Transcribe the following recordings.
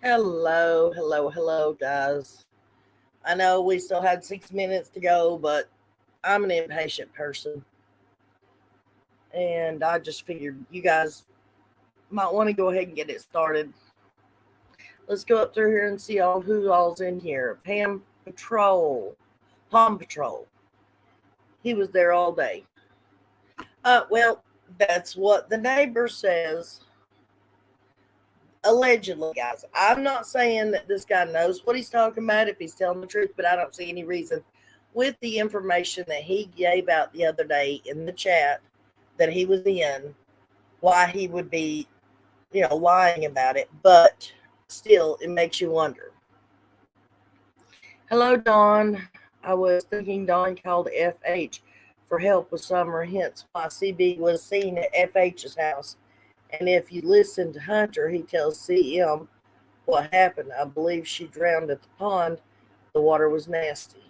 Hello, guys. I know we still had 6 minutes to go, but I'm an impatient person, and I just figured you guys might want to go ahead and get it started. Let's go up through here and see who all's in here. Palm Patrol. He was there all day. Well, that's what the neighbor says. Allegedly, guys. I'm not saying that this guy knows what he's talking about if he's telling the truth, but I don't see any reason with the information that he gave out the other day in the chat that he was in why he would be, lying about it. But still, it makes you wonder. Hello, Don. I was thinking Don called FH for help with summer, hence why CB was seen at FH's house. And if you listen to Hunter, he tells CM what happened. I believe she drowned at the pond. The water was nasty.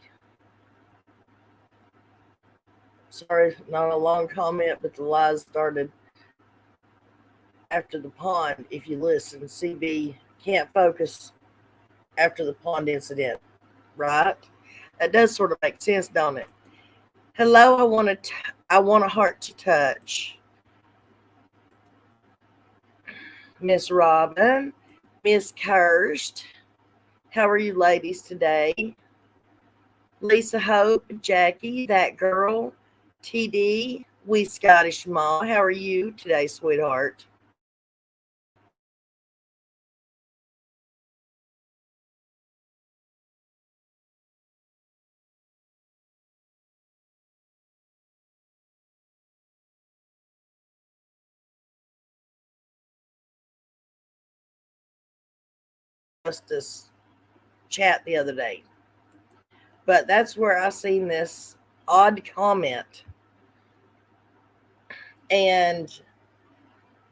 Sorry, not a long comment, but the lies started after the pond. If you listen, CB can't focus after the pond incident, right? That does sort of make sense, don't it? Hello, I want a heart to touch. Miss Robin, Miss Kirst, how are you ladies today? Lisa Hope, Jackie, that girl, TD, we Scottish Ma, how are you today, sweetheart? Justice chat the other day, but that's where I seen this odd comment, and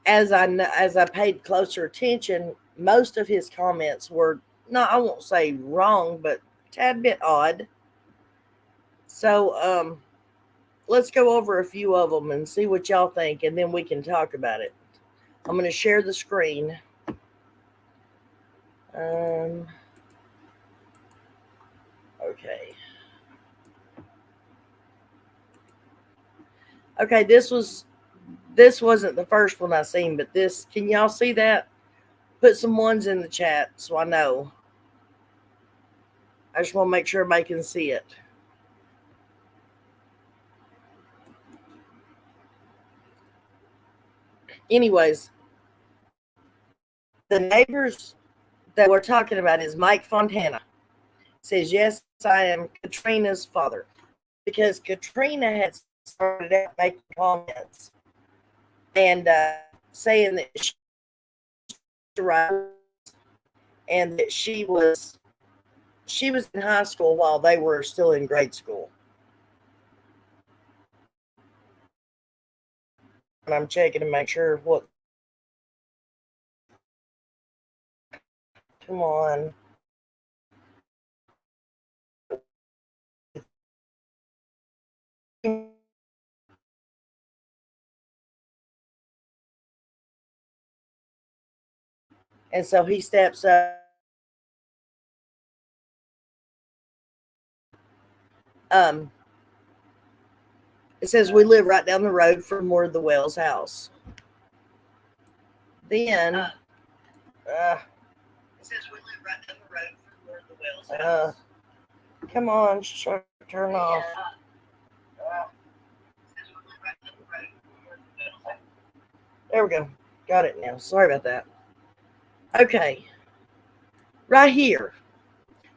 as I paid closer attention, most of his comments were not, I won't say wrong, but a tad bit odd. So let's go over a few of them and see what y'all think, and then we can talk about it. I'm going to share the screen. Okay. Okay, this wasn't the first one I seen, but this, can y'all see that? Put some ones in the chat so I know. I just want to make sure everybody can see it. Anyways, the neighbors that we're talking about is Mike Fontana. Says, yes, I am Katrina's father. Because Katrina had started out making comments and saying that she and that she was in high school while they were still in grade school. And I'm checking to make sure what. Come on. And so he steps up. It says we live right down the road from where the Wells house. Then it says we live right down the road from where the Wells house. Come on, turn off. There we go. Got it now. Sorry about that. Okay. Right here.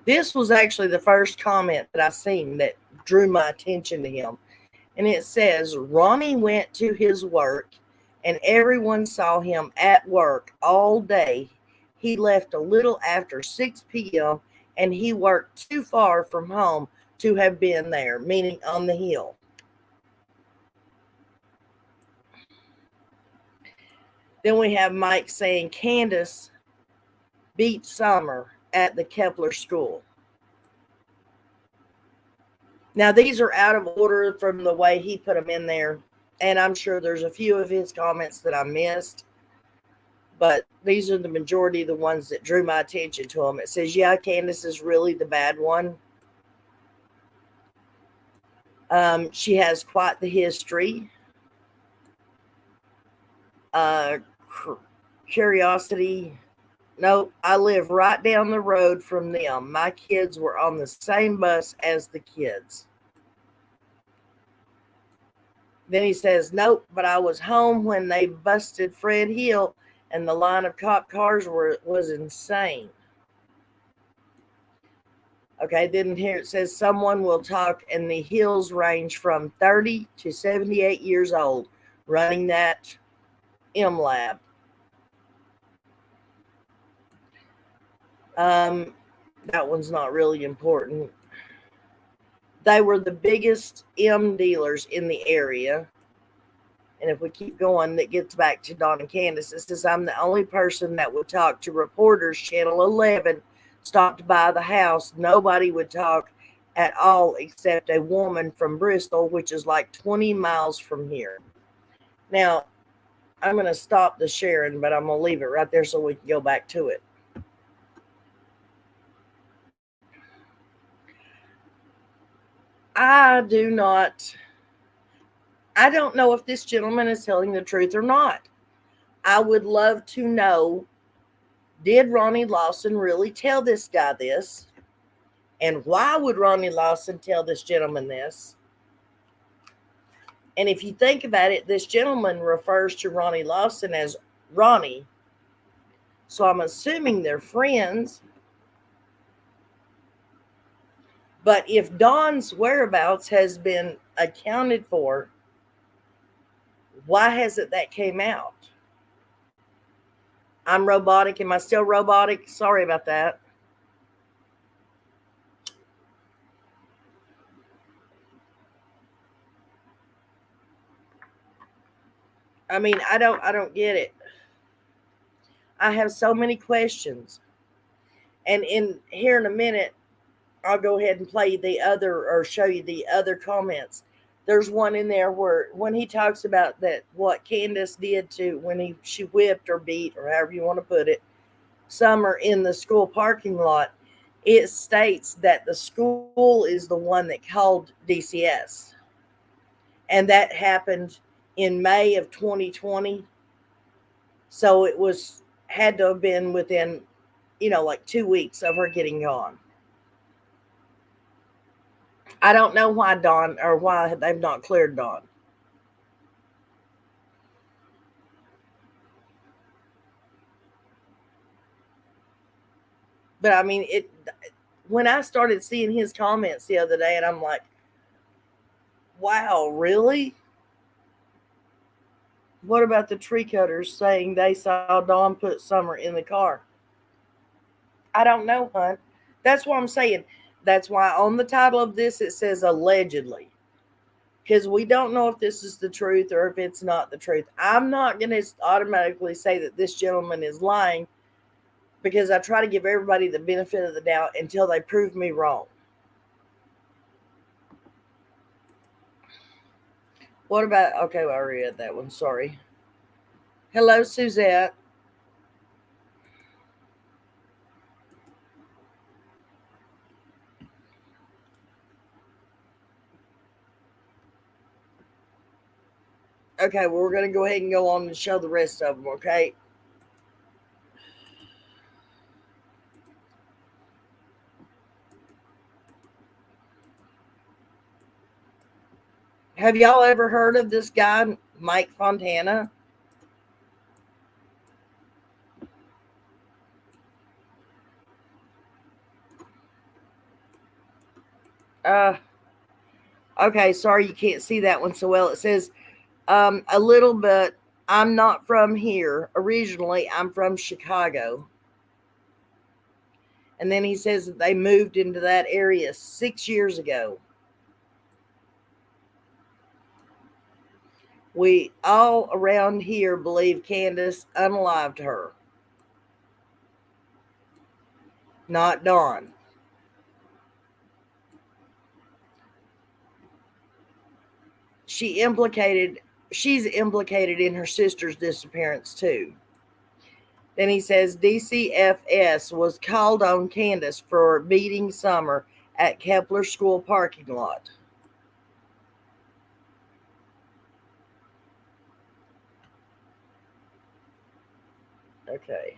This was actually the first comment that I seen that drew my attention to him. And it says, Ronnie went to his work and everyone saw him at work all day. He left a little after 6 p.m. and he worked too far from home to have been there, meaning on the hill. Then we have Mike saying Candus beat Summer at the Kepler school. Now, these are out of order from the way he put them in there, and I'm sure there's a few of his comments that I missed. but these are the majority of the ones that drew my attention to them. It says, yeah, Candus is really the bad one. She has quite the history. Curiosity. Nope, I live right down the road from them. My kids were on the same bus as the kids. Then he says, nope, but I was home when they busted Fred Hill, and the line of cop cars was insane. Okay, then here it says someone will talk, and the Hills range from 30 to 78 years old, running that M Lab. That one's not really important. They were the biggest M dealers in the area. And if we keep going, that gets back to Don and Candus. It says, I'm the only person that would talk to reporters. Channel 11 stopped by the house. Nobody would talk at all except a woman from Bristol, which is like 20 miles from here. Now, I'm going to stop the sharing, but I'm going to leave it right there so we can go back to it. I don't know if this gentleman is telling the truth or not. I would love to know, did Ronnie Lawson really tell this guy this? And why would Ronnie Lawson tell this gentleman this? And if you think about it, this gentleman refers to Ronnie Lawson as Ronnie. So I'm assuming they're friends. But if Don's whereabouts has been accounted for, why hasn't that came out? I'm robotic. Am I still robotic? Sorry about that. I mean, I don't get it. I have so many questions. And here in a minute, I'll go ahead and play the other or show you the other comments. There's one in there where when he talks about that what Candus did to when she whipped or beat or however you want to put it, Summer in the school parking lot, it states that the school is the one that called DCS. And that happened in May of 2020. So it had to have been within, like 2 weeks of her getting gone. I don't know why Dawn or why they've not cleared Dawn. But I mean, when I started seeing his comments the other day, and I'm like, wow, really? What about the tree cutters saying they saw Dawn put Summer in the car? I don't know, hon. That's what I'm saying. That's why on the title of this it says allegedly. Because we don't know if this is the truth or if it's not the truth. I'm not going to automatically say that this gentleman is lying because I try to give everybody the benefit of the doubt until they prove me wrong. What about, okay, well, I read that one, sorry. Hello, Suzette. Okay, well, we're going to go ahead and go on and show the rest of them, okay? Have y'all ever heard of this guy, Mike Fontana? Okay, sorry you can't see that one so well. It says, a little bit, I'm not from here. Originally, I'm from Chicago. And then he says that they moved into that area 6 years ago. We all around here believe Candus unalived her. Not Dawn. She's implicated in her sister's disappearance too. Then he says DCFS was called on Candus for beating Summer at Kepler School parking lot. Okay.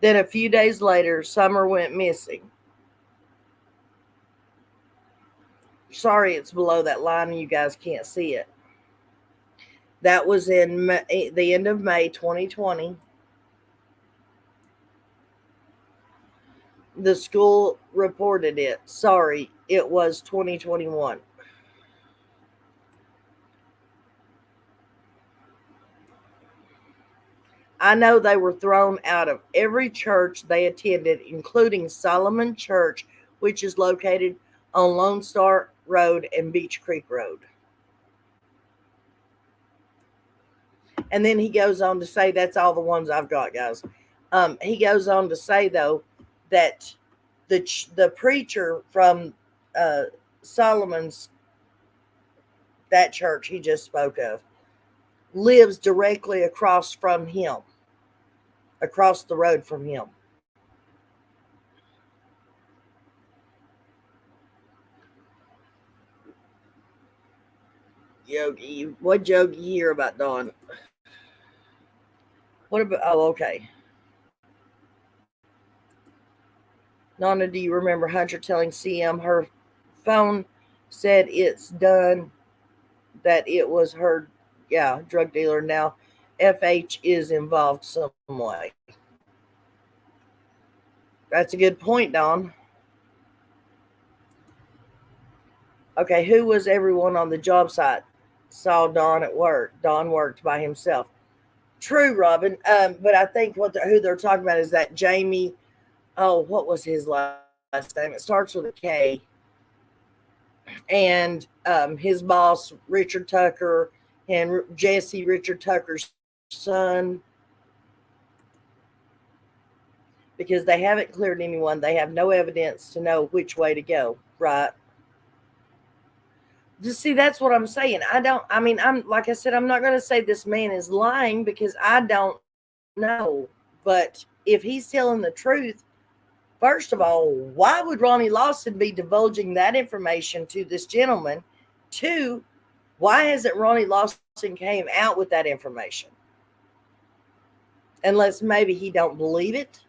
Then a few days later, Summer went missing. Sorry, it's below that line and you guys can't see it. That was in the end of May 2020. The school reported it. Sorry, it was 2021. I know they were thrown out of every church they attended, including Solomon Church, which is located on Lone Star Road and Beach Creek Road. And then he goes on to say, that's all the ones I've got, guys. He goes on to say, though, that the preacher from Solomon's, that church he just spoke of, lives directly across from him, across the road from him. Yogi, what Yogi hear about Don? What about? Oh, okay. Nana, do you remember Hunter telling CM her phone said it's done, that it was her, yeah, drug dealer. Now FH is involved some way. That's a good point, Don. Okay, who was everyone on the job site? Saw Don at work. Don worked by himself. True, Robin. But I think who they're talking about is that Jamie. Oh, what was his last name? It starts with a K. And his boss, Richard Tucker, and Jesse, Richard Tucker's son. Because they haven't cleared anyone. They have no evidence to know which way to go, right? Just see, that's what I'm saying. I'm like I said, I'm not going to say this man is lying because I don't know. But if he's telling the truth, first of all, why would Ronnie Lawson be divulging that information to this gentleman? Two, why hasn't Ronnie Lawson came out with that information? Unless maybe he don't believe it.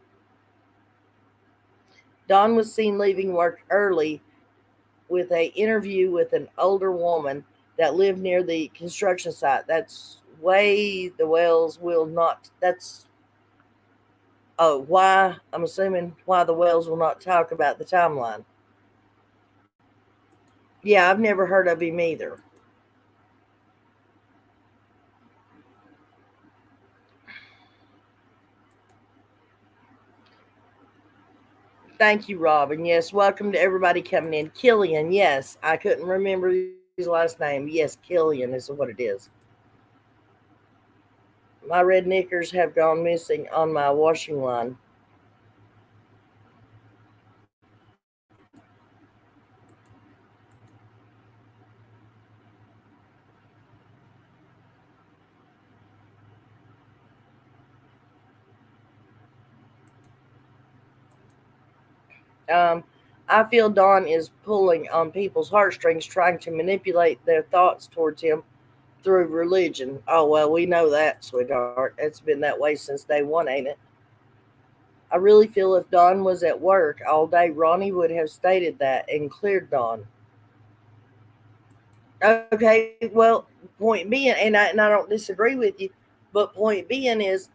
Don was seen leaving work early with an interview with an older woman that lived near the construction site. That's way the Wells will not. That's why I'm assuming why the Wells will not talk about the timeline. Yeah, I've never heard of him either. Thank you, Robin. Yes, welcome to everybody coming in. Killian, yes, I couldn't remember his last name. Yes, Killian is what it is. My red knickers have gone missing on my washing line. I feel Don is pulling on people's heartstrings, trying to manipulate their thoughts towards him through religion. Oh, well, we know that, sweetheart. It's been that way since day one, ain't it? I really feel if Don was at work all day, Ronnie would have stated that and cleared Don. Okay, well, point being, and I don't disagree with you, but point being is,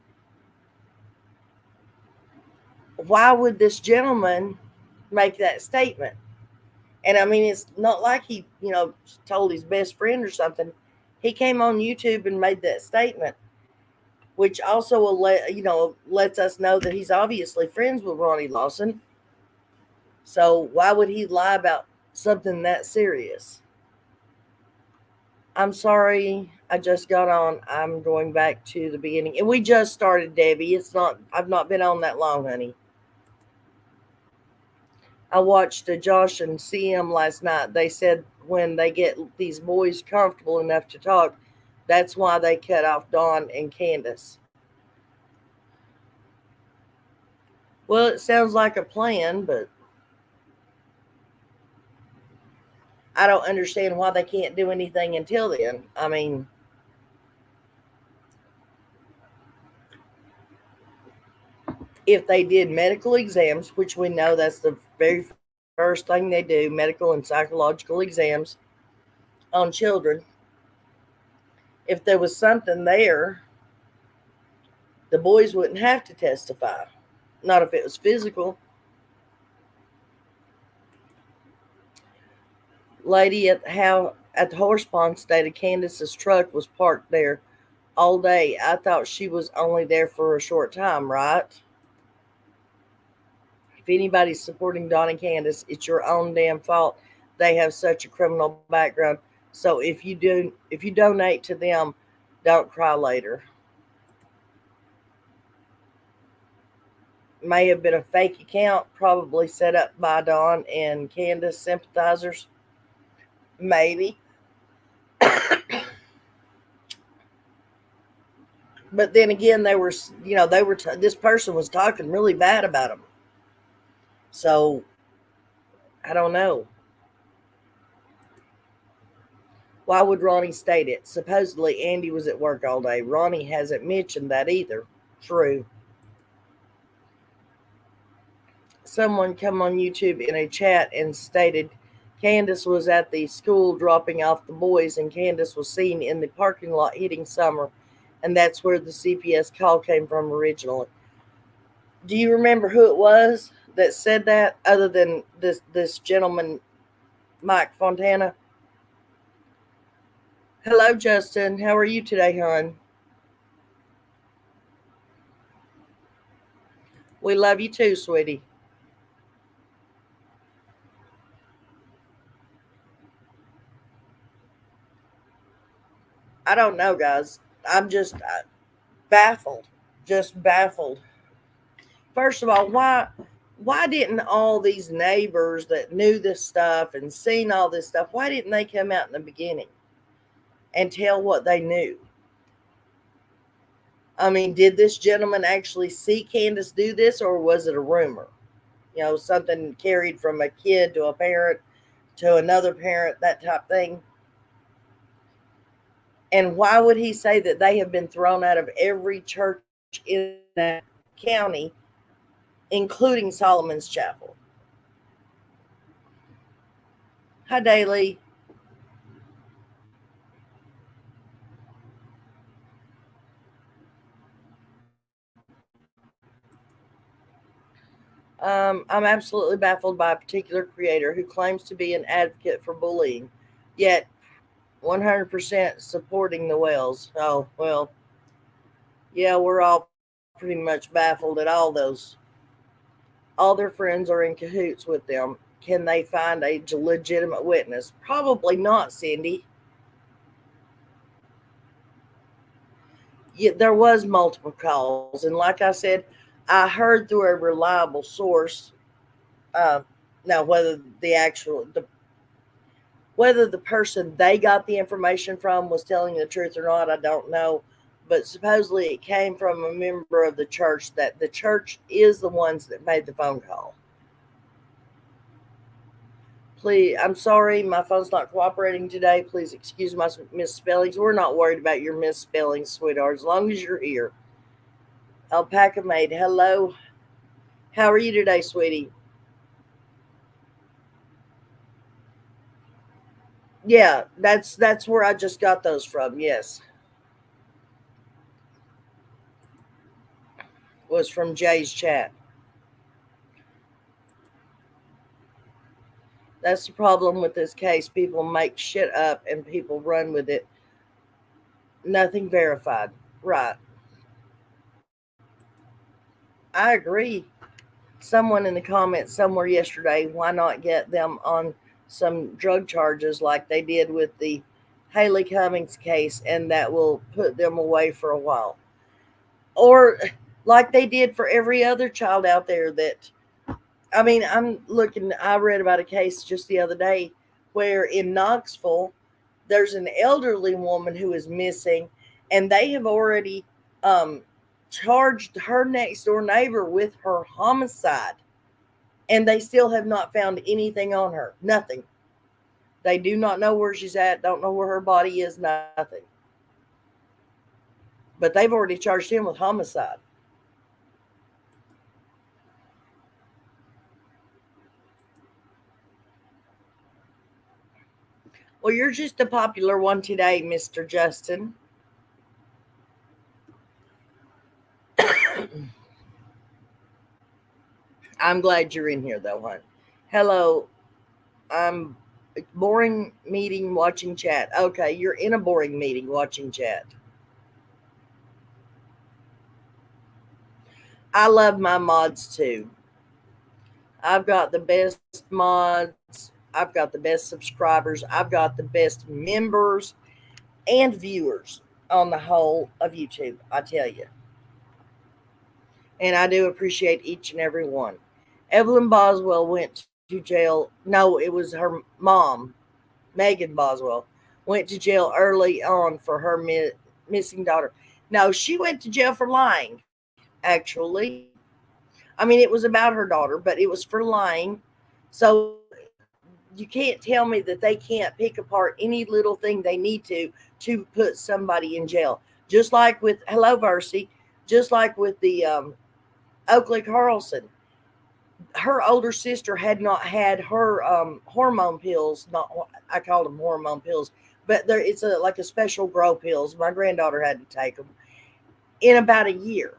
why would this gentleman make that statement? And I mean, it's not like he, told his best friend or something. He came on YouTube and made that statement, which also lets us know that he's obviously friends with Ronnie Lawson. So why would he lie about something that serious? I'm sorry, I just got on. I'm going back to the beginning. And we just started, Debbie. I've not been on that long, honey. I watched Josh and CM last night. They said when they get these boys comfortable enough to talk, that's why they cut off Don and Candus. Well, it sounds like a plan, but I don't understand why they can't do anything until then. I mean, if they did medical exams, which we know that's the very first thing they do, medical and psychological exams on children, if there was something there, the boys wouldn't have to testify. Not if it was physical. Lady at the horse pond stated Candace's truck was parked there all day. I thought she was only there for a short time, right? If anybody's supporting Don and Candace, it's your own damn fault. They have such a criminal background. So if you donate to them, don't cry later. May have been a fake account, probably set up by Don and Candace sympathizers. Maybe. But then again, this person was talking really bad about them. So I don't know. Why would Ronnie state it? Supposedly Andy was at work all day. Ronnie hasn't mentioned that either. True. Someone come on YouTube in a chat and stated Candace was at the school dropping off the boys, and Candace was seen in the parking lot hitting Summer, and that's where the CPS call came from originally. Do you remember who it was that said that, other than this gentleman, Mike Fontana? Hello, Justin. How are you today, hon? We love you too, sweetie. I don't know, guys. I'm just baffled. Just baffled. First of all, why didn't all these neighbors that knew this stuff and seen all this stuff, why didn't they come out in the beginning and tell what they knew? I mean, did this gentleman actually see Candace do this, or was it a rumor? Something carried from a kid to a parent to another parent, that type thing. And why would he say that they have been thrown out of every church in that county, including Solomon's Chapel? Hi, Daly. I'm absolutely baffled by a particular creator who claims to be an advocate for bullying, yet 100% supporting the Wells. Oh, well, yeah, we're all pretty much baffled at all those. All their friends are in cahoots with them. Can they find a legitimate witness? Probably not, Cindy. Yeah, there was multiple calls, and like I said, I heard through a reliable source. Uh, Now, whether the person they got the information from was telling the truth or not, I don't know. But supposedly it came from a member of the church, that the church is the ones that made the phone call. Please, I'm sorry, my phone's not cooperating today. Please excuse my misspellings. We're not worried about your misspellings, sweetheart, as long as you're here. Alpaca Maid, hello. How are you today, sweetie? Yeah, that's where I just got those from. Yes, was from Jay's chat. That's the problem with this case. People make shit up and people run with it. Nothing verified. Right. I agree. Someone in the comments somewhere yesterday, why not get them on some drug charges like they did with the Haley Cummings case, and that will put them away for a while? Or like they did for every other child out there that, I mean, I read about a case just the other day where in Knoxville, there's an elderly woman who is missing, and they have already um, charged her next door neighbor with her homicide, and they still have not found anything on her. Nothing. They do not know where she's at, don't know where her body is, nothing. But they've already charged him with homicide. Well, you're just a popular one today, Mr. Justin. I'm glad you're in here, though, hon. Hello. I'm boring meeting watching chat. Okay, you're in a boring meeting watching chat. I love my mods too. I've got the best mods. I've got the best subscribers. I've got the best members and viewers on the whole of YouTube, I tell you. And I do appreciate each and every one. Evelyn Boswell went to jail. No, it was her mom, Megan Boswell, went to jail early on for her missing daughter. No, she went to jail for lying, actually. I mean, it was about her daughter, but it was for lying. So you can't tell me that they can't pick apart any little thing they need to put somebody in jail. Just like with Hello Versi, just like with the Oakley Carlson. Her older sister had not had her hormone pills. Not I call them hormone pills, but it's like a special grow pills. My granddaughter had to take them in about a year,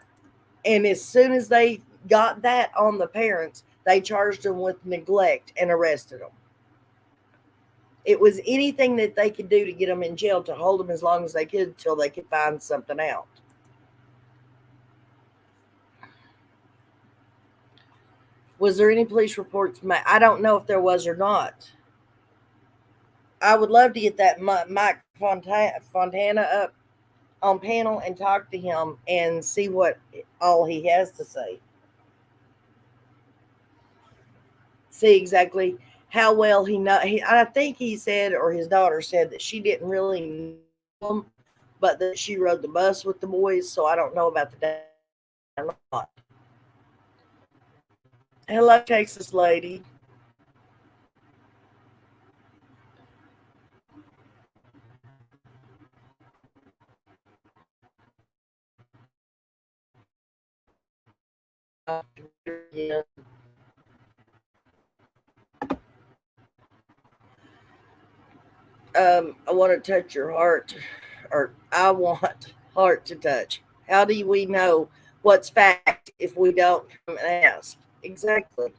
and as soon as they got that on the parents, they charged them with neglect and arrested them. It was anything that they could do to get them in jail to hold them as long as they could until they could find something out. Was there any police reports made? I don't know if there was or not. I would love to get that Mike Fontana up on panel and talk to him and see what all he has to say. See exactly how well he know. I think he said, or his daughter said, that she didn't really know him, but that she rode the bus with the boys. So I don't know about the day or not. Hello, Texas lady. Yeah. I want to touch your heart, or I want heart to touch. How do we know what's fact if we don't come and ask? Exactly.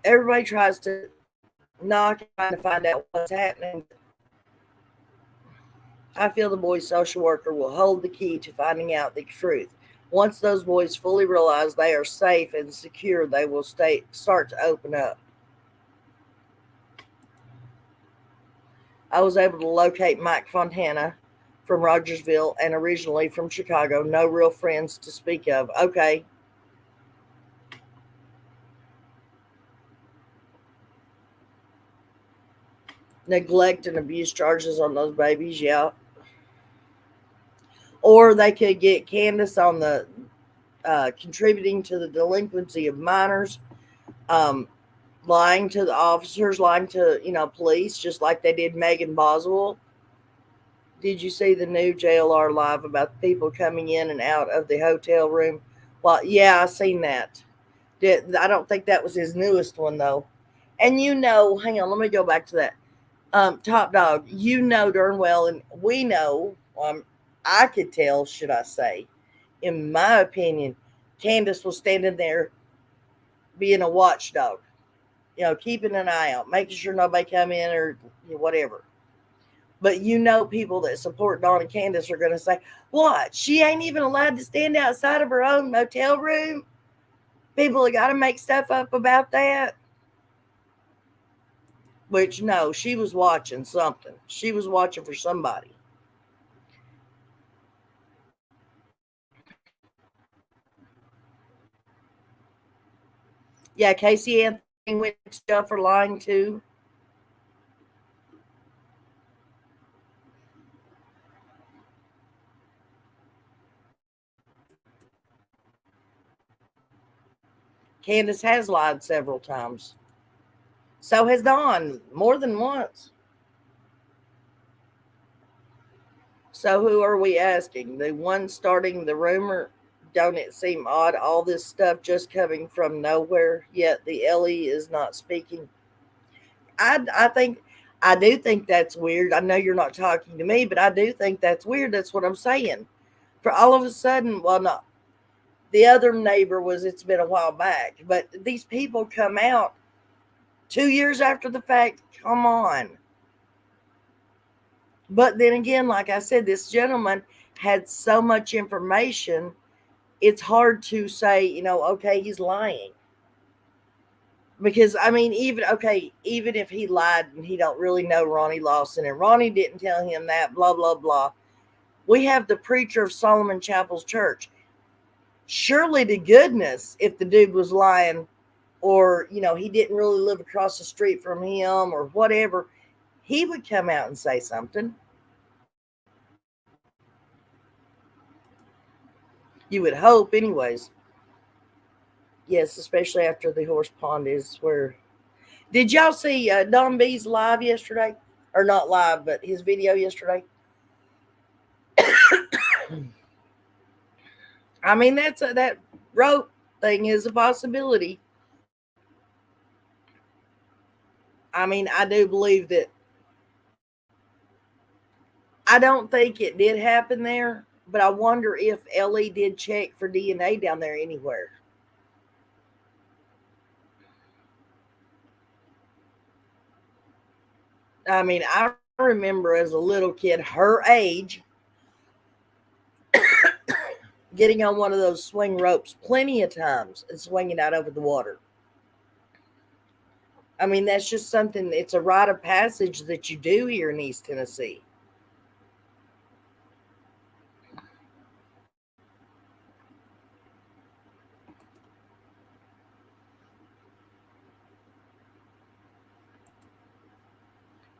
Everybody tries to knock and trying to find out what's happening. I feel the boy's social worker will hold the key to finding out the truth. Once those boys fully realize they are safe and secure, they will start to open up. I was able to locate Mike Fontana from Rogersville and originally from Chicago. No real friends to speak of. Okay. Neglect and abuse charges on those babies, yeah. Or they could get Candus on the contributing to the delinquency of minors, um, lying to the officers, lying to police, just like they did Megan Boswell. Did you see the new JLR live about the people coming in and out of the hotel room? Well, yeah, I seen that. I don't think that was his newest one though. And hang on, let me go back to that. Top Dog, darn well, and we know. I could tell, should I say, in my opinion, Candus was standing there being a watchdog, keeping an eye out, making sure nobody come in or whatever. But people that support Don and Candus are going to say, what? She ain't even allowed to stand outside of her own motel room? People have got to make stuff up about that. Which, no, she was watching something. She was watching for somebody. Yeah, Casey Anthony went to jail for lying too. Candus has lied several times. So has Don, more than once. So who are we asking? The one starting the rumor? Don't it seem odd, all this stuff just coming from nowhere, yet the Ellie is not speaking? I think I do think that's weird. I know you're not talking to me, but I do think that's weird. That's what I'm saying. For all of a sudden, well, not the other neighbor was. It's been a while back, but these people come out 2 years after the fact. Come on. But then again, like I said, this gentleman had so much information. It's hard to say, okay, he's lying. Because I mean, even if he lied and he don't really know Ronnie Lawson and Ronnie didn't tell him that, blah blah blah. We have the preacher of Solomon Chapel's church. Surely to goodness, if the dude was lying, or he didn't really live across the street from him, or whatever, he would come out and say something. You would hope, anyways. Yes, especially after the horse pond is where. Did y'all see Don B's live yesterday? Or not live, but his video yesterday? I mean, that rope thing is a possibility. I mean, I do believe that. I don't think it did happen there, but I wonder if Ellie did check for DNA down there anywhere. I mean, I remember as a little kid, her age, getting on one of those swing ropes plenty of times and swinging out over the water. I mean, that's just something, it's a rite of passage that you do here in East Tennessee.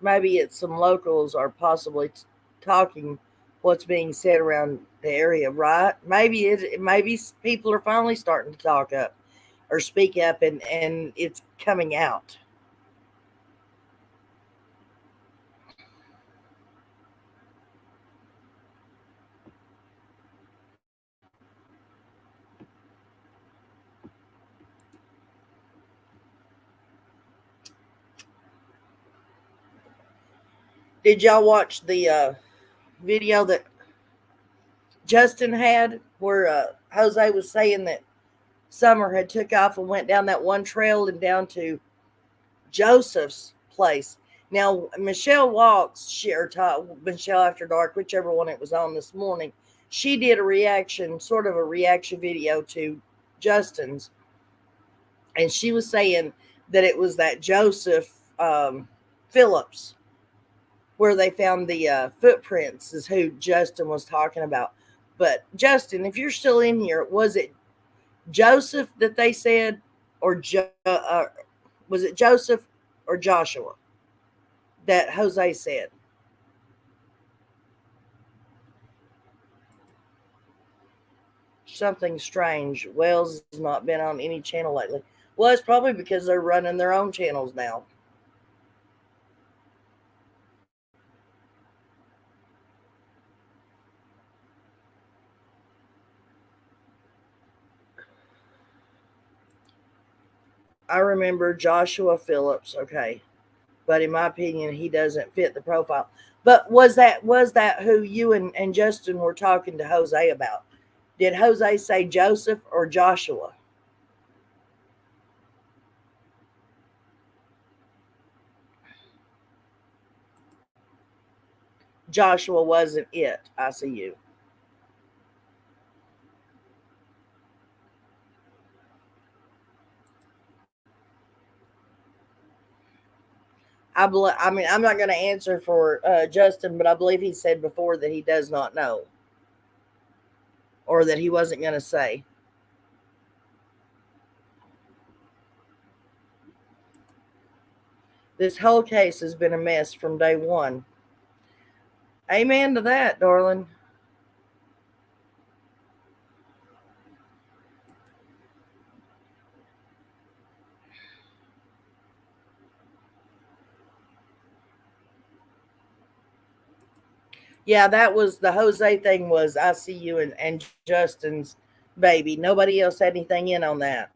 Maybe it's some locals are possibly talking what's being said around the area, right? Maybe people are finally starting to talk up or speak up, and it's coming out. Did y'all watch the video that Justin had where Jose was saying that Summer had took off and went down that one trail and down to Joseph's place? Now Michelle Walks, Michelle After Dark, whichever one it was on this morning, she did a reaction, sort of a reaction video to Justin's, and she was saying that it was that Joseph Phillips where they found the footprints is who Justin was talking about. But Justin, if you're still in here, was it Joseph that they said, or was it Joseph or Joshua that Jose said? Something strange. Wells has not been on any channel lately. Well, it's probably because they're running their own channels now. I remember Joshua Phillips, okay. But in my opinion, he doesn't fit the profile. But was that who you and Justin were talking to Jose about? Did Jose say Joseph or Joshua? Joshua wasn't it. I see you. I mean, I'm not going to answer for Justin, but I believe he said before that he does not know, or that he wasn't going to say. This whole case has been a mess from day one. Amen to that, darling. Yeah, that was the Jose thing. Was I see you and Justin's baby? Nobody else had anything in on that.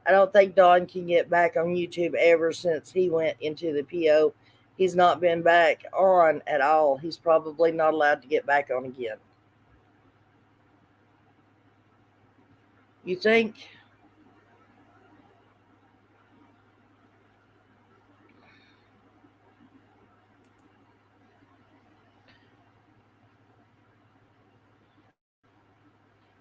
I don't think Don can get back on YouTube ever since he went into the PO. He's not been back on at all. He's probably not allowed to get back on again. You think?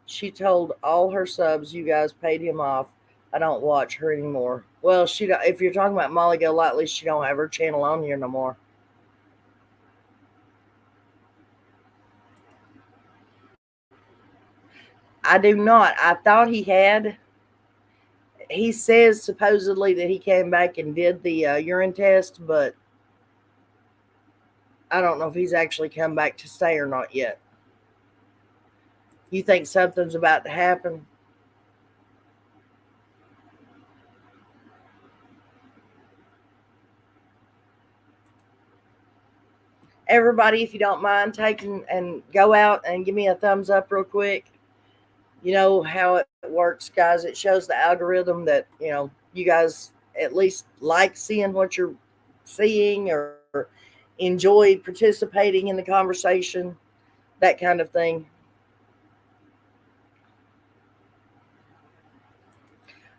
She told all her subs, "You guys paid him off. I don't watch her anymore." Well, she don't, if you're talking about Molly Golightly, she don't have her channel on here no more. I do not. I thought he had. He says supposedly that he came back and did the urine test, but I don't know if he's actually come back to stay or not yet. You think something's about to happen? Everybody, if you don't mind taking and go out and give me a thumbs up real quick. You know how it works, guys. It shows the algorithm that, you guys at least like seeing what you're seeing or enjoy participating in the conversation, that kind of thing.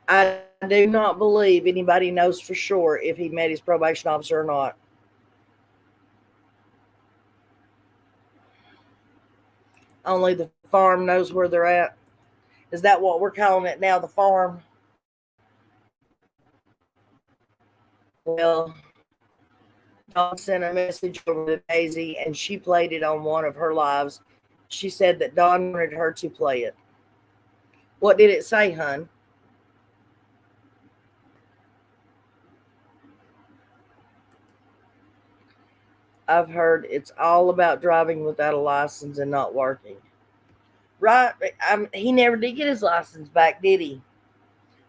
I do not believe anybody knows for sure if he met his probation officer or not. Only the farm knows where they're at. Is that what we're calling it now, the farm? Well, Dawn sent a message over to Daisy and she played it on one of her lives. She said that Dawn wanted her to play it. What did it say, hun? I've heard it's all about driving without a license and not working. Right? He never did get his license back, did he?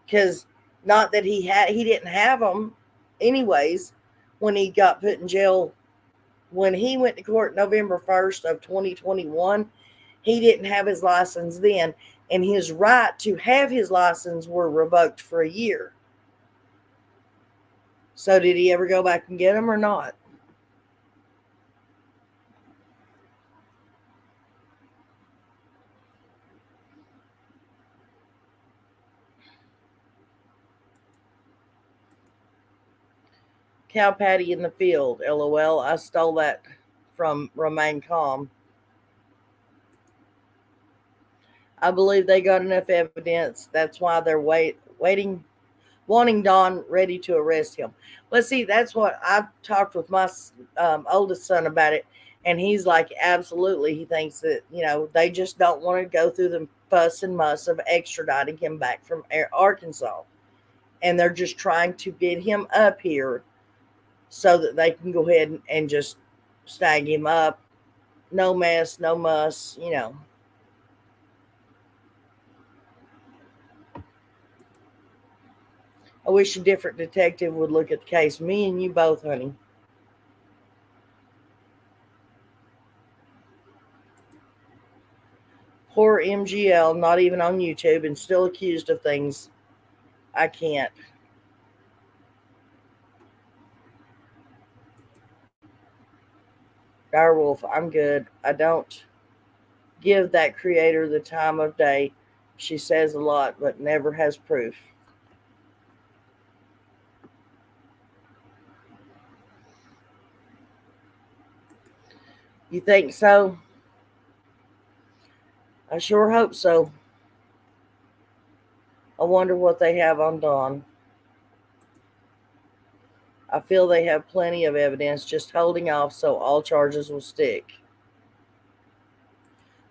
Because not that he didn't have them, anyways. When he got put in jail, when he went to court November 1st of 2021, he didn't have his license then, and his right to have his license were revoked for a year. So did he ever go back and get them or not? Cow patty in the field, lol. I stole that from Remain Calm. I believe they got enough evidence. That's why they're waiting, wanting Don ready to arrest him. But see, that's what I've talked with my oldest son about it. And he's like, absolutely. He thinks that, they just don't want to go through the fuss and muss of extraditing him back from Arkansas. And they're just trying to get him up here so that they can go ahead and just snag him up. No mess, no muss. I wish a different detective would look at the case. Me and you both, honey. Poor MGL, not even on YouTube and still accused of things. I can't. Direwolf, I'm good. I don't give that creator the time of day. She says a lot, but never has proof. You think so? I sure hope so. I wonder what they have on Dawn. I feel they have plenty of evidence, just holding off so all charges will stick.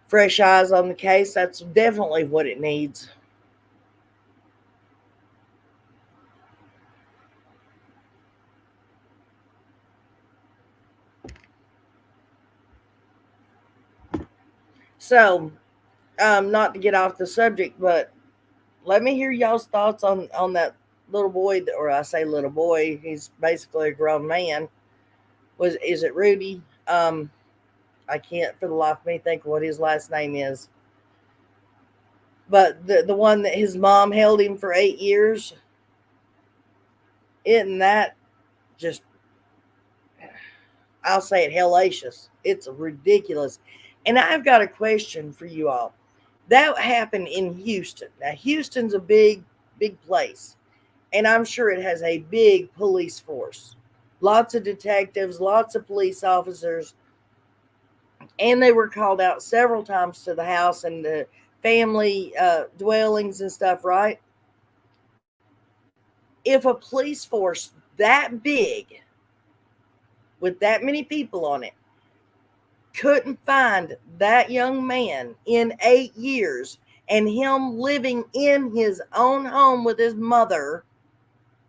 Fresh eyes on the case, that's definitely what it needs. So, not to get off the subject, but let me hear y'all's thoughts on that little boy, or I say little boy, he's basically a grown man. Is it Rudy? I can't for the life of me think what his last name is. But the one that his mom held him for 8 years, isn't that just, I'll say it, hellacious. It's ridiculous. And I've got a question for you all. That happened in Houston. Now, Houston's a big, big place. And I'm sure it has a big police force. Lots of detectives, lots of police officers. And they were called out several times to the house and the family dwellings and stuff, right? If a police force that big, with that many people on it, couldn't find that young man in 8 years, and him living in his own home with his mother,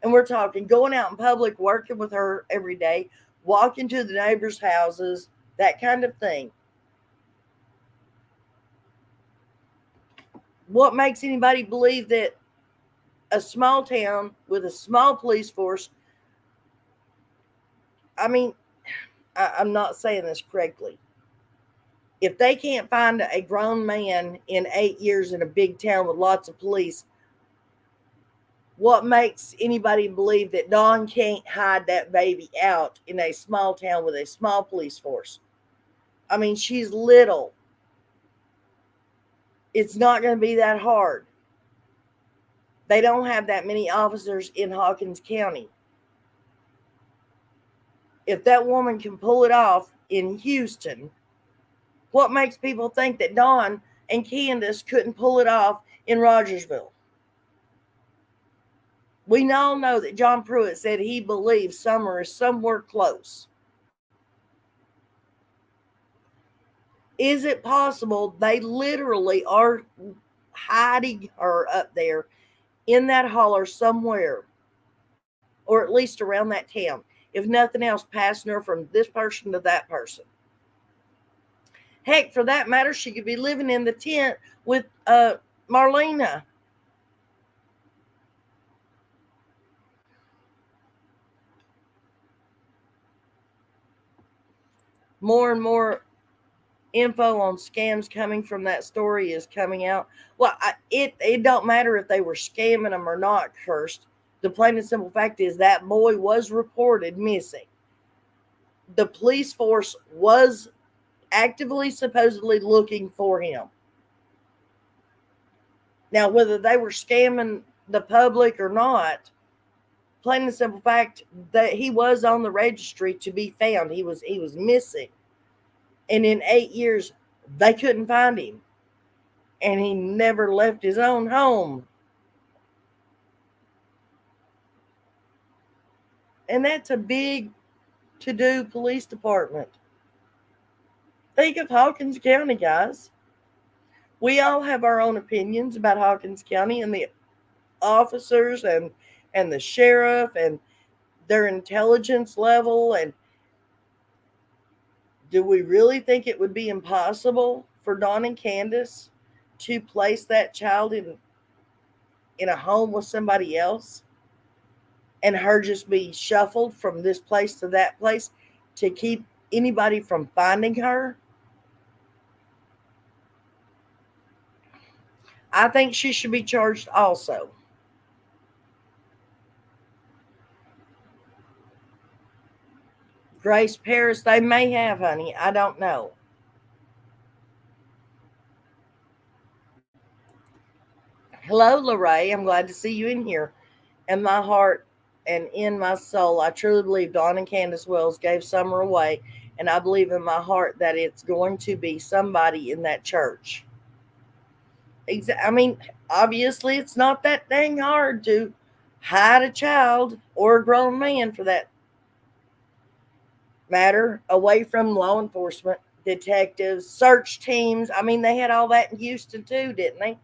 and we're talking going out in public, working with her every day, walking to the neighbors' houses, that kind of thing. What makes anybody believe that a small town with a small police force, I mean, I'm not saying this correctly. If they can't find a grown man in 8 years in a big town with lots of police, what makes anybody believe that Dawn can't hide that baby out in a small town with a small police force? I mean, she's little. It's not going to be that hard. They don't have that many officers in Hawkins County. If that woman can pull it off in Houston, what makes people think that Don and Candus couldn't pull it off in Rogersville? We all know that John Pruitt said he believes Summer is somewhere close. Is it possible they literally are hiding her up there in that holler somewhere, or at least around that town? If nothing else, passing her from this person to that person. Heck, for that matter, she could be living in the tent with Marlena. More and more info on scams coming from that story is coming out. Well, it don't matter if they were scamming them or not. First, the plain and simple fact is that boy was reported missing. The police force was actively, supposedly looking for him. Now, whether they were scamming the public or not, plain and simple fact that he was on the registry to be found. He was missing. And in 8 years, they couldn't find him. And he never left his own home. And that's a big to-do police department. Think of Hawkins County, guys. We all have our own opinions about Hawkins County and the officers and the sheriff and their intelligence level. And do we really think it would be impossible for Don and Candus to place that child in a home with somebody else, and her just be shuffled from this place to that place to keep anybody from finding her? I think she should be charged also. Grace Paris, they may have, honey. I don't know. Hello, Lorraine. I'm glad to see you in here. In my heart and in my soul, I truly believe Don and Candus Wells gave Summer away, and I believe in my heart that it's going to be somebody in that church. I mean, obviously, it's not that dang hard to hide a child or a grown man, for that matter, away from law enforcement, detectives, search teams. I mean, they had all that in Houston too, didn't they?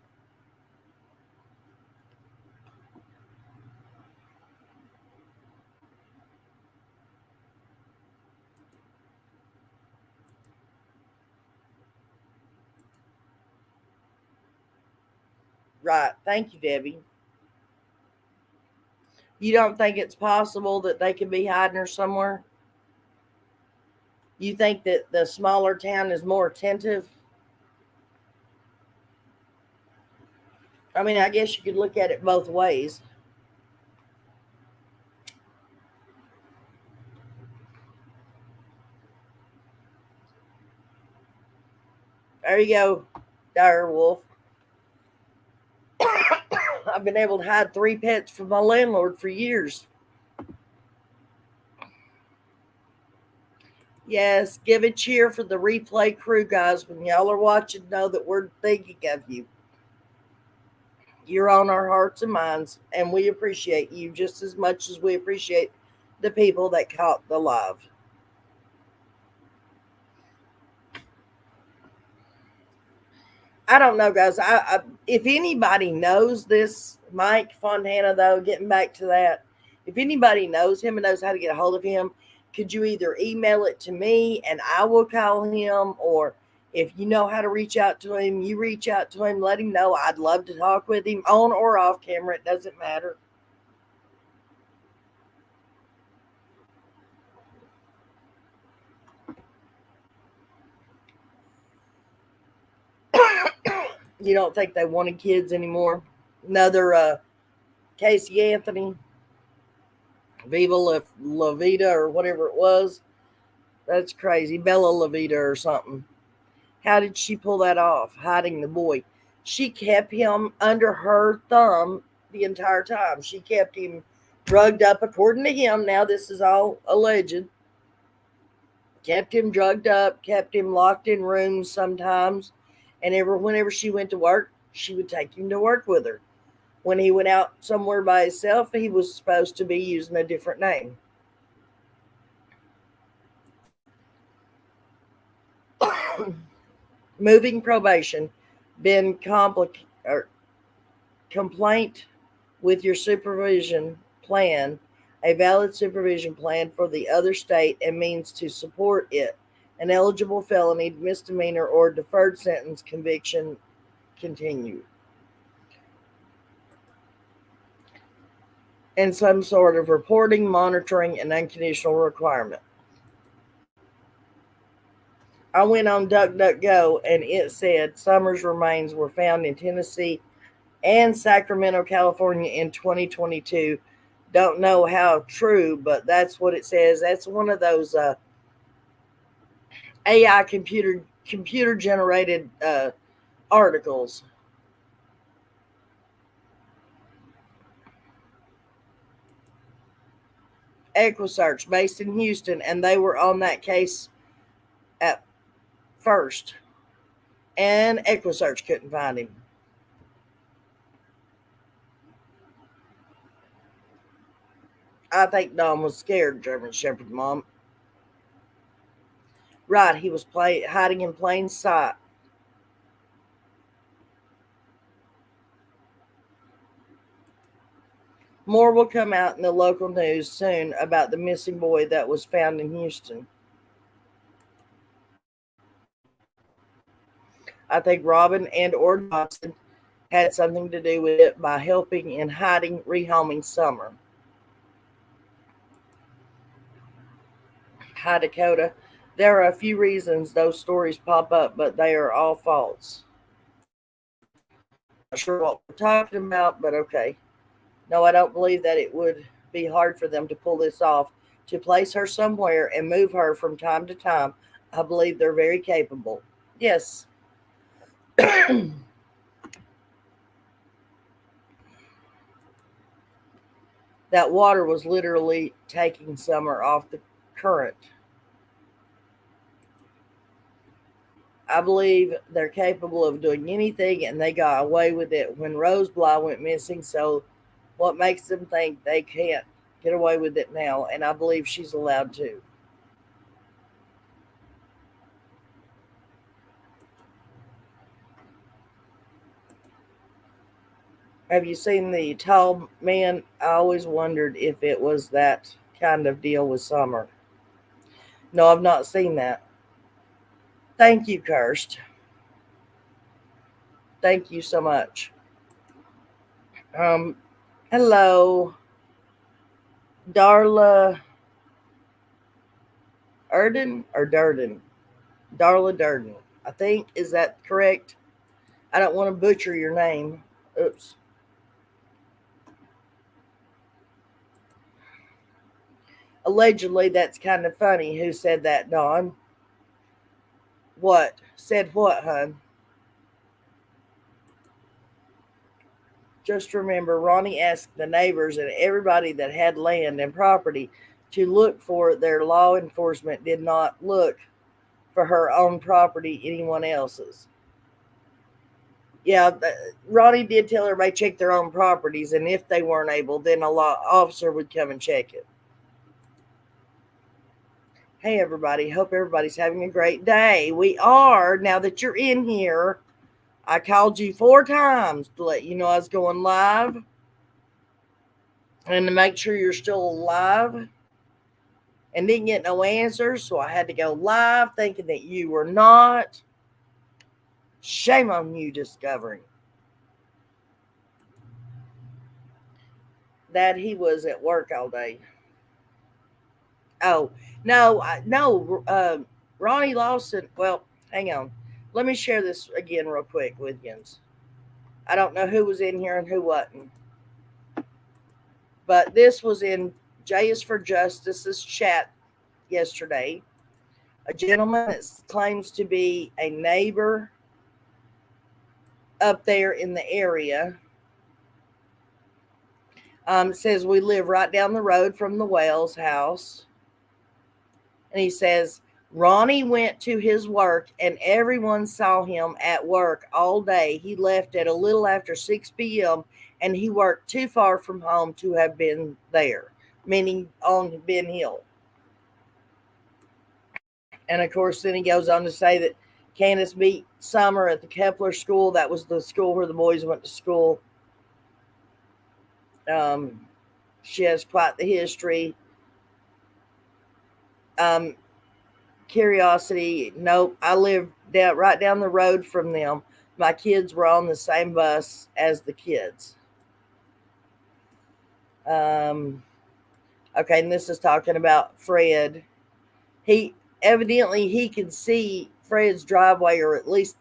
Right. Thank you, Debbie. You don't think it's possible that they could be hiding her somewhere? You think that the smaller town is more attentive? I mean, I guess you could look at it both ways. There you go, dire wolf. I've been able to hide 3 pets from my landlord for years. Yes, give a cheer for the replay crew, guys. When y'all are watching, know that we're thinking of you. You're on our hearts and minds, and we appreciate you just as much as we appreciate the people that caught the live. I don't know, guys. If anybody knows this Mike Fontana, though, getting back to that, if anybody knows him and knows how to get a hold of him, could you either email it to me and I will call him, or if you know how to reach out to him, you reach out to him, let him know. I'd love to talk with him on or off camera. It doesn't matter. You don't think they wanted kids anymore? Another Casey Anthony, Viva La Vida, or whatever it was. That's crazy. Bella La Vida or something. How did she pull that off, hiding the boy? She kept him under her thumb the entire time. She kept him drugged up, according to him. Now, this is all alleged. Kept him drugged up, kept him locked in rooms sometimes. And whenever she went to work, she would take him to work with her. When he went out somewhere by himself, he was supposed to be using a different name. Moving probation, been complaint with your supervision plan, a valid supervision plan for the other state and means to support it. An eligible felony, misdemeanor, or deferred sentence conviction continued. And some sort of reporting, monitoring, and unconditional requirement. I went on DuckDuckGo and it said Summers' remains were found in Tennessee and Sacramento, California in 2022. Don't know how true, but that's what it says. That's one of those AI computer generated articles. EquiSearch, based in Houston, and they were on that case at first, and EquiSearch couldn't find him. I think Don was scared, German Shepherd Mom. Right, he was hiding in plain sight. More will come out in the local news soon about the missing boy that was found in Houston. I think Robin and or Johnson had something to do with it by helping in hiding, rehoming Summer. Hi, Dakota. There are a few reasons those stories pop up, but they are all false. Not sure what we're talking about, but okay. No, I don't believe that it would be hard for them to pull this off. To place her somewhere and move her from time to time, I believe they're very capable. Yes. That water was literally taking Summer off the current. I believe they're capable of doing anything, and they got away with it when Rose Bly went missing. So, what makes them think they can't get away with it now? And I believe she's allowed to. Have you seen the tall man? I always wondered if it was that kind of deal with Summer. No, I've not seen that. Thank you, Kirst. Thank you so much. Um, Hello, Darla. Erden or Durden? Darla Durden. I think. Is that correct? I don't want to butcher your name. Oops. Allegedly, that's kind of funny. Who said that, Don? What? Said what, hun? Just remember, Ronnie asked the neighbors and everybody that had land and property to look for their law enforcement did not look for her own property, anyone else's. Yeah, Ronnie did tell everybody to check their own properties, and if they weren't able, then a law officer would come and check it. Hey, everybody. Hope everybody's having a great day. We are, now that you're in here, I called you 4 times to let you know I was going live and to make sure you're still alive, and didn't get no answers, so I had to go live thinking that you were not. Shame on you discovering that he was at work all day. Oh, no, no, Ronnie Lawson. Well, hang on. Let me share this again real quick with you. I don't know who was in here and who wasn't. But this was in J is for Justice's chat yesterday. A gentleman that claims to be a neighbor up there in the area says we live right down the road from the Wells house. And he says Ronnie went to his work and everyone saw him at work all day. He left at a little after 6 p.m. and he worked too far from home to have been there, meaning on Ben Hill. And of course, then he goes on to say that Candace beat Summer at the Kepler school. That was the school where the boys went to school. She has quite the history. Curiosity, nope. I live right down the road from them. My kids were on the same bus as the kids. Okay, and this is talking about Fred. He could see Fred's driveway, or at least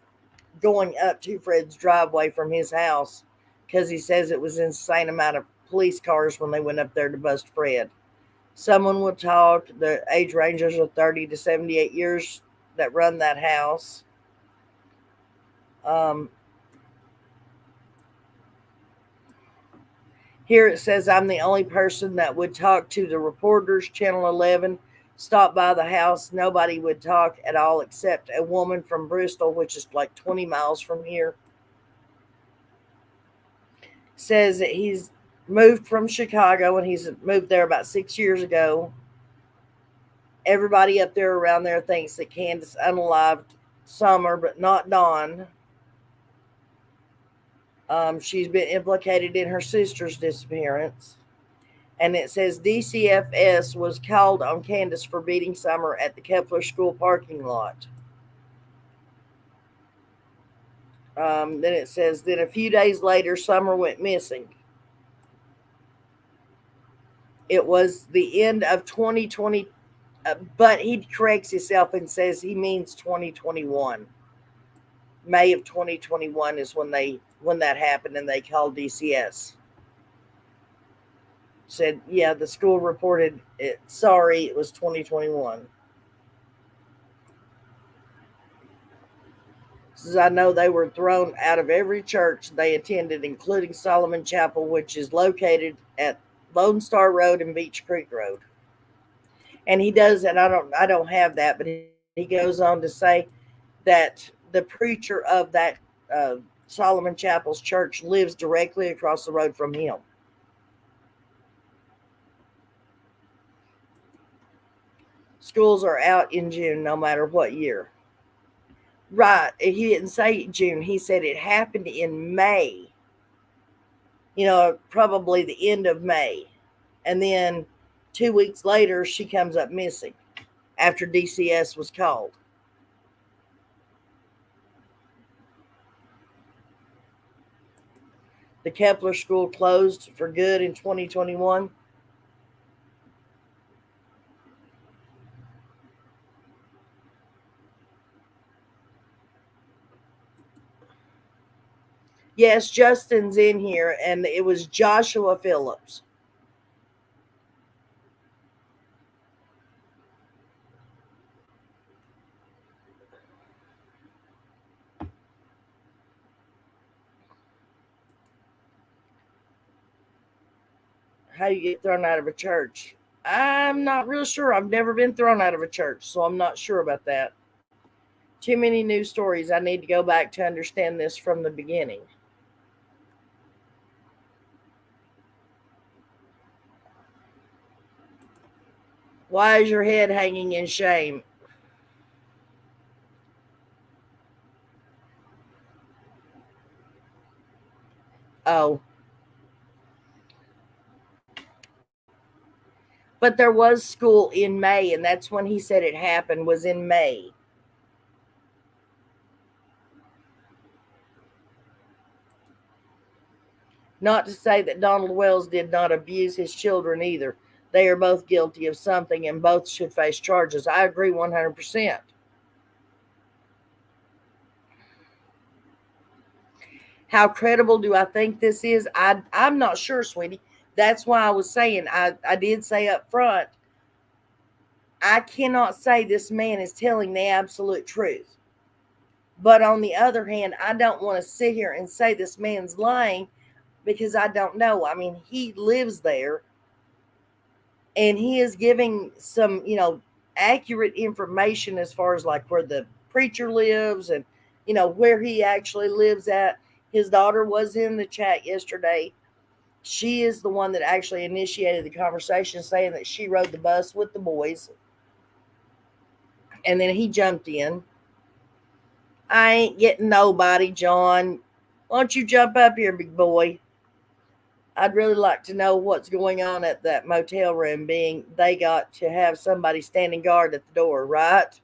going up to Fred's driveway from his house, because he says it was an insane amount of police cars when they went up there to bust Fred. Someone would talk. The age ranges are 30 to 78 years that run that house. Here it says, I'm the only person that would talk to the reporters. Channel 11 stopped by the house. Nobody would talk at all except a woman from Bristol, which is like 20 miles from here. Says that he's moved from Chicago and he's moved there about 6 years ago. Everybody up there around there thinks that Candace unalived Summer, but not Don. She's been implicated in her sister's disappearance. And it says DCFS was called on Candace for beating Summer at the Kepler School parking lot. Then it says, then a few days later, Summer went missing. It was the end of 2020, but he corrects himself and says he means 2021. May of 2021 is when that happened, and they called DCS. Said, yeah, the school reported it. Sorry, it was 2021. Says, I know they were thrown out of every church they attended, including Solomon Chapel, which is located at Lone Star Road and Beach Creek Road. And he does, and I don't have that, but he goes on to say that the preacher of that Solomon Chapel's church lives directly across the road from him. Schools are out in June no matter what year. Right. He didn't say June. He said it happened in May. Probably the end of May. And then 2 weeks later, she comes up missing after DCS was called. The Kepler School closed for good in 2021. Yes, Justin's in here, and it was Joshua Phillips. How you get thrown out of a church? I'm not real sure. I've never been thrown out of a church, so I'm not sure about that. Too many news stories. I need to go back to understand this from the beginning. Why is your head hanging in shame? Oh, but there was school in May, and that's when he said it happened, was in May. Not to say that Donald Wells did not abuse his children either. They are both guilty of something and both should face charges. I agree 100%. How credible do I think this is? I'm not sure, sweetie. That's why I was saying, I did say up front, I cannot say this man is telling the absolute truth. But on the other hand, I don't want to sit here and say this man's lying because I don't know. I mean, he lives there and he is giving some, accurate information as far as like where the preacher lives and, where he actually lives at. His daughter was in the chat yesterday. She is the one that actually initiated the conversation, saying that she rode the bus with the boys. And then he jumped in. I ain't getting nobody, John. Why don't you jump up here, big boy? I'd really like to know what's going on at that motel room, being they got to have somebody standing guard at the door, right?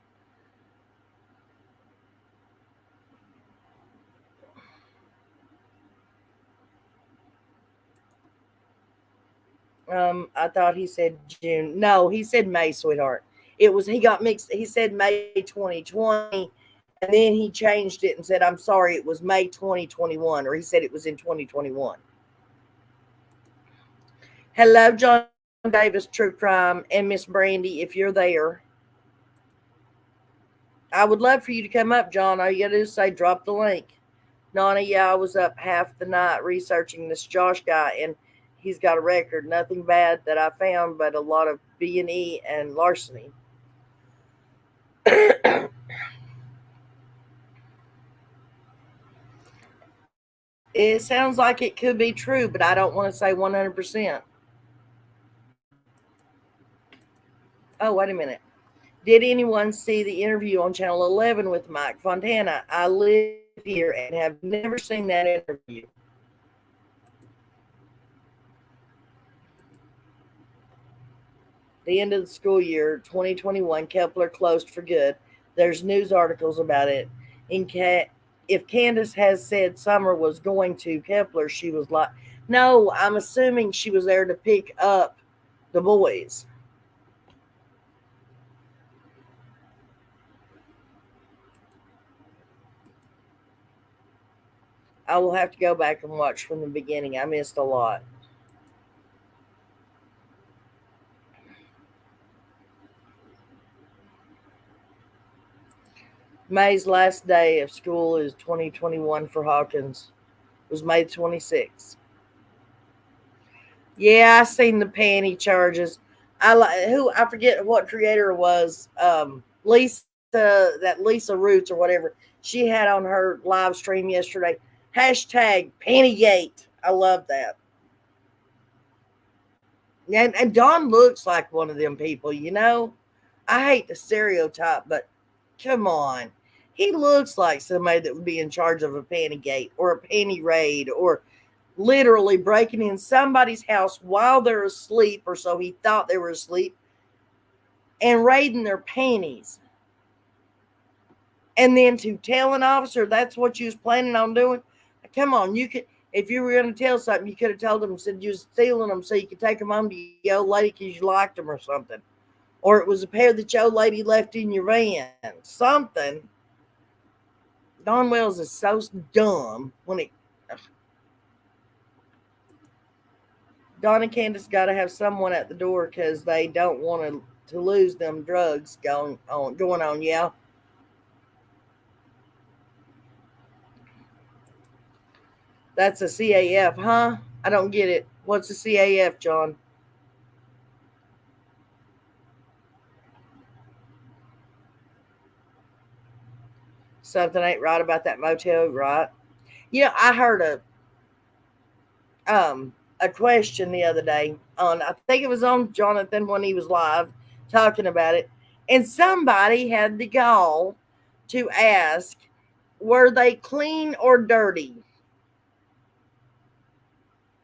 I thought he said June. No, he said May, sweetheart. It was, he got mixed. He said May 2020, and then he changed it and said, I'm sorry, it was May 2021, or he said it was in 2021. Hello, John Davis, True Crime, and Miss Brandy, if you're there. I would love for you to come up, John. All you gotta do is say drop the link. Nana, yeah, I was up half the night researching this Josh guy, and he's got a record. Nothing bad that I found, but a lot of B&E and larceny. It sounds like it could be true, but I don't want to say 100%. Oh, wait a minute. Did anyone see the interview on Channel 11 with Mike Fontana? I live here and have never seen that interview. The end of the school year 2021, Kepler closed for good. There's news articles about it. If Candace has said Summer was going to Kepler, she was like, no, I'm assuming she was there to pick up the boys. I will have to go back and watch from the beginning. I missed a lot. May's last day of school is 2021 for Hawkins. It was May 26th. Yeah, I seen the panty charges. I forget what creator it was. Lisa, that Lisa Roots or whatever. She had on her live stream yesterday. Hashtag Pantygate. I love that. And Don looks like one of them people. I hate the stereotype, but come on. He looks like somebody that would be in charge of a panty gate or a panty raid or literally breaking in somebody's house while they're asleep, or so he thought they were asleep, and raiding their panties. And then to tell an officer that's what you was planning on doing. Come on, you could, if you were going to tell something, you could have told them, said you was stealing them so you could take them home to your old lady because you liked them or something. Or it was a pair that your old lady left in your van. Something. Don Wells is so dumb when it. Don and Candus got to have someone at the door because they don't want to lose them drugs going on. Going on, yeah. That's a CAF, huh? I don't get it. What's a CAF, John? Something ain't right about that motel, right? I heard a question the other day on, I think it was on Jonathan when he was live talking about it, and somebody had the gall to ask, were they clean or dirty?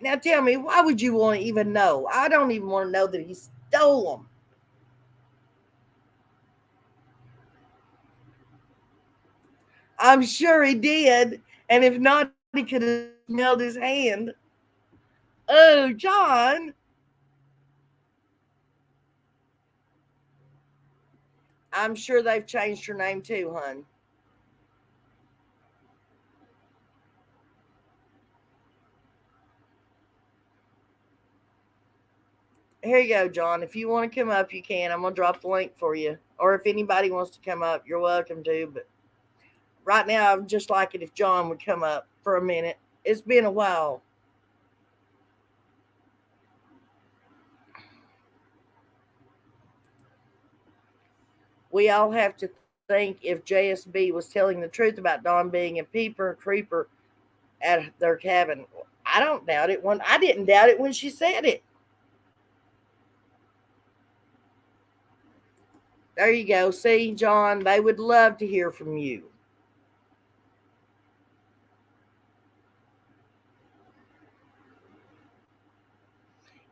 Now tell me, why would you want to even know? I don't even want to know that he stole them. I'm sure he did, and if not, he could have smelled his hand. Oh, John. I'm sure they've changed her name too, hun. Here you go, John. If you want to come up, you can. I'm gonna drop the link for you. Or if anybody wants to come up, you're welcome to. But right now, I'd just like it if John would come up for a minute. It's been a while. We all have to think if JSB was telling the truth about Don being a peeper and creeper at their cabin. I don't doubt it. I didn't doubt it when she said it. There you go. See, John, they would love to hear from you.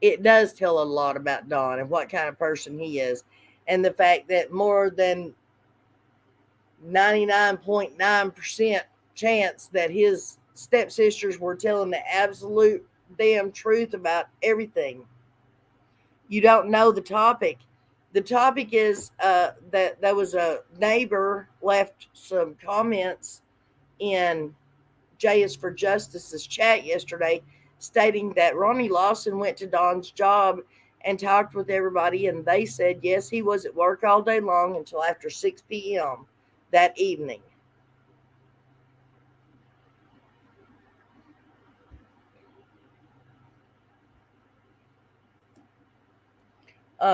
It does tell a lot about Don and what kind of person he is, and the fact that more than 99.9% chance that his stepsisters were telling the absolute damn truth about everything. You don't know the topic. The topic is that there was a neighbor left some comments in J is for Justice's chat yesterday, stating that Ronnie Lawson went to Don's job and talked with everybody, and they said yes, he was at work all day long until after 6 p.m. that evening.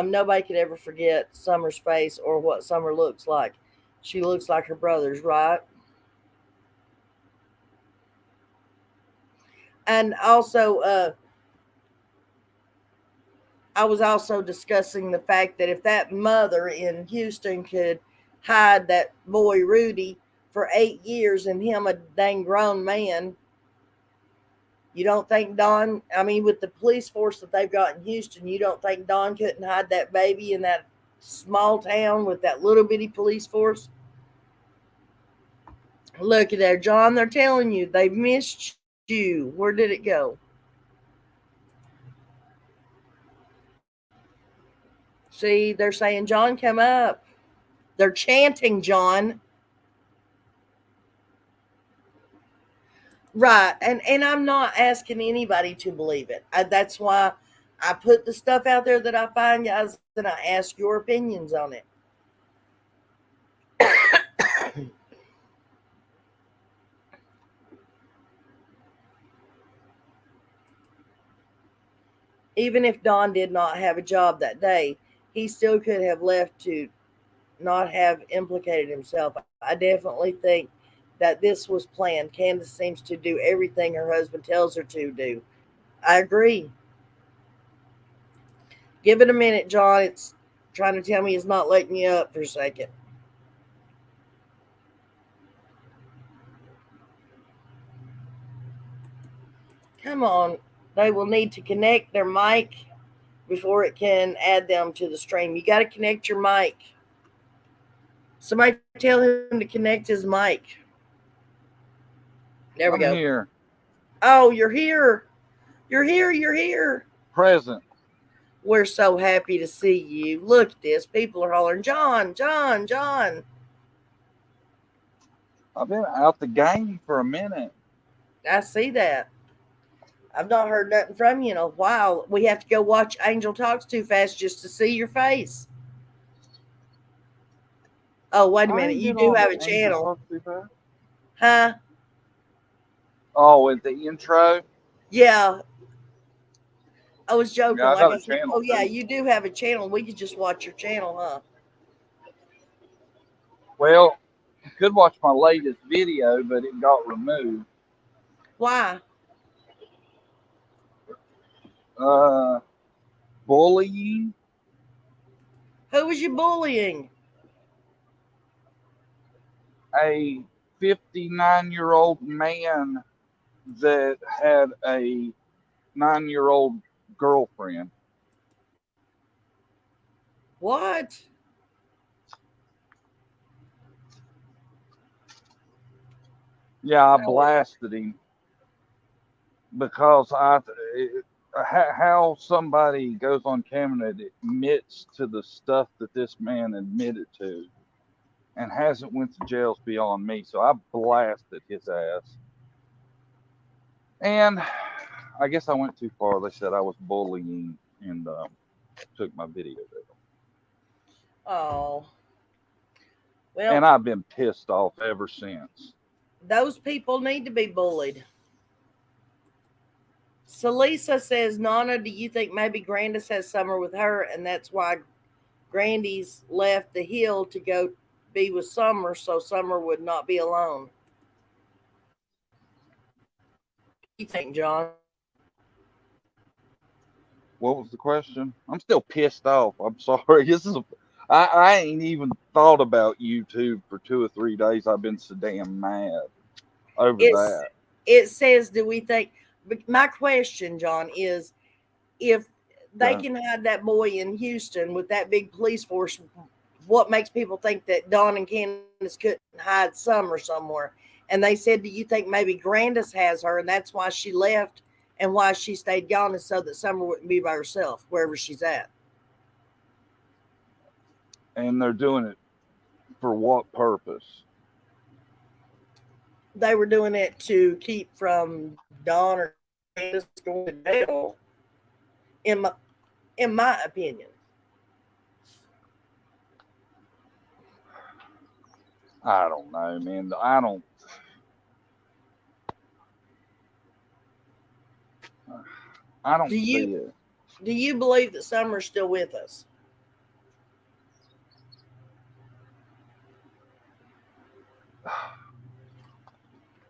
Nobody could ever forget Summer's face or what Summer looks like. She looks like her brothers, right? And also, I was also discussing the fact that if that mother in Houston could hide that boy Rudy for 8 years and him a dang grown man, you don't think Don, I mean, with the police force that they've got in Houston, you don't think Don couldn't hide that baby in that small town with that little bitty police force? Look at there, John, they're telling you they've missed you. Where did it go? See, they're saying, John, come up. They're chanting, John. Right. And I'm not asking anybody to believe it. That's why I put the stuff out there that I find, guys, and I ask your opinions on it. Even if Don did not have a job that day, he still could have left to not have implicated himself. I definitely think that this was planned. Candace seems to do everything her husband tells her to do. I agree. Give it a minute, John. It's trying to tell me it's not letting you up for a second. Come on. They will need to connect their mic before it can add them to the stream. You got to connect your mic. Somebody tell him to connect his mic. There we I'm go. here. Oh, you're here. You're here. You're here. Present. We're so happy to see you. Look at this. People are hollering, John, John, John. I've been out the game for a minute. I see that. I've not heard nothing from you in a while. We have to go watch Angel Talks Too Fast just to see your face. Oh, wait a I minute. ain't You been do on have a Angel channel. Talk Too Fast. Huh? Oh, at the intro. Yeah. I was Yeah, joking. I Like got I a said, oh, channel yeah, too. you do have a channel. We could just watch your channel, huh? Well, you could watch my latest video, but it got removed. Why? Uh, bullying Who was you bullying? a 59-year-old man that had a 9-year-old girlfriend. What? Yeah, I Oh, blasted him because how somebody goes on camera and admits to the stuff that this man admitted to and hasn't went to jail's beyond me. So I blasted his ass. And I guess I went too far. They said I was bullying and took my video down. oh. And Well, I've been pissed off ever since. those people need to be bullied. Salisa says, Nana, do you think maybe Grandis has summer with her and that's why Grandy's left the hill to go be with Summer so Summer would not be alone? What do you think, John? What was the question? I'm still pissed off. I'm sorry. I ain't even thought about YouTube for 2 or 3 days. I've been so damn mad over It's that. it says, do we think? But my question, John, is if they Okay. can hide that boy in Houston with that big police force, what makes people think that Don and Candace couldn't hide Summer somewhere? And they said, do you think maybe Grandis has her and that's why she left and why she stayed gone is so that Summer wouldn't be by herself wherever she's at? And they're doing it for what purpose? They were doing it to keep from Don or Candace going to jail, in my opinion. I don't know, man. I Do don't you see it. do you believe that Summer's still with us?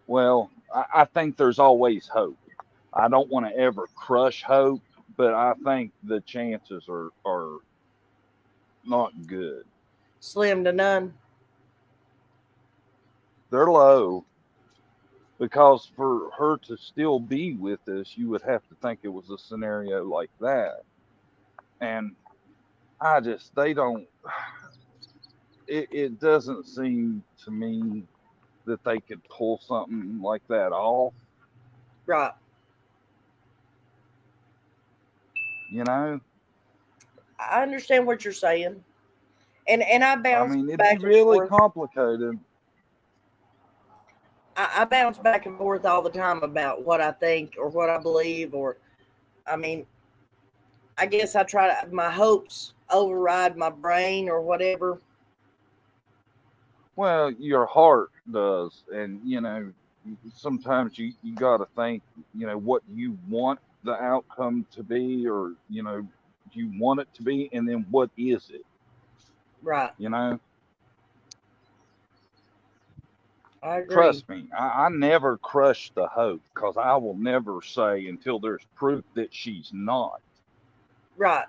Well, I think there's always hope. I don't want to ever crush hope, but I think the chances are not good. Slim to none. They're low because for her to still be with us, you would have to think it was a scenario like that. And they don't, it doesn't seem to me that they could pull something like that off, Right. you know? I understand what you're saying. And I I bounce mean, it'd be back and really forth. complicated. I bounce back and forth all the time about what I think or what I believe, or I mean, I guess I try to my hopes override my brain or whatever. Well, your heart does. And, sometimes you got to think, what you want the outcome to be, or, you want it to be, and then what is it, Right. you know? I agree. Trust me, I never crush the hope because I will never say until there's proof that she's not, Right.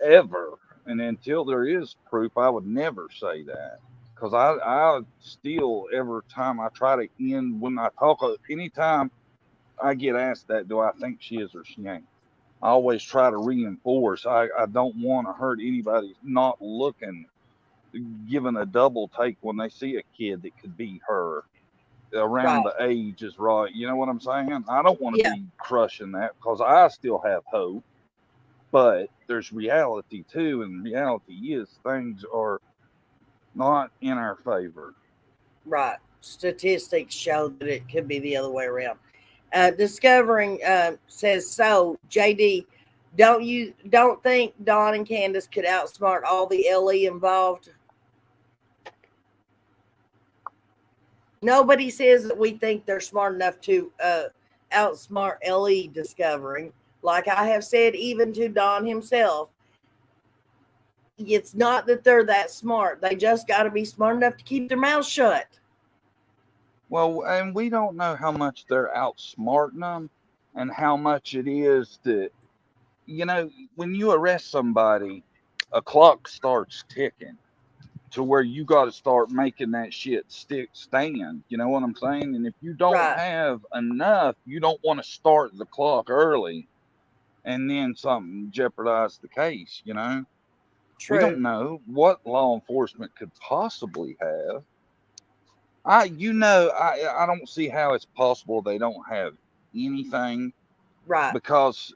ever. And until there is proof, I would never say that. Because I still, every time I try to end, when I talk, anytime I get asked that, do I think she is or she ain't? I always try to reinforce. I don't want to hurt anybody not looking, giving a double take when they see a kid that could be her around Right. the age is right. You know what I'm saying? I don't want to Yeah. be crushing that because I still have hope, but there's reality too. And reality is things are not in our favor. Right. Statistics show that it could be the other way around. Discovering says, so JD, don't think Don and Candace could outsmart all the LE involved? Nobody says that we think they're smart enough to outsmart LE discovering. Like I have said, even to Don himself, it's not that they're that smart. They just got to be smart enough to keep their mouths shut. Well, and we don't know how much they're outsmarting them and how much it is that, when you arrest somebody, a clock starts ticking to where you got to start making that shit stand. You know what I'm saying? And if you don't Right. have enough, you don't want to start the clock early and then something jeopardize the case. We don't True. know what law enforcement could possibly have. I don't see how it's possible they don't have anything, Right. because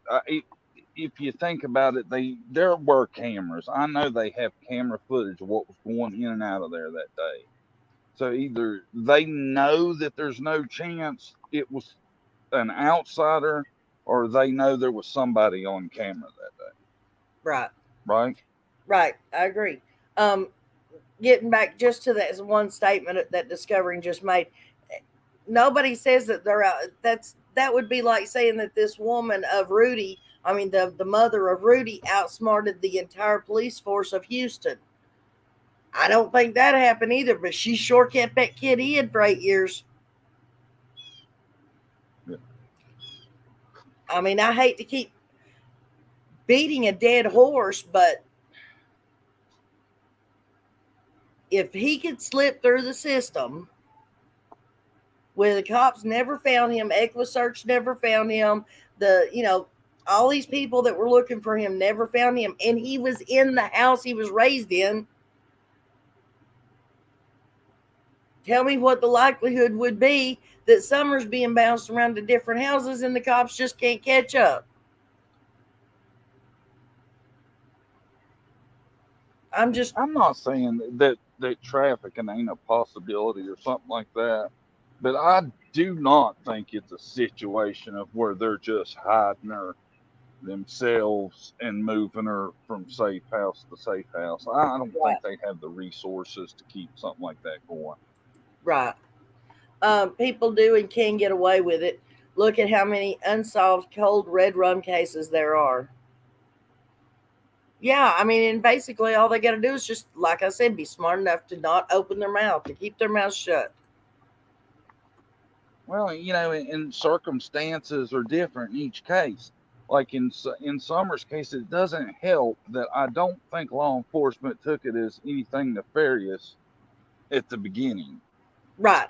if you think about it, there were cameras. I know they have camera footage of what was going in and out of there that day. So either they know that there's no chance it was an outsider, or they know there was somebody on camera that day. Right. Right? Right. I agree. Um, Getting back just to that one statement that Discovering just made, nobody says that they're out. That would be like saying that this woman of Rudy, I mean the mother of Rudy, outsmarted the entire police force of Houston. I don't think that happened either, but she sure kept that kid in for 8 years. Yeah. I mean, I hate to keep beating a dead horse, but if he could slip through the system where the cops never found him, Equisearch never found him, all these people that were looking for him never found him, and he was in the house he was raised in. Tell me what the likelihood would be that Summer's being bounced around to different houses and the cops just can't catch up. I'm not saying that trafficking ain't a possibility or something like that, but I do not think it's a situation of where they're just hiding her themselves and moving her from safe house to safe house. I don't Right. think they have the resources to keep something like that going. Right. People do and can get away with it. Look at how many unsolved cold red rum cases there are. Yeah, I mean, and basically all they got to do is just, like I said, be smart enough to not open their mouth, to keep their mouth shut. Well, and circumstances are different in each case. Like in Summer's case, it doesn't help that I don't think law enforcement took it as anything nefarious at the beginning. Right.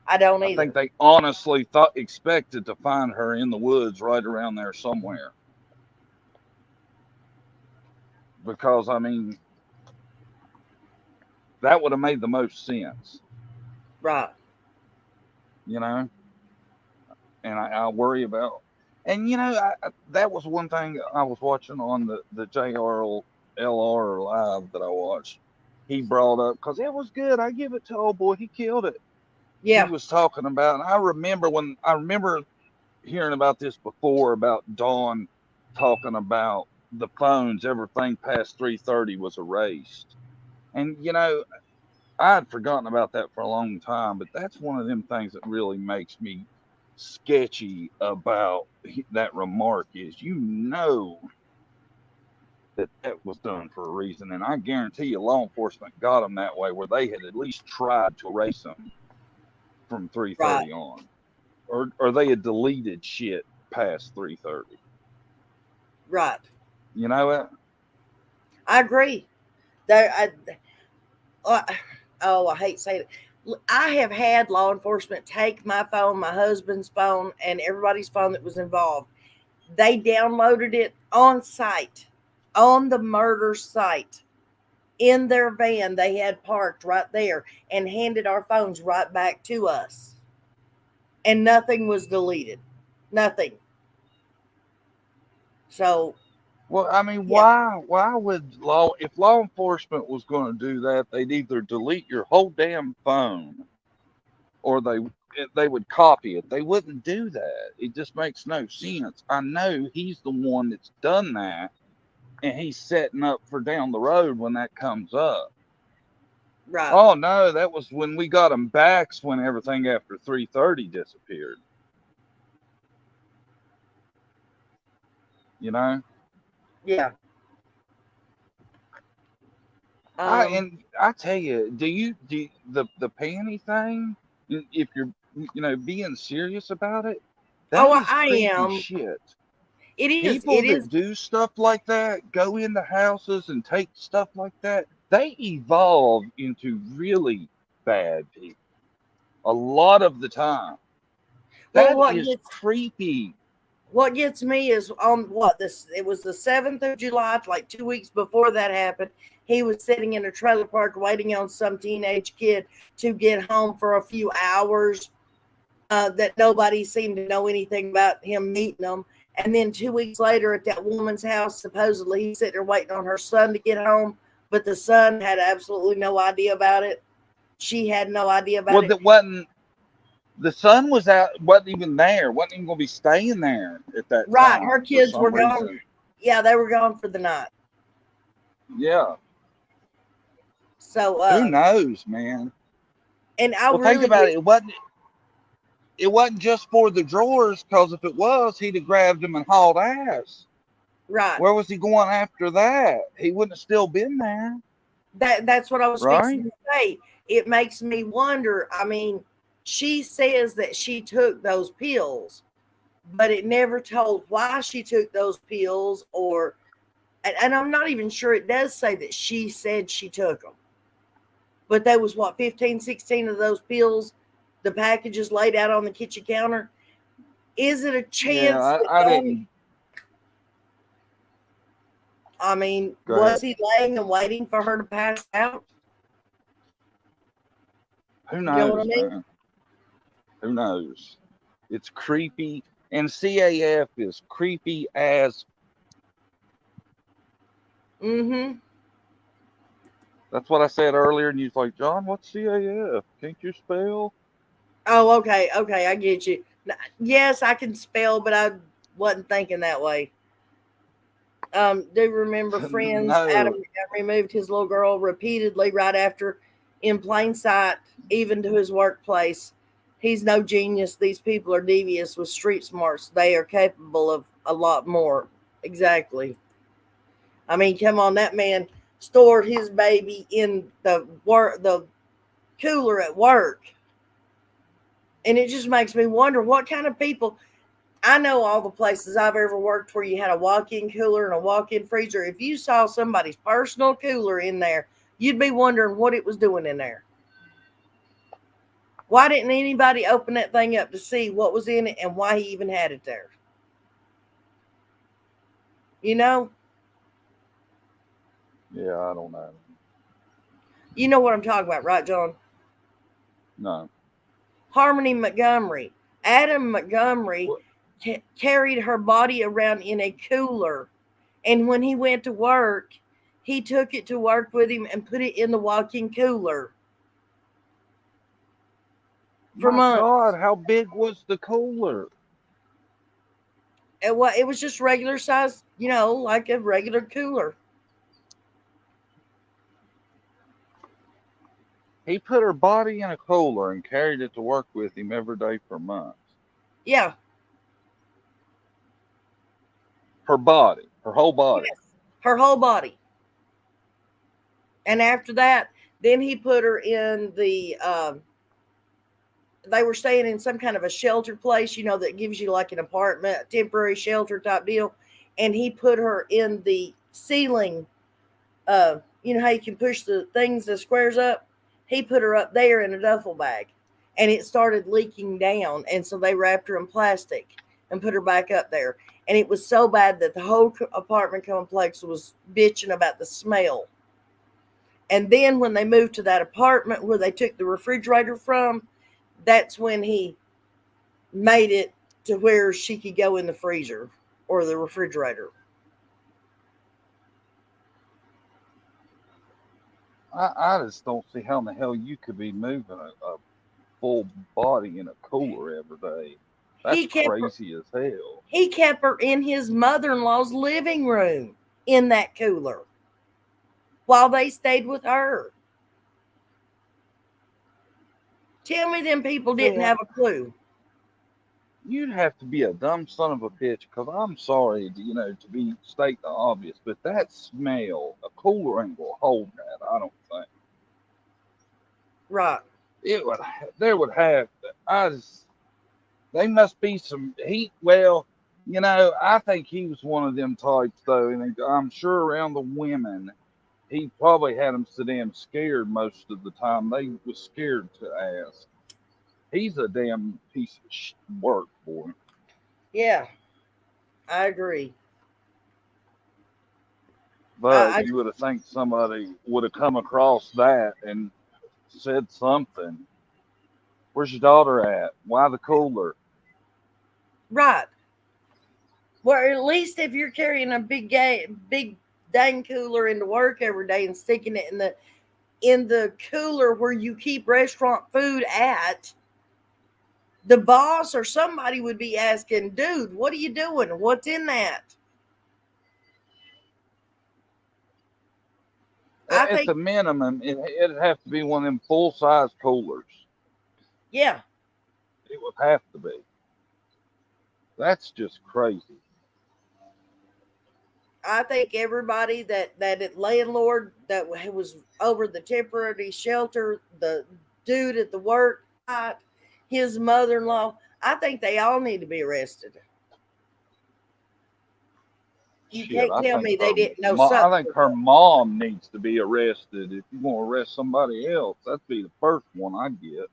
I don't I think either. they honestly expected to find her in the woods right around there somewhere. Because I mean, that would have made the most sense. Right. And I worry about, and that was one thing I was watching on the JRLR live that I watched. He brought up, because it was good. I give it to old boy. He killed it. Yeah. He was talking about, and I remember hearing about this before, about Dawn talking about the phones, everything past 3:30 was erased. And I had forgotten about that for a long time, but that's one of them things that really makes me sketchy about that remark, is that was done for a reason. And I guarantee you law enforcement got them that way, where they had at least tried to erase them from Right. 3:30 on, or they had deleted shit past 3:30. Right. You know what? I agree. There, uh, I hate saying it. I have had law enforcement take my phone, my husband's phone, and everybody's phone that was involved. They downloaded it on site, on the murder site, in their van they had parked right there, and handed our phones right back to us. And nothing was deleted. Nothing. So, Well, I mean, yeah. why would if law enforcement was going to do that, they'd either delete your whole damn phone, or they they would copy it. They wouldn't do that. It just makes no sense. I know he's the one that's done that, and he's setting up for down the road when that comes up. Right. Oh no, that was when we got him back. When everything after 3:30 disappeared. You know. Yeah. And I tell you, do the panty thing? If you're being serious about it, that is I creepy am. shit. It is. People It is. that do stuff like that, go into houses and take stuff like that, they evolve into really bad people. A lot of the time. Well, That is creepy. What gets me is on it was the 7th of July, like 2 weeks before that happened. He was sitting in a trailer park waiting on some teenage kid to get home for a few hours, that nobody seemed to know anything about him meeting them. And then 2 weeks later at that woman's house, supposedly he's sitting there waiting on her son to get home, but the son had absolutely no idea about it. She had no idea about it. That wasn't. The son wasn't even there. Wasn't even going to be staying there at that time. Right, her kids were gone. Reason. Yeah, they were gone for the night. Yeah. So who knows, man? And I think about it. It wasn't just for the drawers, because if it was, he'd have grabbed him and hauled ass. Right. Where was he going after that? He wouldn't have still been there. That's what I was fixing to say. It makes me wonder. I mean, she says that she took those pills, but it never told why she took those pills, and I'm not even sure it does say that she said she took them. But there was 15, 16 of those pills, the packages laid out on the kitchen counter. Is it a chance? Yeah, I didn't. I mean, was he laying and waiting for her to pass out? Who knows, you know what I mean? Man? Who knows? It's creepy, and CAF is creepy as. Mm-hmm. That's what I said earlier, and you was like, John, what's CAF? Can't you spell? Oh, okay, I get you. Yes, I can spell, but I wasn't thinking that way. Do remember Friends? No. Adam removed his little girl repeatedly right after, in plain sight, even to his workplace. He's no genius. These people are devious with street smarts. They are capable of a lot more. Exactly. I mean, come on, that man stored his baby in the cooler at work. And it just makes me wonder what kind of people. I know all the places I've ever worked where you had a walk-in cooler and a walk-in freezer. If you saw somebody's personal cooler in there, you'd be wondering what it was doing in there. Why didn't anybody open that thing up to see what was in it and why he even had it there? You know? Yeah, I don't know. You know what I'm talking about, right, John? No. Harmony Montgomery. Adam Montgomery carried her body around in a cooler. And when he went to work, he took it to work with him and put it in the walk-in cooler. For months. God, how big was the cooler? It was just regular size, like a regular cooler. He put her body in a cooler and carried it to work with him every day for months. Yeah. Her body, her whole body. Yes, her whole body. And after that, then he put her in the, they were staying in some kind of a shelter place, that gives you like an apartment, temporary shelter type deal. And he put her in the ceiling, how you can push the squares up. He put her up there in a duffel bag, and it started leaking down. And so they wrapped her in plastic and put her back up there. And it was so bad that the whole apartment complex was bitching about the smell. And then when they moved to that apartment where they took the refrigerator from, that's when he made it to where she could go in the freezer or the refrigerator. I just don't see how in the hell you could be moving a full body in a cooler every day. That's crazy as hell. He kept her in his mother-in-law's living room in that cooler while they stayed with her. Tell me them people didn't have a clue. You'd have to be a dumb son of a bitch, because I'm sorry, to state the obvious, but that smell, a cooler ain't gonna hold that, I don't think. Right. They must be some heat. Well, I think he was one of them types, though, and I'm sure around the women, he probably had them so damn scared most of the time. They was scared to ask. He's a damn piece of work for him. Yeah, I agree. But you would have think somebody would have come across that and said something. Where's your daughter at? Why the cooler? Right. Well, at least if you're carrying a big dang cooler into work every day and sticking it in the cooler where you keep restaurant food at, the boss or somebody would be asking, dude, what are you doing? What's in that? At the minimum, it'd have to be one of them full-size coolers. Yeah. It would have to be. That's just crazy. I think everybody that landlord that was over the temporary shelter, the dude at the work site, his mother-in-law, I think they all need to be arrested. You can't tell me they didn't know something. I think her mom needs to be arrested. If you want to arrest somebody else, that'd be the first one I'd get.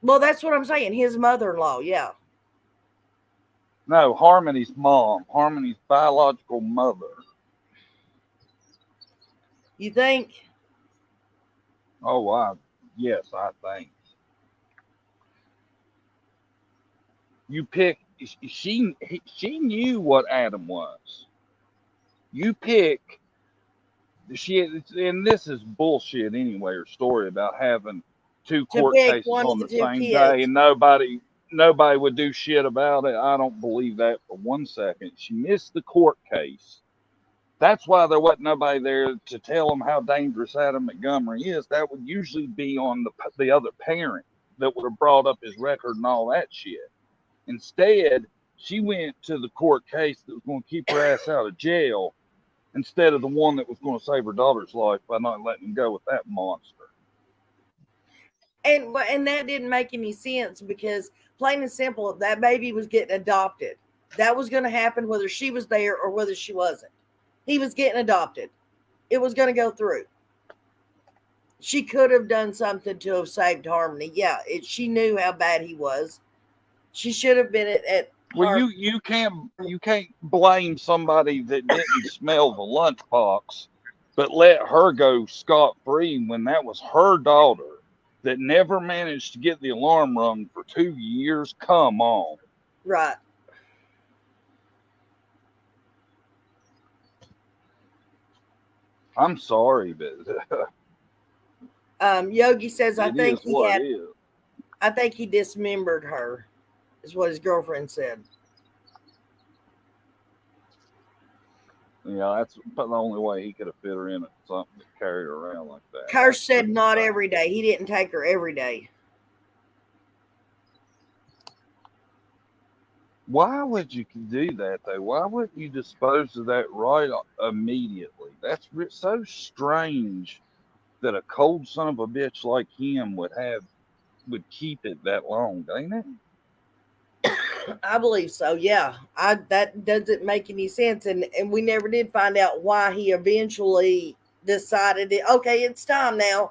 Well, that's what I'm saying. His mother-in-law, yeah. No, Harmony's mom. Harmony's biological mother. You think? Oh, yes, I think. You pick. She knew what Adam was. You pick. And this is bullshit anyway. Her story about having two court cases on the same day and nobody would do shit about it. I don't believe that for 1 second. She missed the court case. That's why there wasn't nobody there to tell them how dangerous Adam Montgomery is. That would usually be on the other parent that would have brought up his record and all that shit. Instead, she went to the court case that was going to keep her ass out of jail instead of the one that was going to save her daughter's life by not letting him go with that monster. And that didn't make any sense because, plain and simple, that baby was getting adopted. That was going to happen whether she was there or whether she wasn't. He was getting adopted. It was going to go through. She could have done something to have saved Harmony. Yeah, she knew how bad he was. She should have been at well, you can't blame somebody that didn't smell the lunchbox, but let her go scot-free when that was her daughter that never managed to get the alarm rung for 2 years. Come on. Right. I'm sorry, but Yogi says I think he dismembered her, is what his girlfriend said. Yeah, that's the only way he could have fit her in at something to carry her around like that. Kirsch said not every day. He didn't take her every day. Why would you do that, though? Why wouldn't you dispose of that right immediately? That's so strange that a cold son of a bitch like him would keep it that long, ain't it? I believe so, yeah. That doesn't make any sense, and we never did find out why he eventually decided okay, it's time now.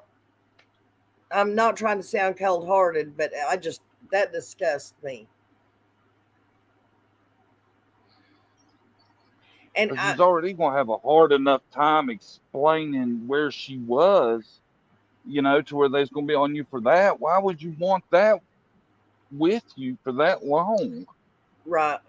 I'm not trying to sound cold-hearted, but that disgusts me. And he's already going to have a hard enough time explaining where she was, to where they's going to be on you for that. Why would you want that with you for that long? Right.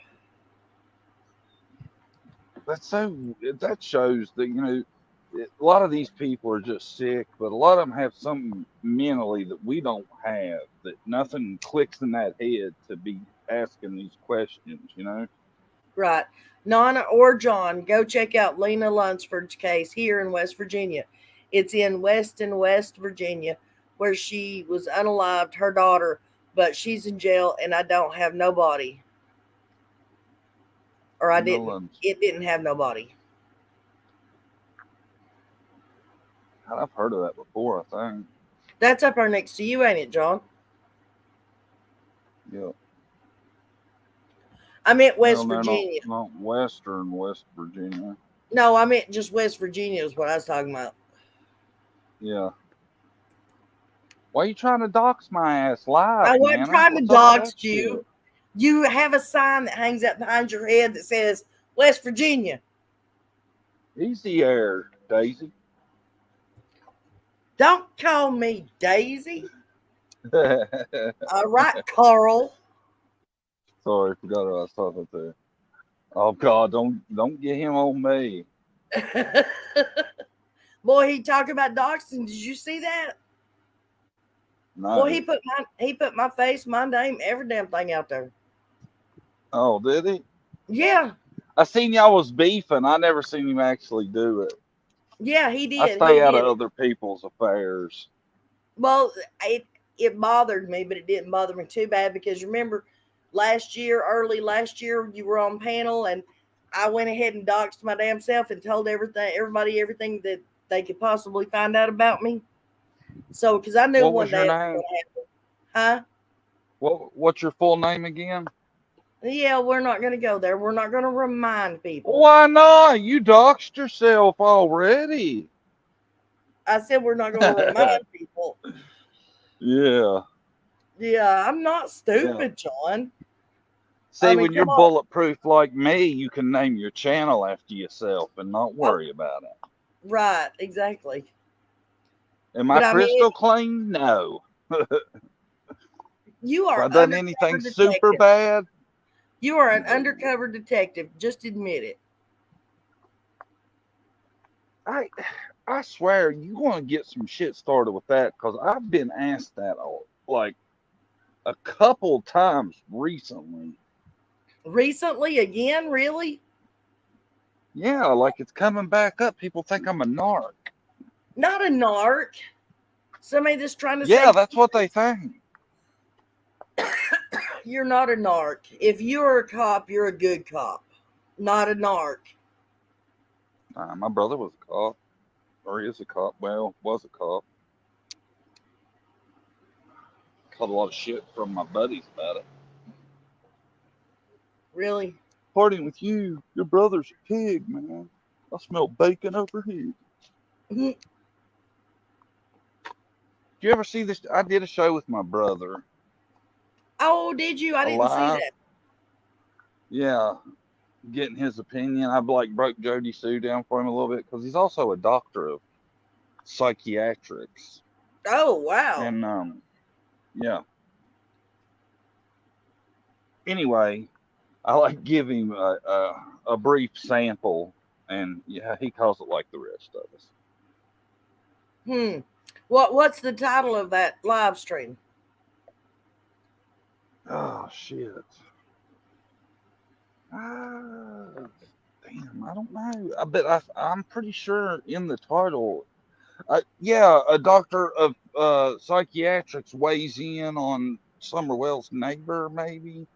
That shows that, a lot of these people are just sick, but a lot of them have something mentally that we don't have, that nothing clicks in that head to be asking these questions, you know? Right. Nana or John, go check out Lena Lunsford's case here in West Virginia. It's in Weston, West Virginia, where she was unalived, her daughter, but she's in jail and I don't have nobody. Or I No didn't. one's, It didn't have nobody. I've heard of that before, I think. That's up there next to you, ain't it, John? Yeah. I meant Well, West they're Virginia. not Western West Virginia. No, I meant just West Virginia is what I was talking about. Yeah. Why are you trying to dox my ass live, I wasn't Nana? trying to What's up with dox that you. shit? You have a sign that hangs up behind your head that says West Virginia. Easy there, Daisy. Don't call me Daisy. Sorry, All right, Carl. forgot what I was talking to. Oh God, don't get him on me. Boy, he talked about doxing. Did you see that? No. Boy, he put my face, my name, every damn thing out there. Oh, did he? Yeah, I seen y'all was beefing. I never seen him actually do it. yeah, he I did. He stay out did of it. other people's affairs. Well, it bothered me, but it didn't bother me too bad because remember early last year, you were on panel and I went ahead and doxed my damn self and told everybody everything that they could possibly find out about me. So, because I knew What one was your day it was going name? to happen. Huh? What's your full name again? Yeah, we're not going to go there. We're not going to remind people. Why not? You doxed yourself already. I said we're not going to remind people. Yeah. Yeah, I'm not Yeah. stupid, John. I See, mean, when you're come on. bulletproof like me, you can name your channel after yourself and not Oh, worry about it. right, exactly. Am I But I mean, crystal clean? No. you Have are I an done undercover anything super detective. bad? You are an No. undercover detective. Just admit it. I swear, you want to get some shit started with that because I've been asked that like a couple times recently. Recently, again, really? Yeah, like it's coming back up. People think I'm a narc. Not a narc. Somebody that's trying to Yeah, say that's what they think. you're not a narc. If you're a cop, you're a good cop, not a narc. My brother was a cop, or is a cop. Well, was a cop. Caught a lot of shit from my buddies about it. Really? Partying with you, your brother's a pig, man. I smell bacon over here. Mhm. Did you ever see this? I did a show with my brother. Oh, did you? I didn't see Alive. that. Yeah, getting his opinion. I like broke Jody Sue down for him a little bit because he's also a doctor of psychiatrics. Oh, wow. And yeah. Anyway, I like give him a brief sample, and yeah, he calls it like the rest of us. What's the title of that live stream? Oh shit. Damn, I don't know. I'm pretty sure in the title. Yeah, a doctor of psychiatrics weighs in on Summer Wells' neighbor, maybe.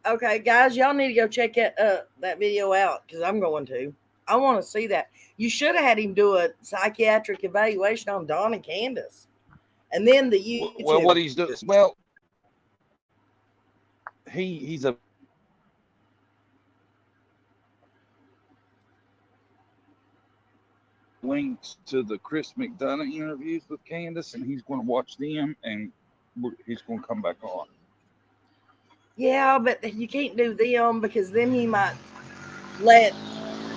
Okay, guys, y'all need to go check that video out because I'm going to. I want to see that. You should have had him do a psychiatric evaluation on Don and Candus, and then the Well, YouTube. what he's doing? Well, he's a links to the Chris McDonough interviews with Candace, and he's going to watch them, and he's going to come back on. Yeah, but you can't do them because then he might let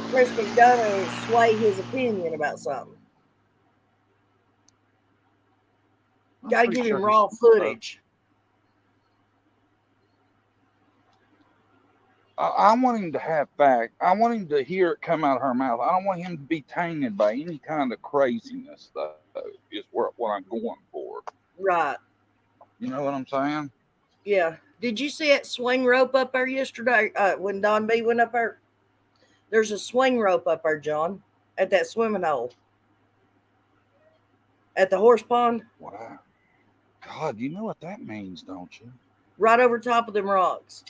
Chris McDonough sway his opinion about something. Got to give him raw footage. I want him to have fact. I want him to hear it come out of her mouth. I don't want him to be tainted by any kind of craziness, though, is what I'm going for. Right. You know what I'm saying? Yeah. Did you see that swing rope up there yesterday when Don B went up there? There's a swing rope up there, John, at that swimming hole. At the horse pond. Wow. God, you know what that means, don't you? Right over top of them rocks.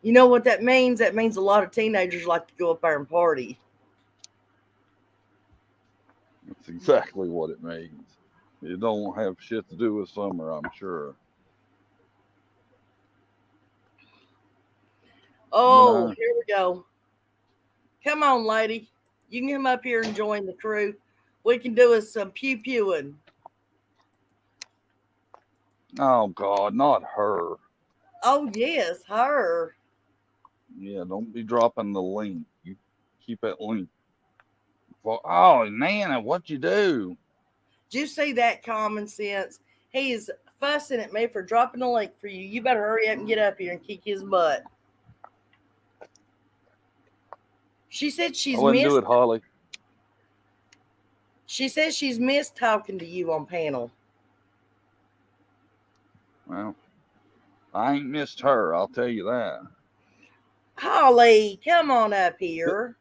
You know what that means? That means a lot of teenagers like to go up there and party. That's exactly what it means. It don't have shit to do with summer, I'm sure. Oh, here we go. Come on, lady. You can come up here and join the crew. We can do us some pew-pewing. Oh, God, not her. Oh, yes, her. Yeah, don't be dropping the link. You keep that link. Oh, Nana, what'd you do? Did you see that common sense? He is fussing at me for dropping a link for you. You better hurry up and get up here and kick his butt. She said she's I wouldn't missed. do it, Holly. She says she's missed talking to you on panel. Well, I ain't missed her, I'll tell you that. Holly, come on up here.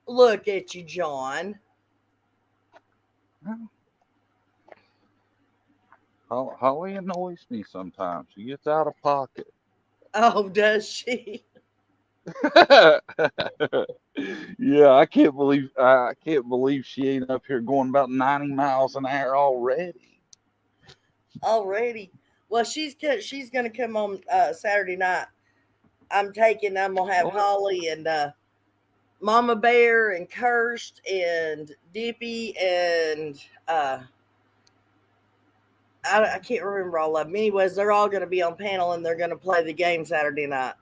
Look at you, John. Holly annoys me sometimes. She gets out of pocket. Oh, does she? Yeah, I can't believe she ain't up here going about 90 miles an hour already. Already. Well, she's gonna come on Saturday night. I'm gonna have Holly and Mama Bear and Kirst and Dippy and I can't remember all of them. Anyways, they're all gonna be on panel and they're gonna play the game Saturday night.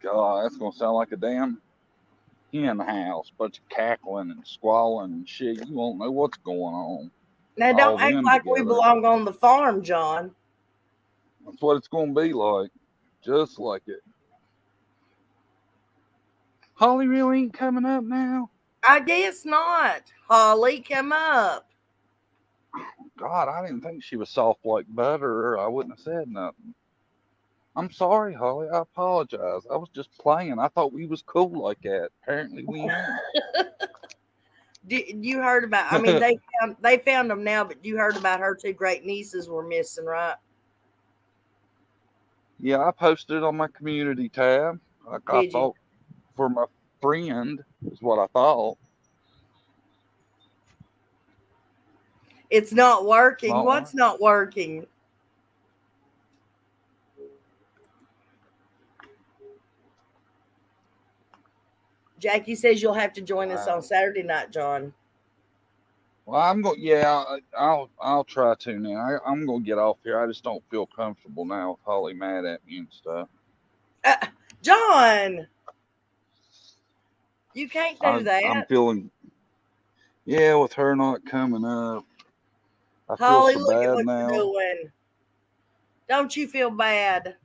God, that's gonna sound like a damn hen house, bunch of cackling and squalling and shit. You won't know what's going on. Now, don't act like we belong on the farm, John. That's what it's gonna be like, just like it. Holly really ain't coming up now. I guess not. Holly, come up. God, I didn't think she was soft like butter, or I wouldn't have said nothing. I'm sorry, Holly. I apologize. I was just playing. I thought we was cool like that. Apparently, we ain't. You heard about? I mean, they found them now, but you heard about her two great nieces were missing, right? Yeah, I posted it on my community tab. Like I thought, for my friend is what I thought. It's not working. What's not working? Jackie says you'll have to join us on Saturday night, John. Well, I'm going. Yeah, I'll try to now. I'm gonna get off here. I just don't feel comfortable now with Holly mad at me and stuff. John, you can't do that. I'm feeling. Yeah, with her not coming up, I Holly, feel so look bad at what now. you're doing. Don't you feel bad?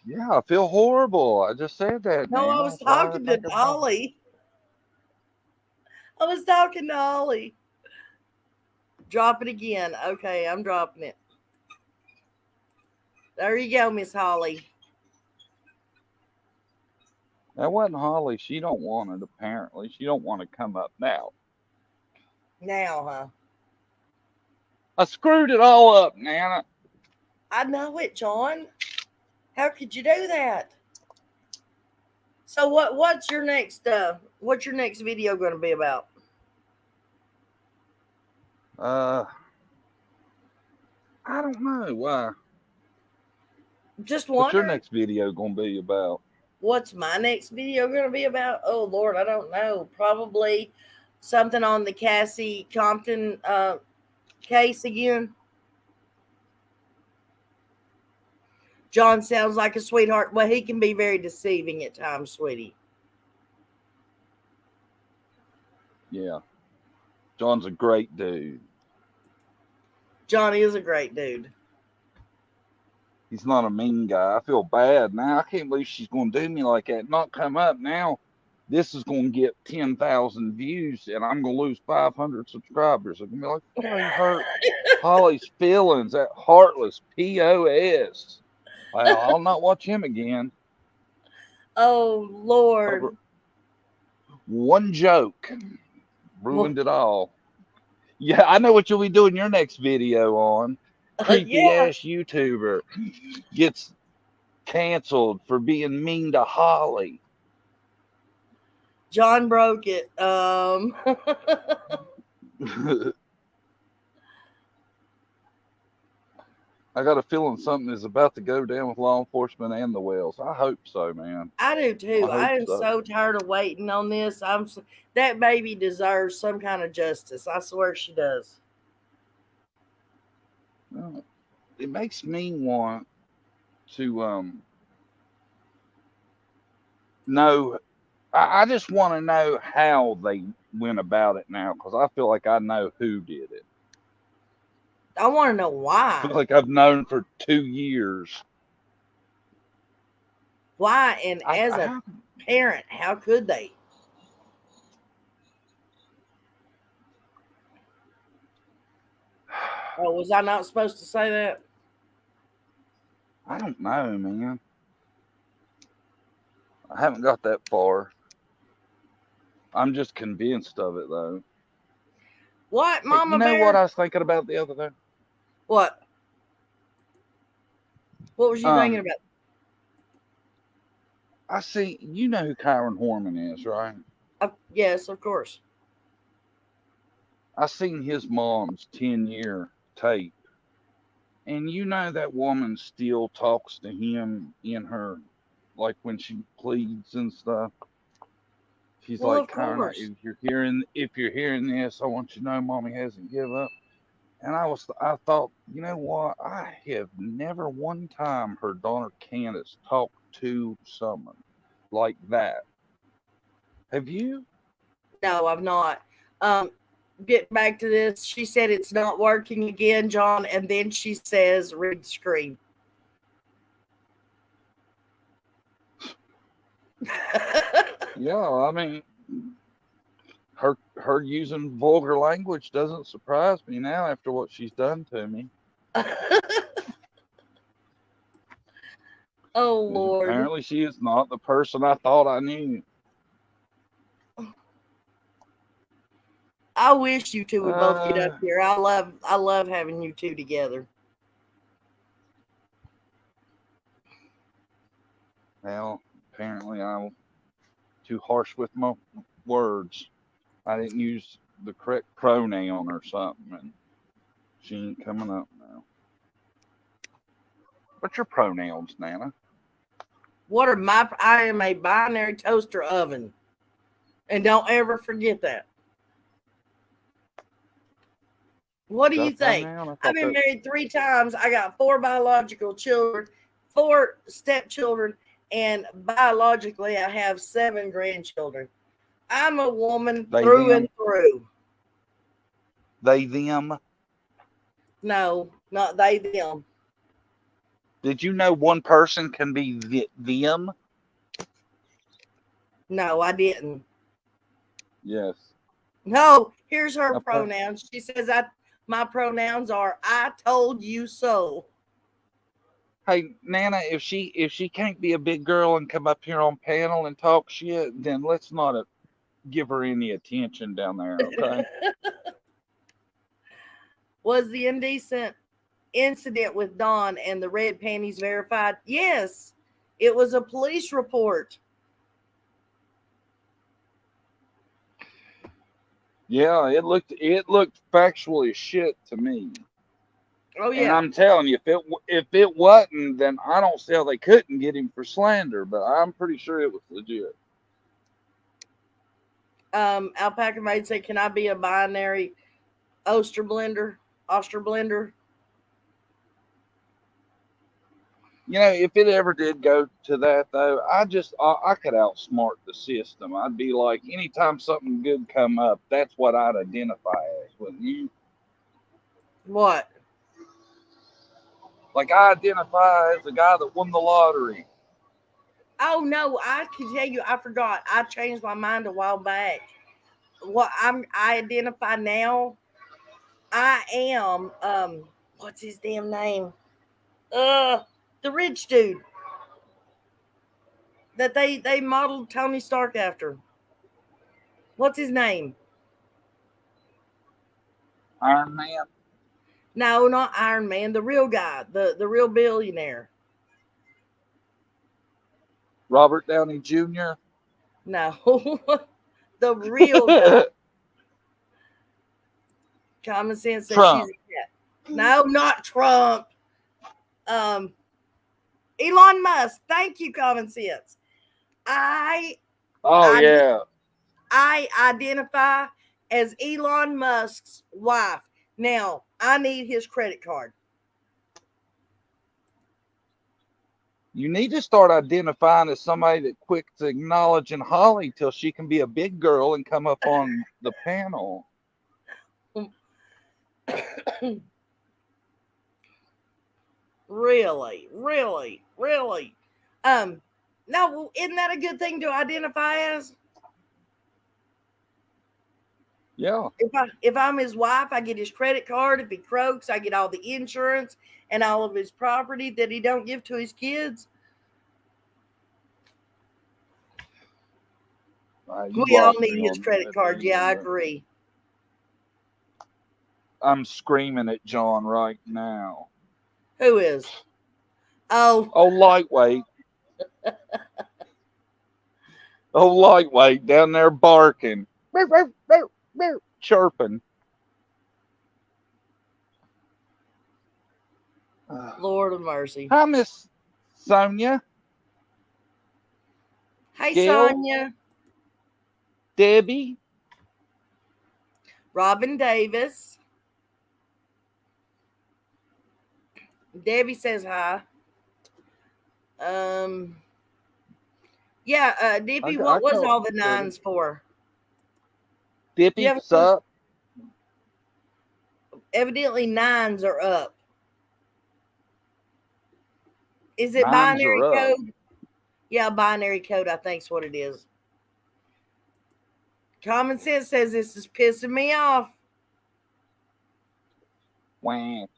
Yeah, I feel horrible. I just said that. No, I was talking to Holly. I was talking to Holly. Drop it again. Okay, I'm dropping it. There you go, Miss Holly. That wasn't Holly. She don't want it, apparently. She don't want to come up now. Now, huh? I screwed it all up, Nana. I know it, John. How could you do that? So what's your next video going to be about? I don't know. Why? Just wondering. What's your next video going to be about? What's my next video going to be about? Oh, Lord, I don't know. Probably something on the Cassie Compton case again. John sounds like a sweetheart. Well, he can be very deceiving at times, sweetie. Yeah. John's a great dude. John is a great dude. He's not a mean guy. I feel bad now. I can't believe she's going to do me like that. Not come up now. This is going to get 10,000 views, and I'm going to lose 500 subscribers. I'm going to be like, boy, you hurt Holly's feelings. That heartless POS. Well, I'll not watch him again. Oh, Lord. One joke ruined it all. Yeah, I know what you'll be doing your next video on. Creepy ass YouTuber gets canceled for being mean to Holly. John broke it. I got a feeling something is about to go down with law enforcement and the Wells. I hope so, man. I do too. I am so. so tired of waiting on this. That baby deserves some kind of justice. I swear she does. Well, it makes me want to know. I just want to know how they went about it now, because I feel like I know who did it. I want to know why. I feel like I've known for 2 years. Why? And as a parent, how could they? Oh, was I not supposed to say that? I don't know, man. I haven't got that far. I'm just convinced of it, though. What, Mama Bear? Bear? What I was thinking about the other day? What? What was you thinking about? I see. You know who Kyron Horman is, right? Yes, of course. I seen his mom's 10-year tape. And you know that woman still talks to him in her, like when she pleads and stuff. She's like, Kyron, if you're hearing this, I want you to know Mommy hasn't given up. And I thought, you know what? I have never one time heard Don or Candus talk to someone like that. Have you? No, I've not. Get back to this. She said it's not working again, John, and then she says, read the screen. Yeah, I mean, her using vulgar language doesn't surprise me now after what she's done to me. Oh, Lord. Apparently she is not the person I thought I knew. I wish you two would both get up here. I love having you two together. Well, apparently I'm too harsh with my words. I didn't use the correct pronoun or something, and she ain't coming up now. What's your pronouns, Nana? I am a binary toaster oven. And don't ever forget that. What do you think? I've been married 3 times. I got 4 biological children, 4 stepchildren, and biologically I have 7 grandchildren. I'm a woman through and through. They, them? No, not they, them. Did you know one person can be them? No, I didn't. Yes. No, here's her pronouns. She says my pronouns are I told you so. Hey, Nana, if she can't be a big girl and come up here on panel and talk shit, then let's not give her any attention down there, okay? Was the indecent incident with Don and the red panties verified? Yes, it was a police report. Yeah, it looked factually shit to me. Oh yeah. And I'm telling you, if it wasn't, then I don't see how they couldn't get him for slander. But I'm pretty sure it was legit. Alpaca Maid said, "Can I be a binary Oster blender?" You know, if it ever did go to that, though, I could outsmart the system. I'd be like, anytime something good come up, that's what I'd identify as. Wouldn't you? What? Like I identify as the guy that won the lottery. Oh no, I can tell you, I forgot. I changed my mind a while back. I identify now. I am what's his damn name? The rich dude that they modeled Tony Stark after. What's his name? Iron Man. No, not Iron Man. The real guy, the real billionaire. Robert Downey Jr. No, the real guy. Common sense says she's Trump. a cat. No, not Trump. Um, Elon Musk. Thank you, common sense. I Oh yeah. I identify as Elon Musk's wife. Now, I need his credit card. You need to start identifying as somebody that quick to acknowledging Holly till she can be a big girl and come up on the panel. Really? No, isn't that a good thing to identify as? Yeah. If I'm his wife, I get his credit card. If he croaks, I get all the insurance and all of his property that he don't give to his kids. We all need his credit card. Yeah, I agree. I'm screaming at John right now. Who is? Oh, lightweight. Lightweight down there barking. Chirping. Lord of mercy. Hi, Miss Sonia. Hey, Gail? Sonia. Debbie. Robin Davis. Debbie says hi. Yeah, Dippy, what was all the nines for? Dippy, what's up? Evidently, nines are up. Is it Nines binary are code? up. Yeah, binary code, I think is what it is. Common sense says this is pissing me off. Wow.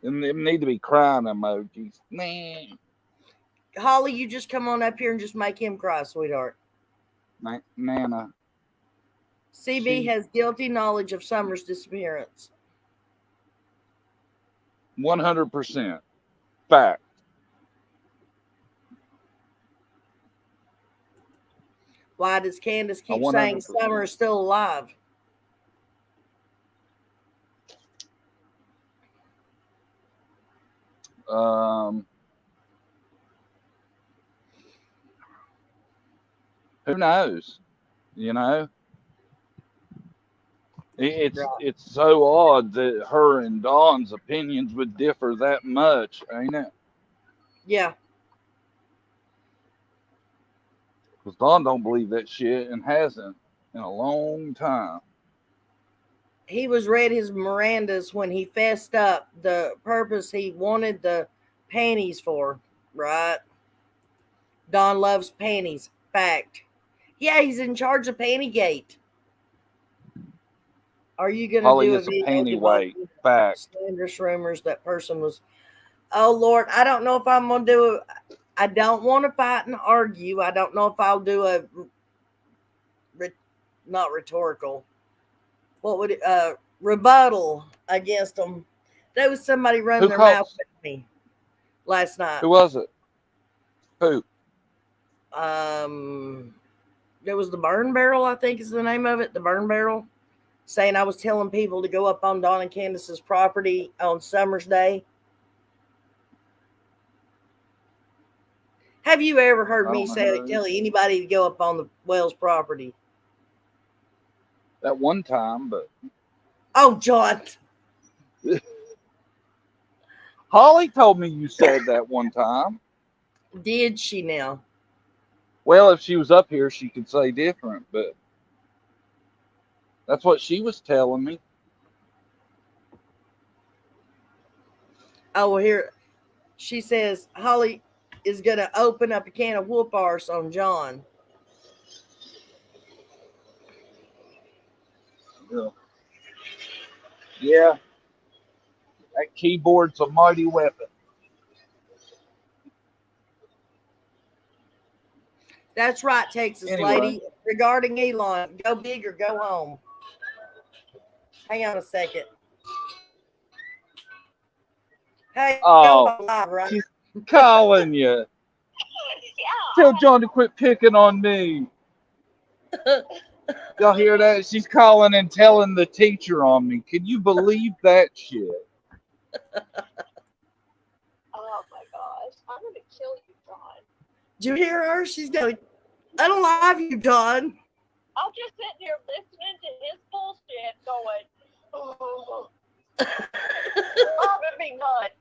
Them need to be crying emojis. Man. Holly, you just come on up here and just make him cry, sweetheart. Nana. CB has guilty knowledge of Summer's disappearance. 100%. Fact. Why does Candus keep saying Summer is still alive? Who knows? You know? It's so odd that her and Dawn's opinions would differ that much, ain't it? Yeah. Because Dawn don't believe that shit and hasn't in a long time. He was read his Mirandas when he fessed up the purpose he wanted the panties for, right? Dawn loves panties. Fact. Yeah, he's in charge of Pantygate. Are you going to do a video panty weight? Fact. Slanderous rumors that person was. Oh Lord, I don't know if I'm going to do it. I don't want to fight and argue. I don't know if I'll do a not rhetorical. What would it rebuttal against them? There was somebody running their mouth at me last night. Who was it? Who? There was the Burn Barrel, I think is the name of it. The Burn Barrel, saying I was telling people to go up on Don and Candus's property on Summer's Day. Have you ever heard me tell anybody to go up on the Wells property? That one time, but. Oh, John. Holly told me you said that one time. Did she now? Well, if she was up here, she could say different, but that's what she was telling me. Oh, well, here she says Holly is going to open up a can of whoop arse on John. Yeah. That keyboard's a mighty weapon. That's right, Texas Anyway. lady. Regarding Elon, go big or go home. Hang on a second. Hey, Oh, go live, right? she's calling you. Tell John to quit picking on me. Y'all hear that? She's calling and telling the teacher on me. Can you believe that shit? Oh my gosh. I'm going to kill you, John. Did you hear her? She's going, I don't love you, John. I'm just sitting here listening to his bullshit going, oh, driving me nuts.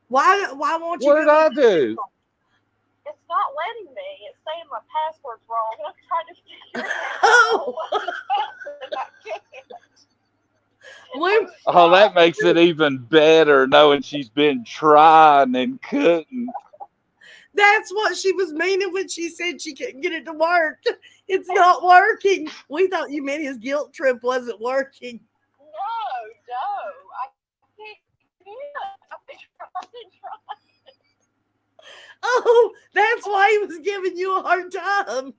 Why won't you? What did I do? It's not letting me. It's saying my password's wrong. I'm trying to figure it out. Oh. And I can't. When, Oh, that makes it even better knowing she's been trying and couldn't. that's what she was meaning when she said she couldn't get it to work. It's not working. We thought you meant his guilt trip wasn't working. No. I can't do it. I've been trying. Oh, that's why he was giving you a hard time.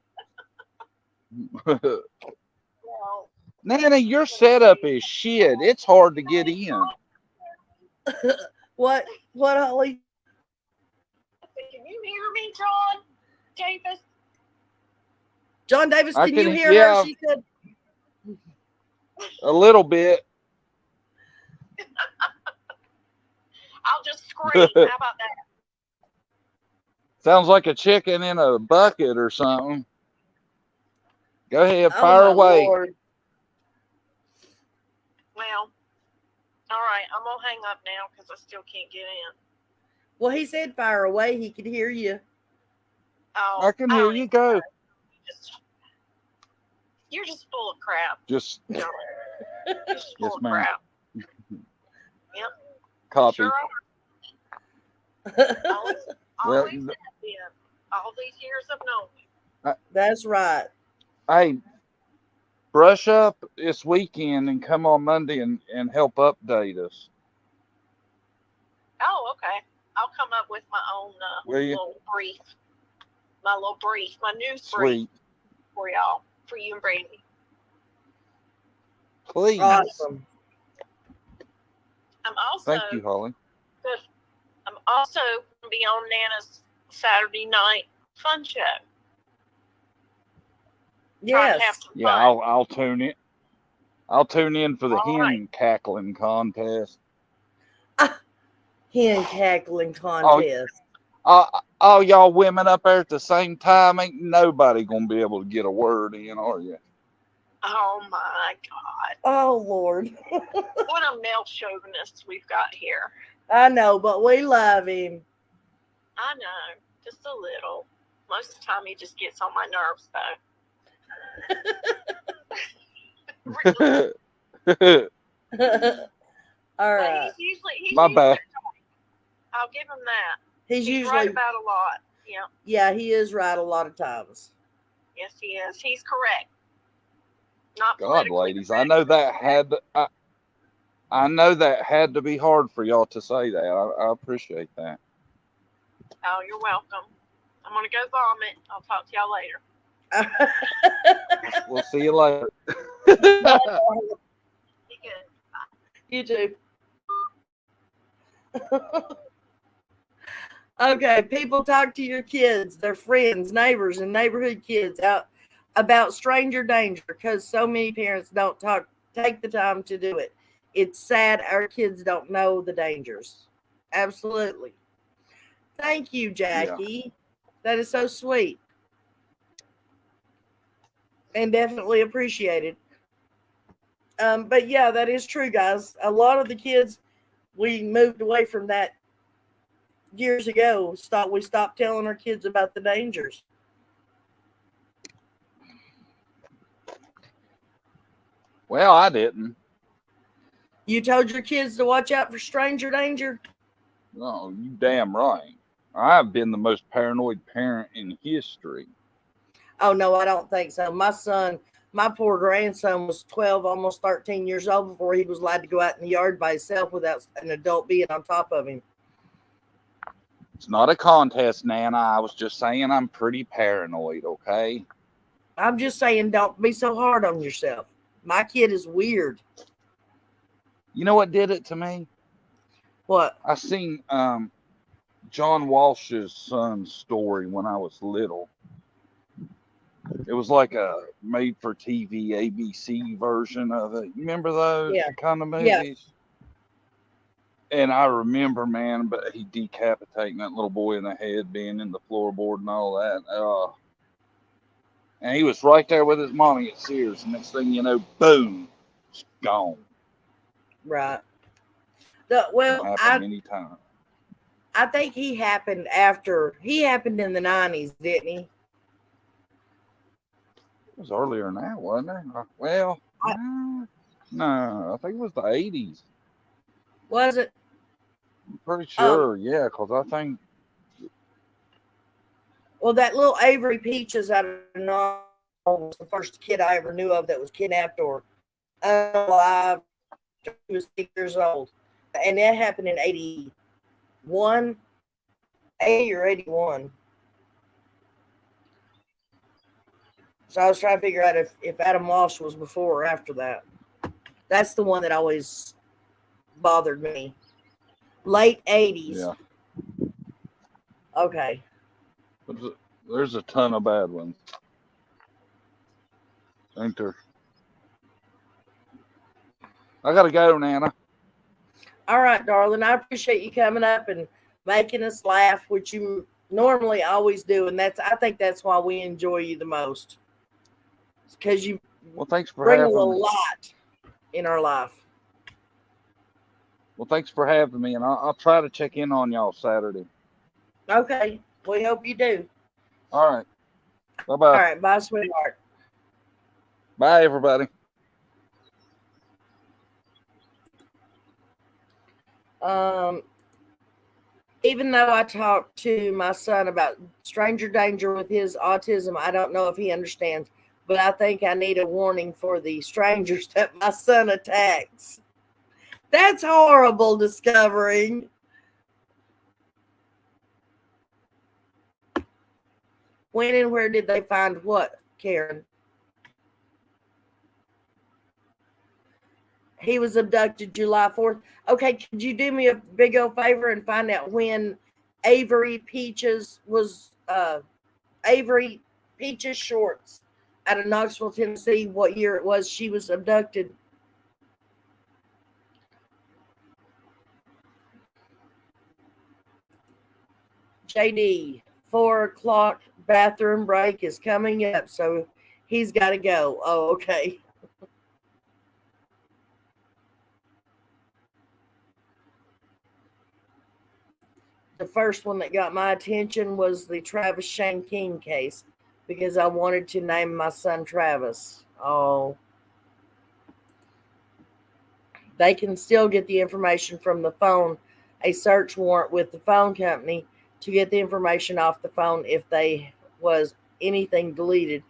Well, Nana, your setup is shit. It's hard to get in. What, Holly? can you hear me, John Davis? John Davis, I can you can- hear yeah. her? She said, A little bit. I'll just scream. How about that? Sounds like a chicken in a bucket or something. Go ahead, oh fire my away. Lord. Well, all right. I'm going to hang up now because I still can't get in. Well, he said fire away. He could hear you. Oh, I can hear you. Go. You're just full of crap. Just You're just full Yes, of ma'am. crap. Yep. copy. Sure are. Always Well, have been. All these years I've known you. That's right. Hey, brush up this weekend and come on Monday and help update us. Oh, okay. I'll come up with my own Will you? little brief. My news brief Sweet. for y'all, for you and Brandy. Please. Awesome. I'm also Thank you, Holly. I'm also going to be on Nana's Saturday night fun show. Trying Yes. to have some Yeah, fun. I'll tune in. I'll tune in for the All hen right. cackling contest. Hen cackling contest. All y'all women up there at the same time, ain't nobody gonna be able to get a word in, are you? Oh my God. Oh, Lord. What a male chauvinist we've got here. I know, but we love him. I know. Just a little. Most of the time he just gets on my nerves though. All But right. he's My usually bad. I'll give him that. He's He's usually, right about a lot. Yeah. yeah, he is right a lot of times. Yes, he is. He's correct. Not God, politically ladies, correct. I know that I know that had to be hard for y'all to say that. I appreciate that. Oh, you're welcome. I'm gonna go vomit. I'll talk to y'all later. We'll see you later. Be good. You too. Okay, people talk to your kids, their friends, neighbors, and neighborhood kids out about stranger danger because so many parents don't take the time to do it. It's sad our kids don't know the dangers. Absolutely. Thank you, Jackie. That is so sweet. And definitely appreciated. But yeah, that is true, guys. A lot of the kids, we moved away from that years ago. We stopped telling our kids about the dangers. Well, I didn't. You told your kids to watch out for stranger danger? No, you damn right. I've been the most paranoid parent in history. Oh, no, I don't think so. My poor grandson was 12, almost 13 years old before he was allowed to go out in the yard by himself without an adult being on top of him. It's not a contest, Nana. I was just saying I'm pretty paranoid, okay? I'm just saying, don't be so hard on yourself. My kid is weird. You know what did it to me? What? I seen John Walsh's son's story when I was little. It was like a made-for-TV ABC version of it. You remember those kind of movies? Yeah. And I remember, man, but he decapitating that little boy in the head, being in the floorboard and all that. And he was right there with his mommy at Sears. And next thing you know, boom, it's gone. Right. Happened many times. I think he happened in the 90s, didn't he? It was earlier than that, wasn't it? Well, no, I think it was the 80s. Was it? I'm pretty sure, yeah, because I think. Well, that little Avery Peaches out of Knoxville was the first kid I ever knew of that was kidnapped or alive. He was 6 years old. And that happened in 81, 80 or 81. So I was trying to figure out if Adam Walsh was before or after that. That's the one that always bothered me. Late 80s. Yeah. Okay. There's a ton of bad ones. Ain't there? I gotta go, Nana. All right, darling. I appreciate you coming up and making us laugh, which you normally always do, and I think that's why we enjoy you the most. Because you thanks for bring having a me. lot in our life. Well, thanks for having me, and I'll try to check in on y'all Saturday. Okay. We hope you do. All right. Bye-bye. All right. Bye, sweetheart. Bye, everybody. Even though I talked to my son about stranger danger with his autism, I don't know if he understands, but I think I need a warning for the strangers that my son attacks. That's horrible discovering. When and where did they find what, Karen? He was abducted July 4th. Okay, could you do me a big old favor and find out when Avery Peaches Shorts out of Knoxville, Tennessee, what year it was she was abducted? JD, 4:00 bathroom break is coming up, so he's got to go. Oh, okay. The first one that got my attention was the Travis Shane King case because I wanted to name my son Travis. Oh. They can still get the information from the phone, a search warrant with the phone company to get the information off the phone if they was anything deleted.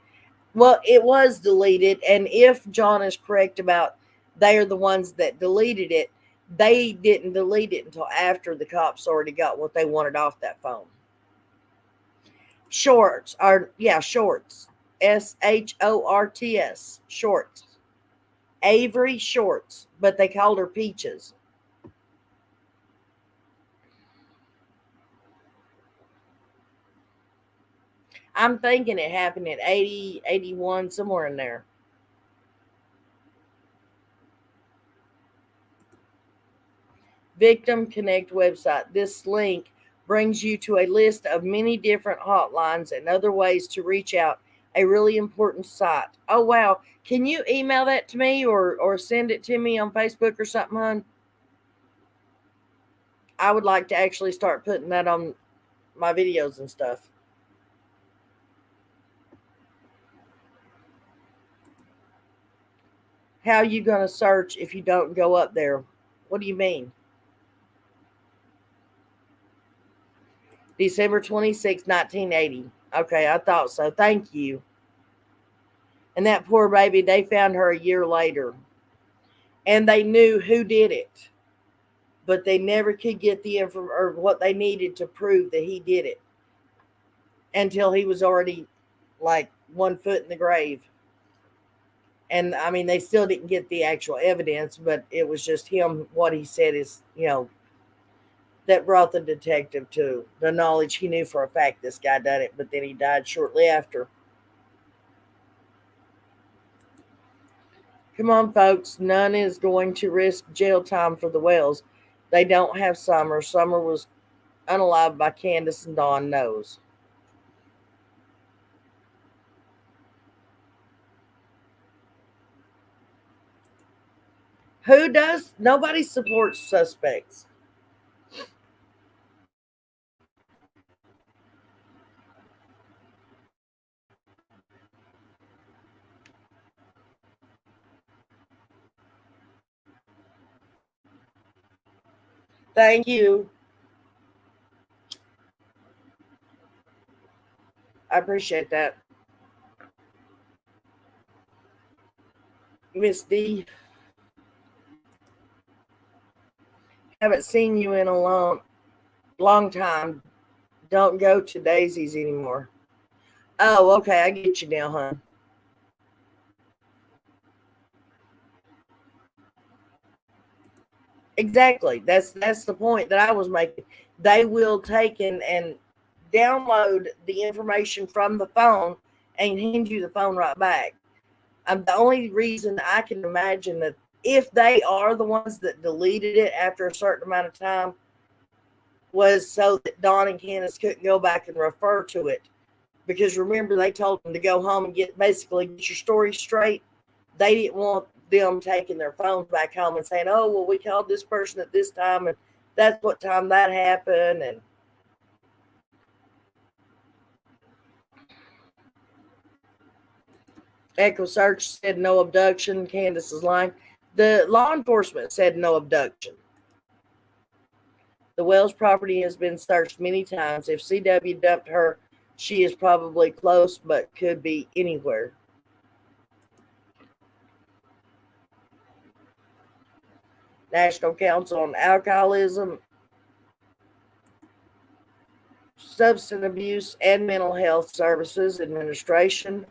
Well, it was deleted, and if John is correct about they are the ones that deleted it, they didn't delete it until after the cops already got what they wanted off that phone. Shorts. SHORTS. Shorts. Avery Shorts, but they called her Peaches. I'm thinking it happened in 80, 81, somewhere in there. Victim Connect website. This link brings you to a list of many different hotlines and other ways to reach out. A really important site. Oh, wow. Can you email that to me or send it to me on Facebook or something, hon? I would like to actually start putting that on my videos and stuff. How are you going to search if you don't go up there? What do you mean? December 26, 1980. Okay, I thought so. Thank you. And that poor baby, they found her a year later. And they knew who did it. But they never could get the information or what they needed to prove that he did it until he was already like 1 foot in the grave. And I mean, they still didn't get the actual evidence, but it was just him. What he said is, that brought the detective to the knowledge. He knew for a fact this guy done it, but then he died shortly after. Come on, folks. None is going to risk jail time for the Wells. They don't have Summer. Summer was unalived by Candus, and Don knows. Who does? Nobody supports suspects. Thank you. I appreciate that. Miss D, haven't seen you in a long time. Don't go to Daisy's anymore. Oh, okay, I get you now, hon. Exactly. That's the point that I was making. They will take and download the information from the phone and hand you the phone right back. The only reason I can imagine that if they are the ones that deleted it after a certain amount of time was so that Don and Candus couldn't go back and refer to it. Because remember, they told them to go home and get your story straight. They didn't want them taking their phones back home and saying, oh, well, we called this person at this time and that's what time that happened. And Echo Search said no abduction. Candus is lying. The law enforcement said no abduction. The Wells property has been searched many times. If CW dumped her, she is probably close, but could be anywhere. National Council on Alcoholism, Substance Abuse, and Mental Health Services Administration.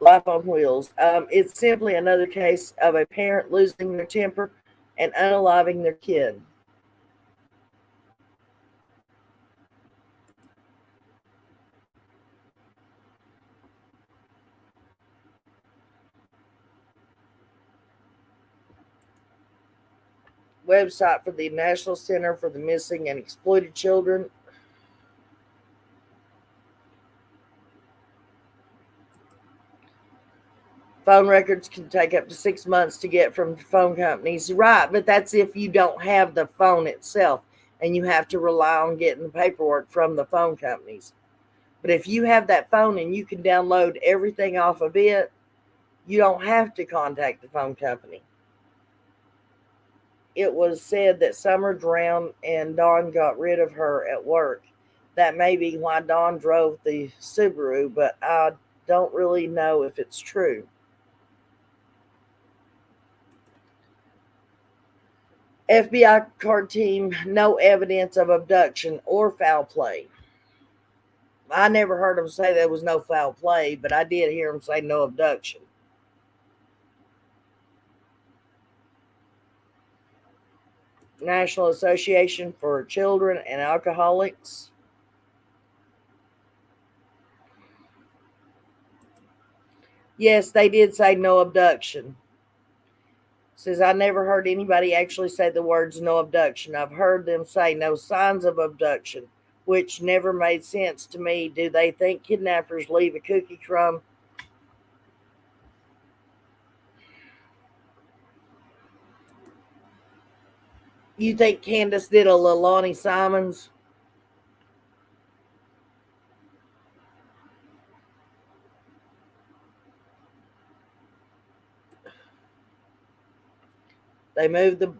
Life on Wheels. It's simply another case of a parent losing their temper and unaliving their kid. Website for the National Center for the Missing and Exploited Children. Phone records can take up to 6 months to get from phone companies. Right, but that's if you don't have the phone itself and you have to rely on getting the paperwork from the phone companies. But if you have that phone and you can download everything off of it, you don't have to contact the phone company. It was said that Summer drowned and Dawn got rid of her at work. That may be why Dawn drove the Subaru, but I don't really know if it's true. FBI card team, no evidence of abduction or foul play. I never heard them say there was no foul play, but I did hear them say no abduction. National Association for Children and Alcoholics. Yes, they did say no abduction. Says, I never heard anybody actually say the words no abduction. I've heard them say no signs of abduction, which never made sense to me. Do they think kidnappers leave a cookie crumb? You think Candus did a Lonnie Simons? They moved the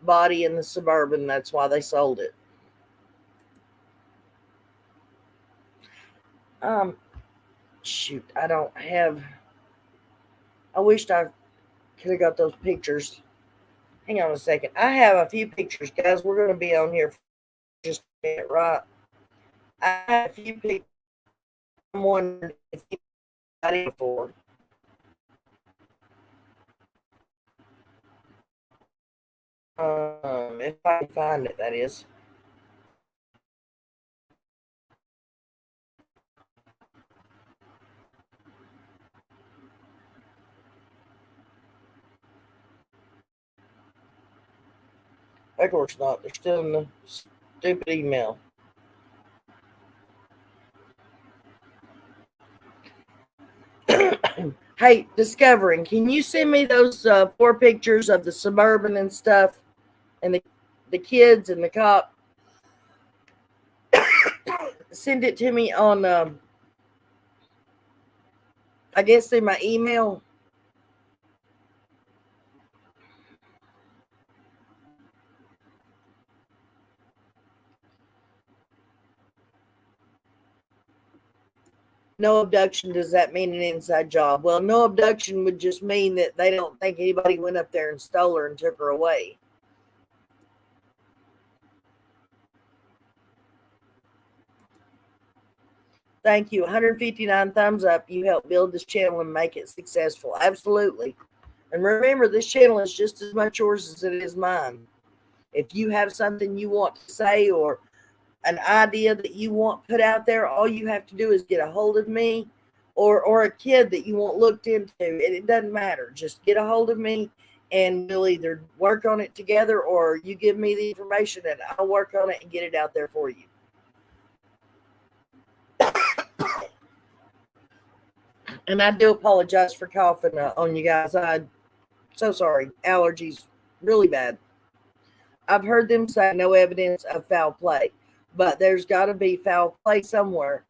body in the Suburban. That's why they sold it. Shoot, I don't have. I wished I could have got those pictures. Hang on a second. I have a few pictures, guys. We're going to be on here for just a minute, right? I have a few pictures. I'm wondering if you got it before. If I can find it, that is. Of course not. They're still in the stupid email. Hey, Discovering, can you send me those 4 pictures of the Suburban and stuff, and the kids and the cop? Send it to me on, I guess, through my email. No abduction, does that mean an inside job? Well, no abduction would just mean that they don't think anybody went up there and stole her and took her away. Thank you. 159 thumbs up. You helped build this channel and make it successful. Absolutely. And remember, this channel is just as much yours as it is mine. If you have something you want to say or an idea that you want put out there, all you have to do is get a hold of me or a kid that you want looked into. And it doesn't matter. Just get a hold of me and we'll either work on it together or you give me the information and I'll work on it and get it out there for you. And I do apologize for coughing on you guys. I'm so sorry. Allergies, really bad. I've heard them say no evidence of foul play, but there's got to be foul play somewhere.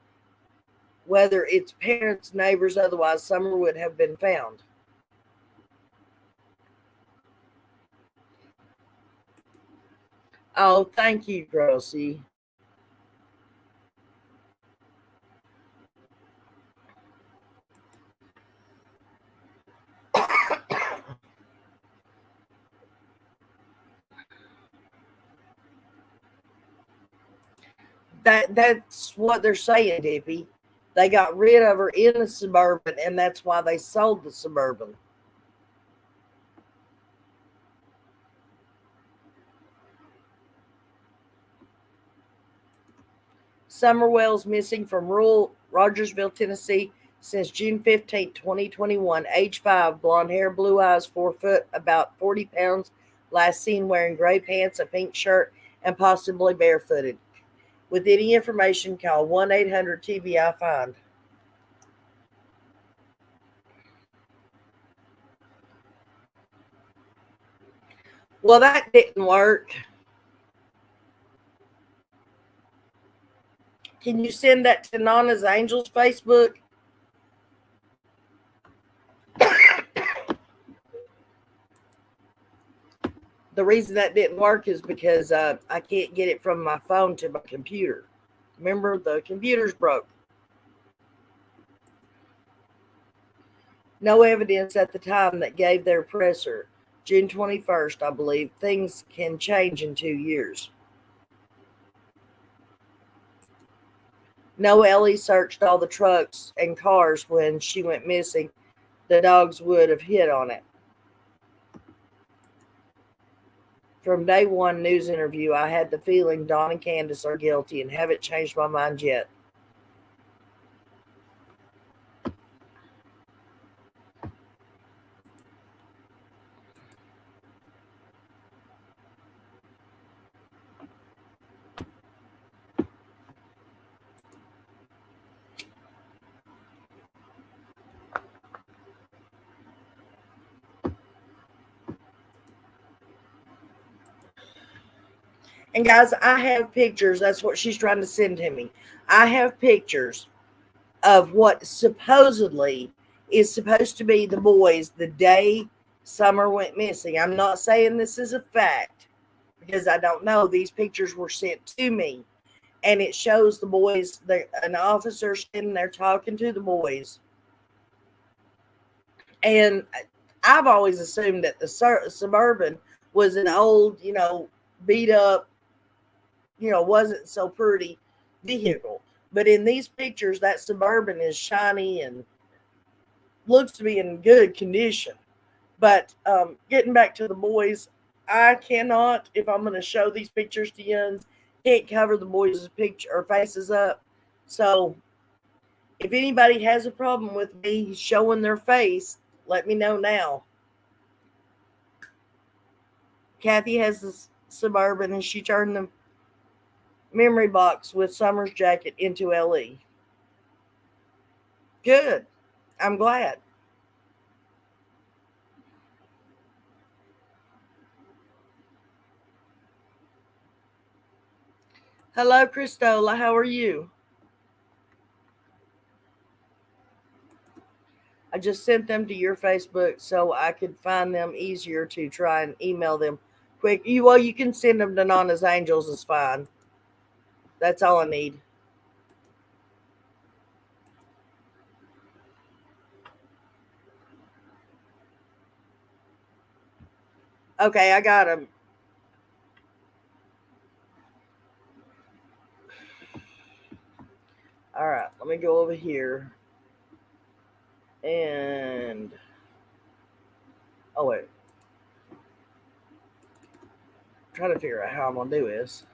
Whether it's parents, neighbors, otherwise, Summer would have been found. Oh, thank you, Grossy. That's what they're saying, Dippy. They got rid of her in the Suburban, and that's why they sold the Suburban. Summer Wells missing from rural Rogersville, Tennessee since June 15, 2021. Age 5, blonde hair, blue eyes, 4 foot, about 40 pounds. Last seen wearing gray pants, a pink shirt, and possibly barefooted. With any information, call 1-800-TBI-FIND. Well, that didn't work. Can you send that to Nana's Angels Facebook? The reason that didn't work is because I can't get it from my phone to my computer. Remember, the computer's broke. No evidence at the time that gave their presser. June 21st, I believe. Things can change in 2 years. No, Ellie searched all the trucks and cars when she went missing. The dogs would have hit on it. From day one news interview, I had the feeling Don and Candus are guilty and haven't changed my mind yet. And guys, I have pictures. That's what she's trying to send to me. I have pictures of what supposedly is supposed to be the boys the day Summer went missing. I'm not saying this is a fact because I don't know. These pictures were sent to me, and it shows the boys, an officer standing there talking to the boys. And I've always assumed that the Suburban was an old, beat up, wasn't so pretty vehicle. But in these pictures, that Suburban is shiny and looks to be in good condition. But getting back to the boys, I cannot, if I'm going to show these pictures to you, can't cover the boys' picture or faces up. So if anybody has a problem with me showing their face, let me know now. Kathy has this Suburban, and she turned the memory box with Summer's jacket into LE. Good. I'm glad. Hello, Christola. How are you? I just sent them to your Facebook so I could find them easier to try and email them quick. You can send them to Nana's Angels. Is fine. That's all I need. Okay, I got them. All right, let me go over here. And, oh wait. I'm trying to figure out how I'm going to do this.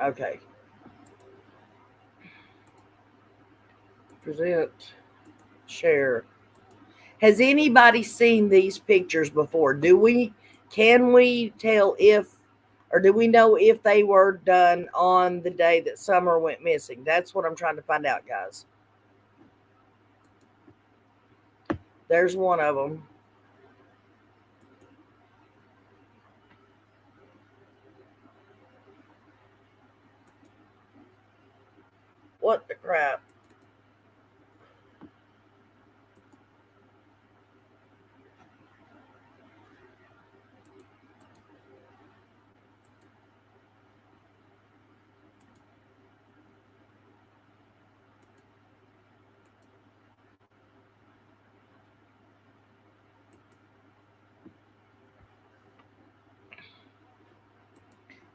Okay. Present, share. Has anybody seen these pictures before? Can we tell if, or do we know if they were done on the day that Summer went missing? That's what I'm trying to find out, guys. There's one of them. What the crap?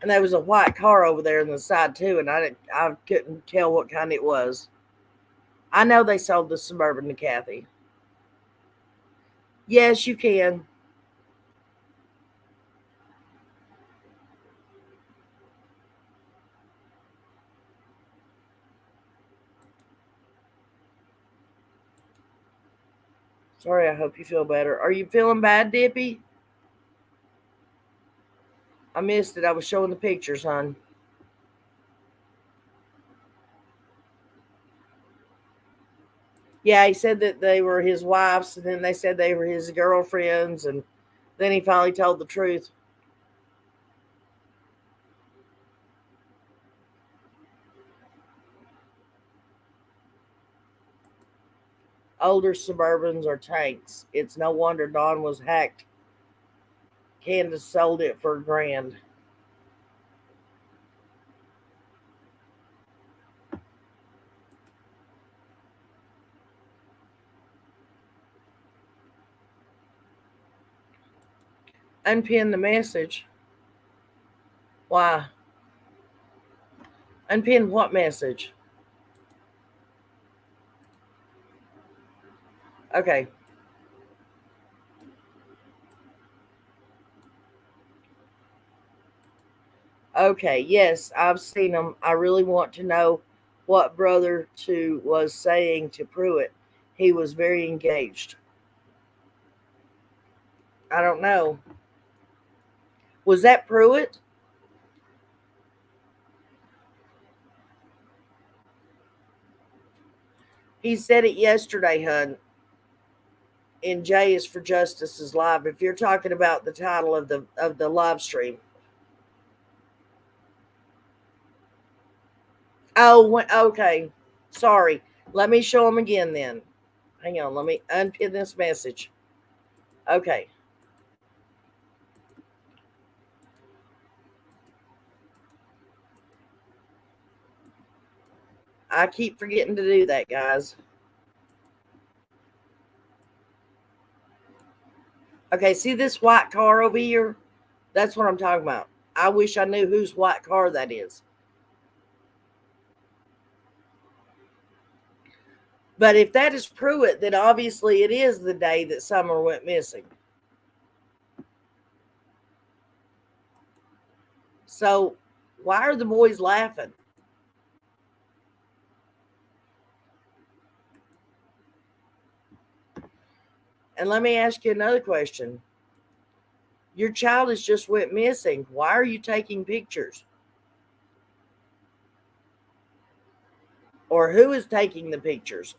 And there was a white car over there on the side too, and I couldn't tell what kind it was. I know they sold the Suburban to Kathy. Yes, you can. Sorry, I hope you feel better. Are you feeling bad, Dippy? I missed it. I was showing the pictures, hon. Yeah, he said that they were his wives, and then they said they were his girlfriends, and then he finally told the truth. Older Suburbans are tanks. It's no wonder Don was hacked. Candus sold it for $1,000. Unpin the message. Why? Unpin what message? Okay. Okay, yes, I've seen them. I really want to know what Brother 2 was saying to Pruitt. He was very engaged. I don't know. Was that Pruitt? He said it yesterday, hun. In J is for Justice's live. If you're talking about the title of the live stream. Oh, okay. Sorry. Let me show them again then. Hang on. Let me unpin this message. Okay. I keep forgetting to do that, guys. Okay, see this white car over here? That's what I'm talking about. I wish I knew whose white car that is. But if that is Pruitt, then obviously it is the day that Summer went missing. So why are the boys laughing? And let me ask you another question. Your child has just went missing. Why are you taking pictures? Or who is taking the pictures?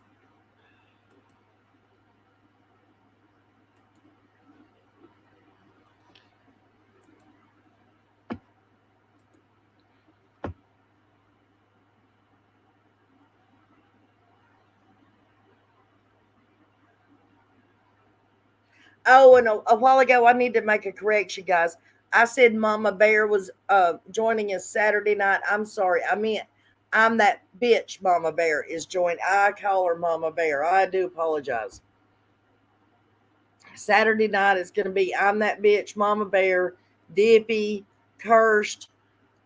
Oh, and a while ago, I need to make a correction, guys. I said Mama Bear was joining us Saturday night. I'm sorry. I meant I'm that bitch Mama Bear is joining. I call her Mama Bear. I do apologize. Saturday night is going to be I'm that bitch Mama Bear, Dippy, Cursed,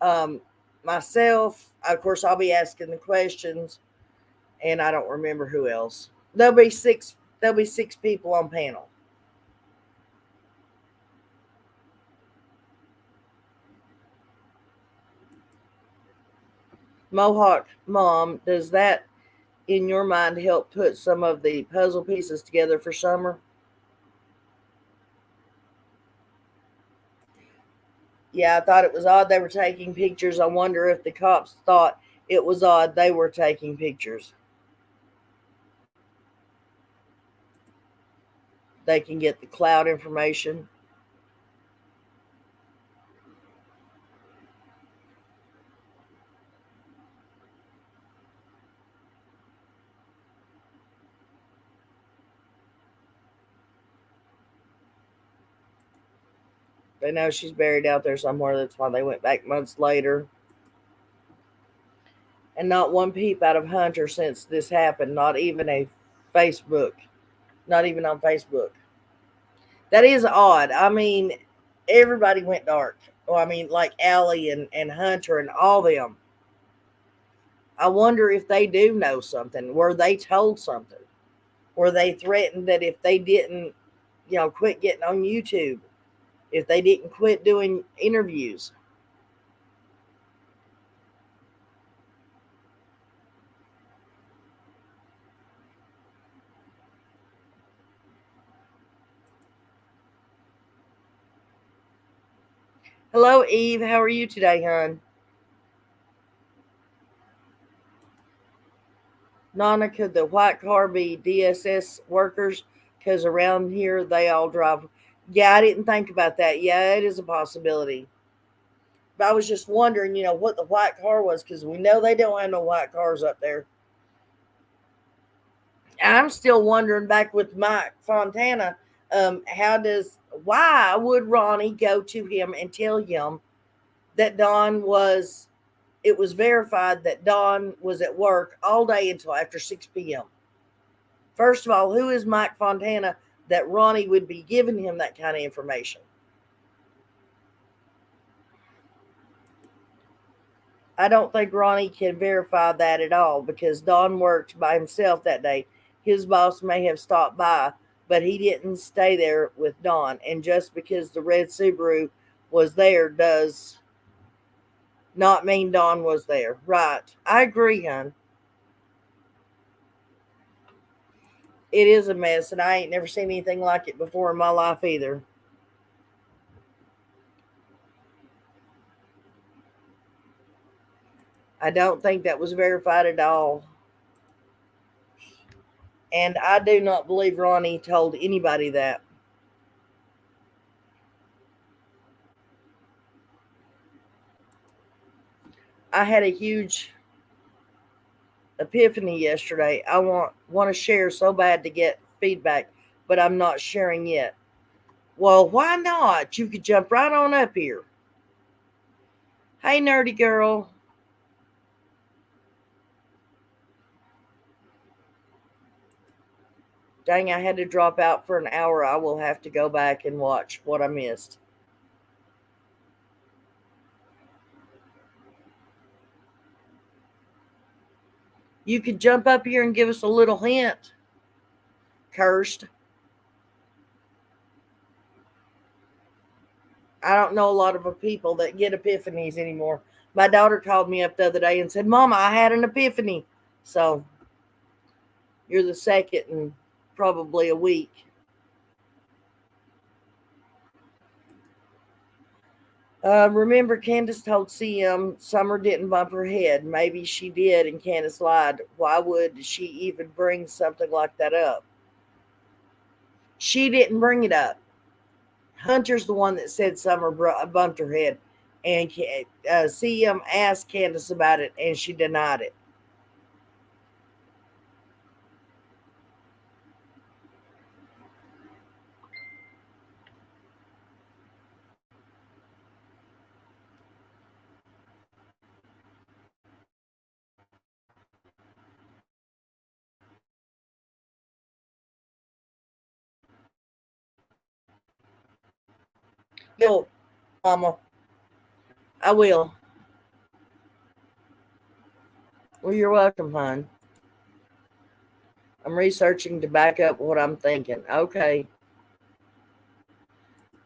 um, myself. Of course, I'll be asking the questions, and I don't remember who else. There'll be six. There'll be 6 people on panel. Mohawk Mom, does that in your mind help put some of the puzzle pieces together for Summer? Yeah, I thought it was odd they were taking pictures. I wonder if the cops thought it was odd they were taking pictures. They can get the cloud information. They know she's buried out there somewhere. That's why they went back months later. And not one peep out of Hunter since this happened. Not even a Facebook. Not even on Facebook. That is odd. I mean, everybody went dark. Well, I mean, like Allie and Hunter and all them. I wonder if they do know something. Were they told something? Were they threatened that if they didn't, quit getting on YouTube, if they didn't quit doing interviews? Hello, Eve. How are you today, hon? Nana, could the white car be DSS workers? Because around here they all drive. Yeah, I didn't think about that. Yeah, it is a possibility. But I was just wondering, what the white car was, because we know they don't have no white cars up there. I'm still wondering back with Mike Fontana, why would Ronnie go to him and tell him that it was verified that Don was at work all day until after 6 p.m. First of all, who is Mike Fontana that Ronnie would be giving him that kind of information? I don't think Ronnie can verify that at all because Don worked by himself that day. His boss may have stopped by, but he didn't stay there with Don. And just because the red Subaru was there does not mean Don was there. Right. I agree, hon. It is a mess, and I ain't never seen anything like it before in my life either. I don't think that was verified at all. And I do not believe Ronnie told anybody that. I had a huge epiphany yesterday. I want to share so bad to get feedback, but I'm not sharing yet. Well, why not? You could jump right on up here. Hey, nerdy girl. Dang, I had to drop out for an hour. I will have to go back and watch what I missed. You could jump up here and give us a little hint. Cursed. I don't know a lot of people that get epiphanies anymore. My daughter called me up the other day and said, Mama, I had an epiphany. So you're the second in probably a week. Remember, Candace told CM Summer didn't bump her head. Maybe she did, and Candace lied. Why would she even bring something like that up? She didn't bring it up. Hunter's the one that said Summer bumped her head, and CM asked Candace about it, and she denied it. Yo, Mama, I will. Well, you're welcome, hon. I'm researching to back up what I'm thinking. Okay.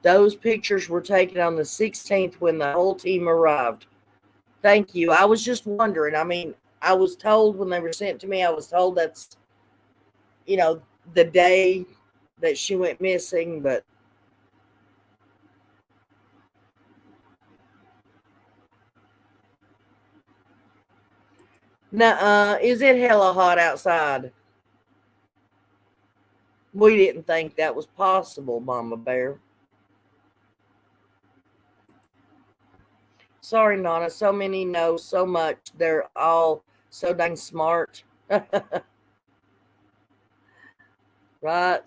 Those pictures were taken on the 16th when the whole team arrived. Thank you. I was just wondering. I mean, I was told when they were sent to me, I was told that's, the day that she went missing, but nuh-uh. Is it hella hot outside? We didn't think that was possible, Mama Bear. Sorry, Nana. So many know so much. They're all so dang smart. Right?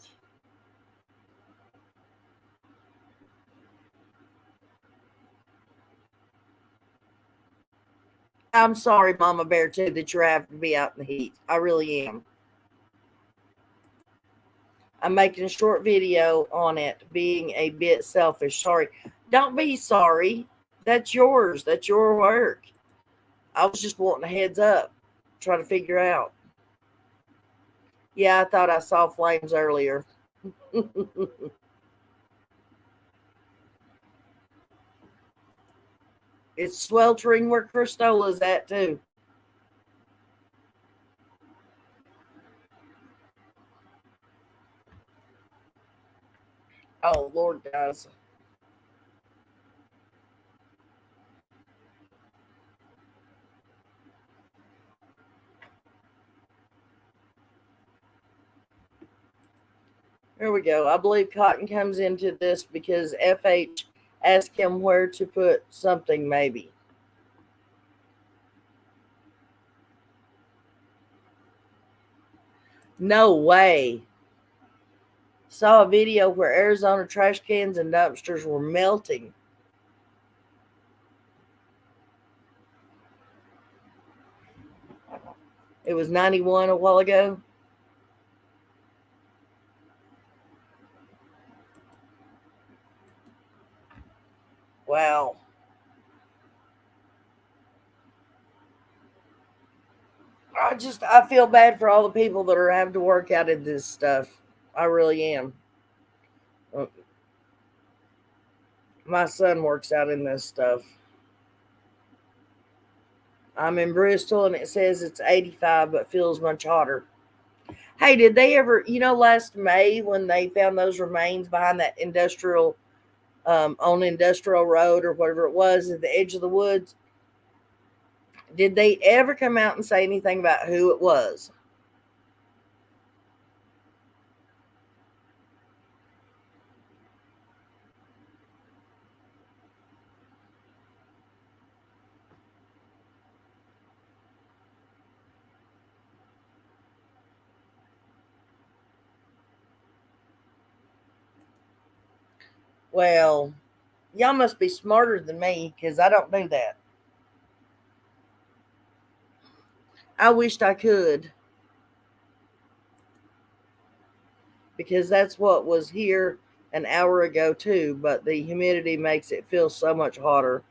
I'm sorry, Mama Bear, too, that you're having to be out in the heat. I really am. I'm making a short video on it, being a bit selfish. Sorry. Don't be sorry. That's yours. That's your work. I was just wanting a heads up, trying to figure out. Yeah, I thought I saw flames earlier. It's sweltering where Crystola's at, too. Oh, Lord, guys. Here we go. I believe Cotton comes into this because FH asked him where to put something, maybe. No way. Saw a video where Arizona trash cans and dumpsters were melting. It was 91 a while ago. Wow. I feel bad for all the people that are having to work out in this stuff. I really am. My son works out in this stuff. I'm in Bristol and it says it's 85 but feels much hotter. Hey, did they ever, last May when they found those remains behind that industrial, on Industrial Road or whatever it was at the edge of the woods? Did they ever come out and say anything about who it was? Well, y'all must be smarter than me because I don't do that. I wished I could, because that's what was here an hour ago too, but the humidity makes it feel so much hotter.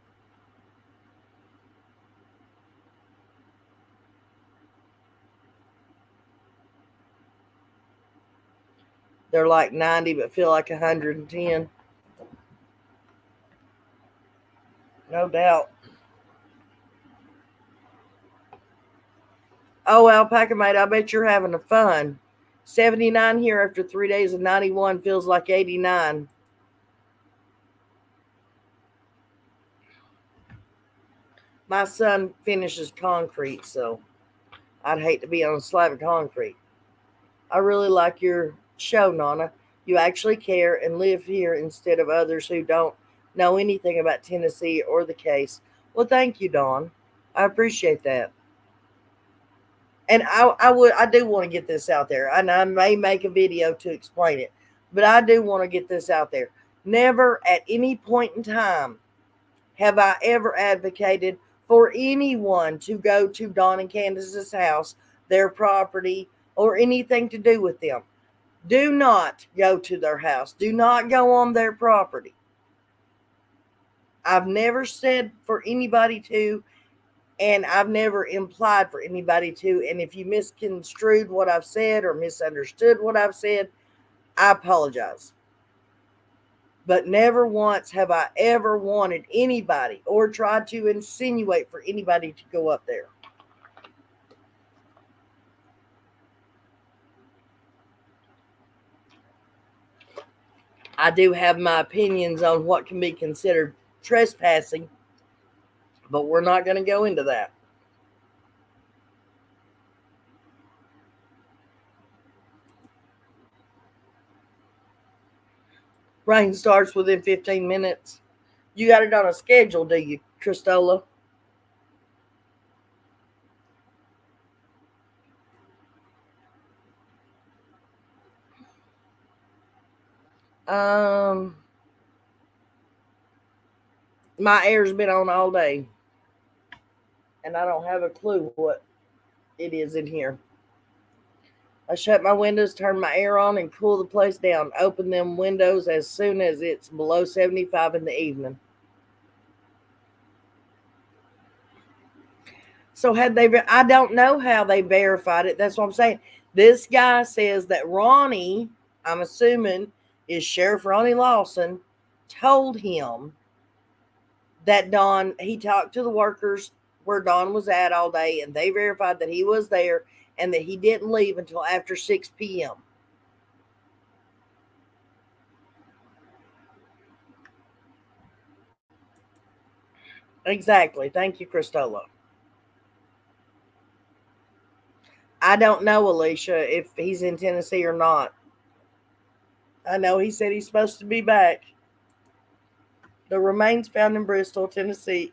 They're like 90 but feel like 110. No doubt. Oh, Alpaca Mate, I bet you're having a fun. 79 here after 3 days of 91 feels like 89. My son finishes concrete, so I'd hate to be on a slab of concrete. I really like your show, Nana. You actually care and live here instead of others who don't know anything about Tennessee or the case. Well, thank you, Dawn. I appreciate that. And I do want to get this out there. And I may make a video to explain it, but I do want to get this out there. Never at any point in time have I ever advocated for anyone to go to Don and Candus's house, their property, or anything to do with them. Do not go to their house. Do not go on their property. I've never said for anybody to, and I've never implied for anybody to. And if you misconstrued what I've said or misunderstood what I've said, I apologize. But never once have I ever wanted anybody or tried to insinuate for anybody to go up there. I do have my opinions on what can be considered trespassing, but we're not going to go into that. Rain starts within 15 minutes. You got it on a schedule, do you, Christola? My air's been on all day, and I don't have a clue what it is in here. I shut my windows, turn my air on, and cool the place down. Open them windows as soon as it's below 75 in the evening. So I don't know how they verified it. That's what I'm saying. This guy says that Ronnie, I'm assuming is Sheriff Ronnie Lawson, told him that Don, he talked to the workers where Don was at all day, and they verified that he was there and that he didn't leave until after 6 p.m. Exactly. Thank you, Christola. I don't know, Alicia, if he's in Tennessee or not. I know he said he's supposed to be back. The remains found in Bristol, Tennessee,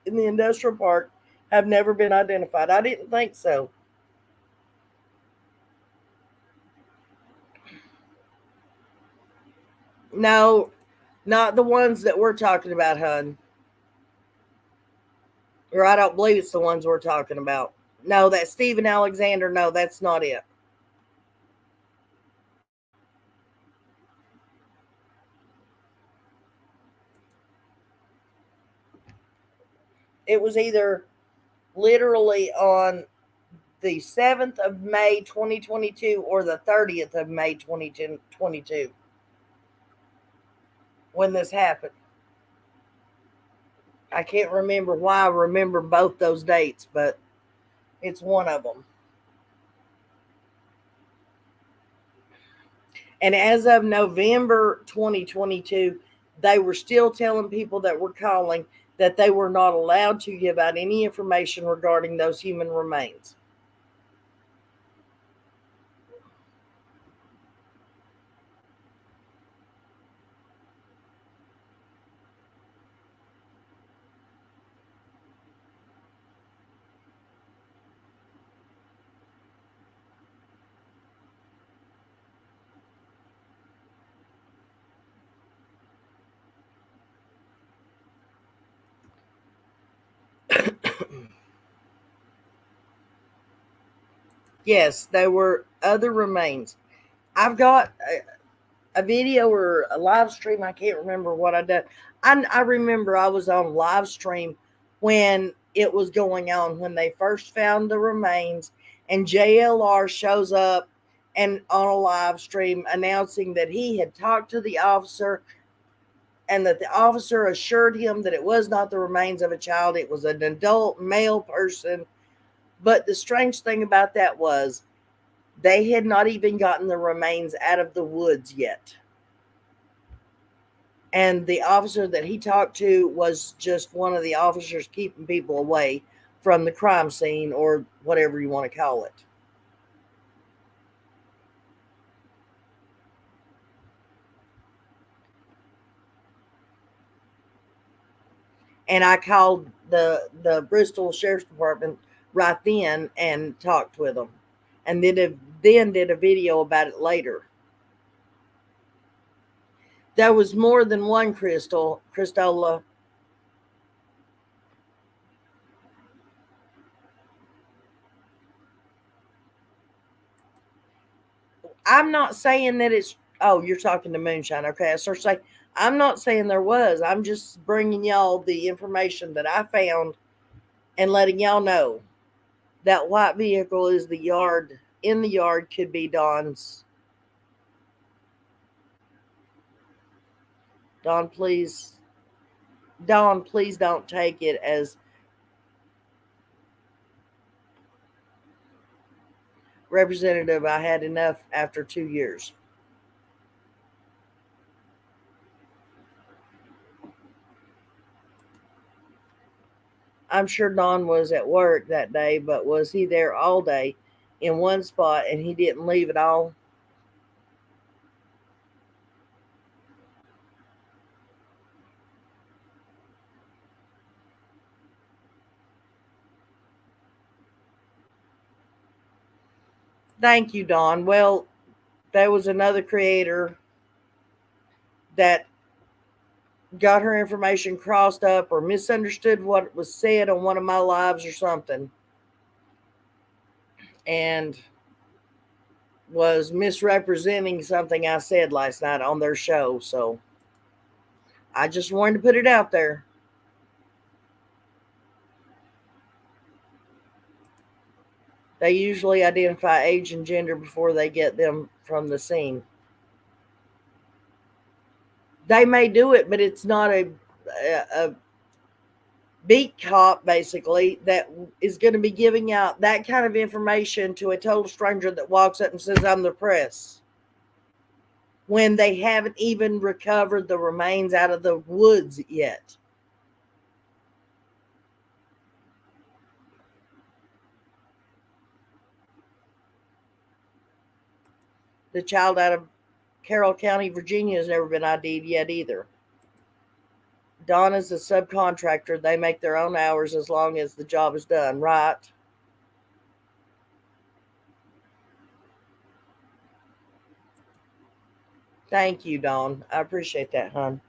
in the industrial park have never been identified. I didn't think so. No, not the ones that we're talking about, hun. Or I don't believe it's the ones we're talking about. No, that Stephen Alexander, no, that's not it. It was either literally on the 7th of May 2022 or the 30th of May 2022 when this happened. I can't remember why I remember both those dates, but it's one of them. And as of November 2022, they were still telling people that were calling that they were not allowed to give out any information regarding those human remains. Yes, there were other remains. I've got a video or a live stream. I can't remember what I did. I remember I was on live stream when it was going on, when they first found the remains, and JLR shows up and on a live stream announcing that he had talked to the officer and that the officer assured him that it was not the remains of a child, it was an adult male person. But the strange thing about that was they had not even gotten the remains out of the woods yet. And the officer that he talked to was just one of the officers keeping people away from the crime scene, or whatever you want to call it. And I called the Bristol Sheriff's Department right then and talked with them, and then did a video about it later. There was more than one Cristola. I'm not saying that it's. Oh, you're talking to Moonshine. Okay, I start saying I'm not saying there was. I'm just bringing y'all the information that I found and letting y'all know that white vehicle is the yard. In the yard could be Don's. Don, please. Don, please don't take it as representative. I had enough after 2 years. I'm sure Don was at work that day, but was he there all day in one spot and he didn't leave at all? Thank you, Don. Well, there was another creator that got her information crossed up or misunderstood what was said on one of my lives or something, and was misrepresenting something I said last night on their show. So I just wanted to put it out there. They usually identify age and gender before they get them from the scene. They may do it, but it's not a beat cop, basically, that is going to be giving out that kind of information to a total stranger that walks up and says, I'm the press, when they haven't even recovered the remains out of the woods yet. The child out of Carroll County, Virginia, has never been ID'd yet either. Don is a subcontractor. They make their own hours as long as the job is done, right? Thank you, Don. I appreciate that, hon.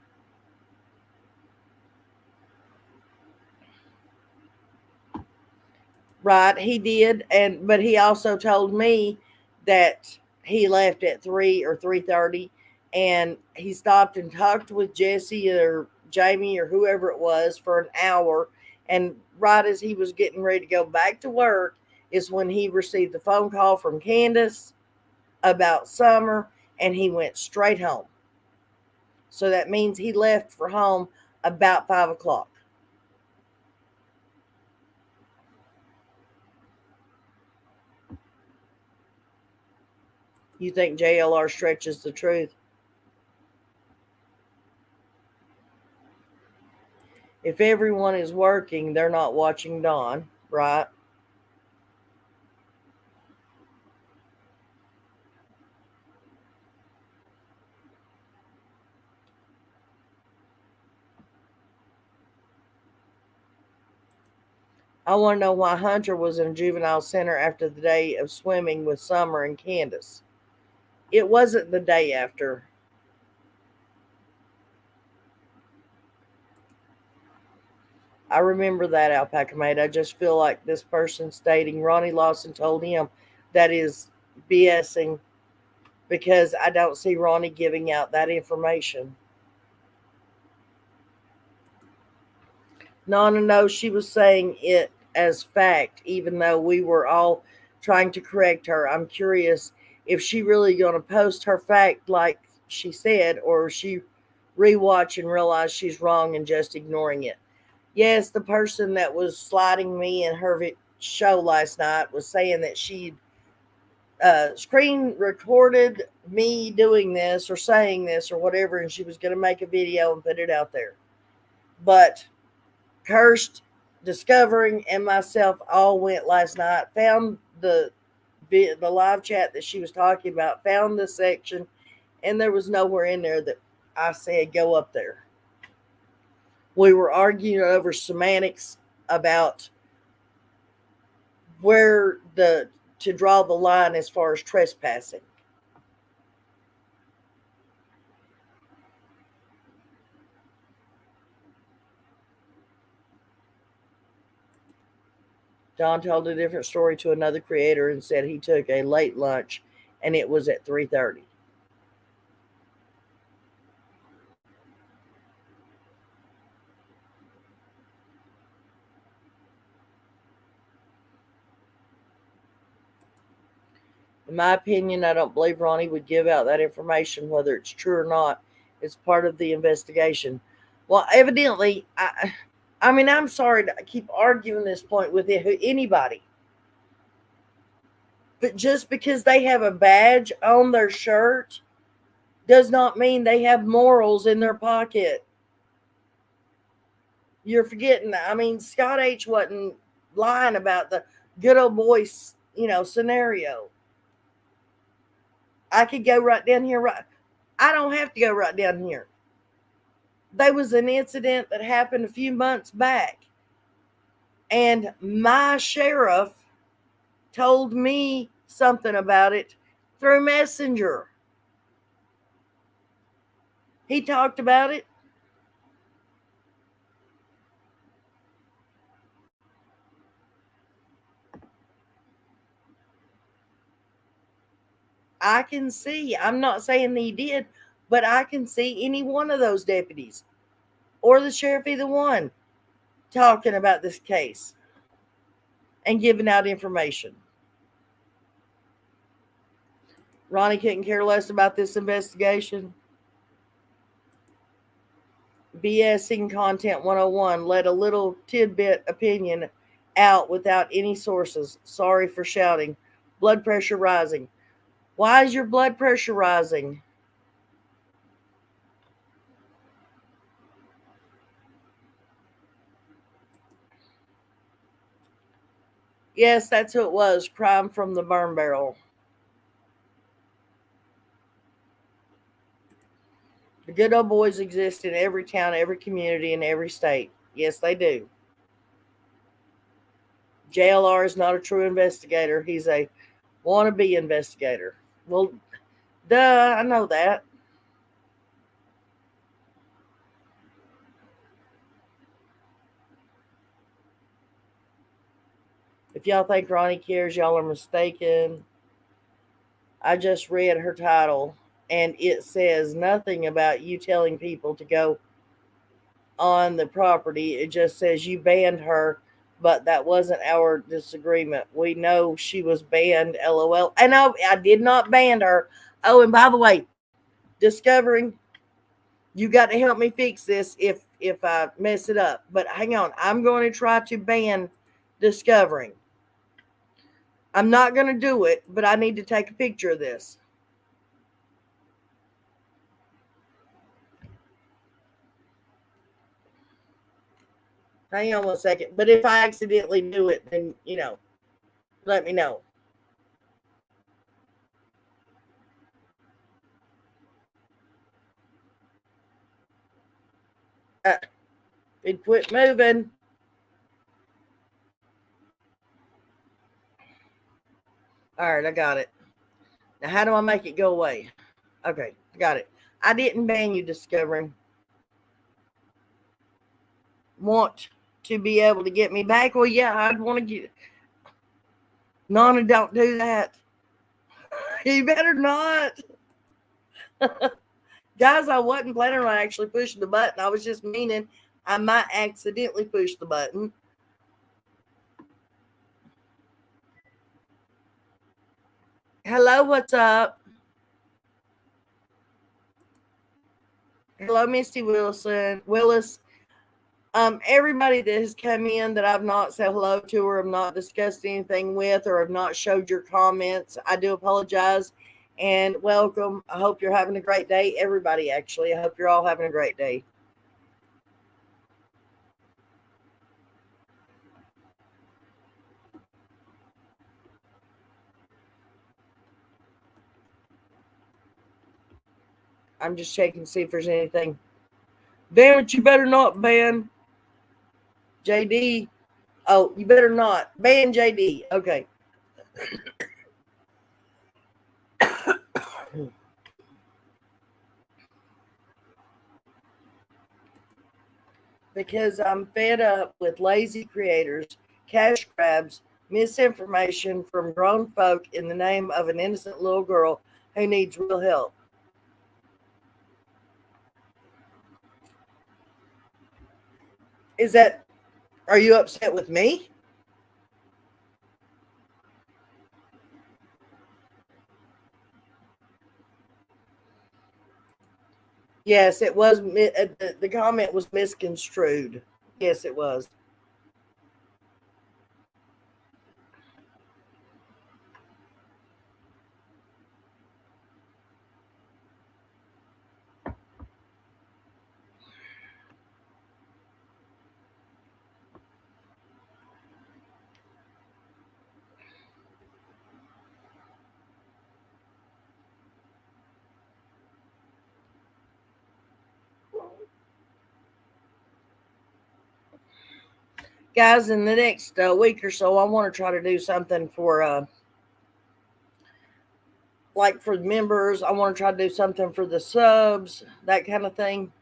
Right, he did, but he also told me that he left at 3 or 3:30, and he stopped and talked with Jesse or Jamie or whoever it was for an hour. And right as he was getting ready to go back to work is when he received the phone call from Candus about Summer, and he went straight home. So that means he left for home about 5 o'clock. You think JLR stretches the truth? If everyone is working, they're not watching Don, right? I want to know why Hunter was in a juvenile center after the day of swimming with Summer and Candus. It wasn't the day after. I remember that, Alpaca Mate. I just feel like this person stating Ronnie Lawson told him that is BSing, because I don't see Ronnie giving out that information. Nana knows she was saying it as fact, even though we were all trying to correct her. I'm curious if she really going to post her fact like she said, or she rewatch and realize she's wrong and just ignoring it. Yes, the person that was sliding me in her show last night was saying that she screen recorded me doing this or saying this or whatever, and she was going to make a video and put it out there. But Cursed, Discovering, and myself all went last night, found the live chat that she was talking about, found the section, and there was nowhere in there that I said go up there. We were arguing over semantics about where to draw the line as far as trespassing. Don told a different story to another creator and said he took a late lunch and it was at 3:30. In my opinion, I don't believe Ronnie would give out that information, whether it's true or not. It's part of the investigation. Well, evidently, I mean, I'm sorry to keep arguing this point with anybody. But just because they have a badge on their shirt does not mean they have morals in their pocket. You're forgetting that. I mean, Scott H. wasn't lying about the good old boy, scenario. I could go right down here. I don't have to go right down here. There was an incident that happened a few months back, and my sheriff told me something about it through Messenger. He talked about it. I can see, I'm not saying that he did, but I can see any one of those deputies or the sheriff, either one, talking about this case and giving out information. Ronnie couldn't care less about this investigation. BSing Content 101 let a little tidbit opinion out without any sources. Sorry for shouting. Blood pressure rising. Why is your blood pressure rising? Yes, that's who it was. Crime from the burn barrel. The good old boys exist in every town, every community, and every state. Yes, they do. JLR is not a true investigator. He's a wannabe investigator. Well, duh, I know that. If y'all think Ronnie cares, y'all are mistaken. I just read her title, and it says nothing about you telling people to go on the property. It just says you banned her, but that wasn't our disagreement. We know she was banned, LOL. And no, I did not ban her. Oh, and by the way, Discovering, you got to help me fix this if I mess it up. But hang on, I'm going to try to ban Discovering. I'm not going to do it, but I need to take a picture of this. Hang on one second. But if I accidentally do it, then, let me know. It quit moving. All right, I got it. Now, how do I make it go away? Okay, got it. I didn't ban you, Discovering. Want to be able to get me back? Well, yeah, I'd want to get. Nana, don't do that. You better not. Guys, I wasn't planning on actually pushing the button. I was just meaning I might accidentally push the button. Hello, what's up? Hello, Misty Willis. Everybody that has come in that I've not said hello to or have not discussed anything with or have not showed your comments, I do apologize and welcome. I hope you're having a great day. Everybody, actually, I hope you're all having a great day. I'm just checking to see if there's anything. Damn it, you better not ban JD. Oh, you better not. Ban JD. Okay. Because I'm fed up with lazy creators, cash grabs, misinformation from grown folk in the name of an innocent little girl who needs real help. Are you upset with me? Yes, it was. The comment was misconstrued. Yes, it was. Guys, in the next week or so, I want to try to do something for, like for the members. I want to try to do something for the subs, that kind of thing.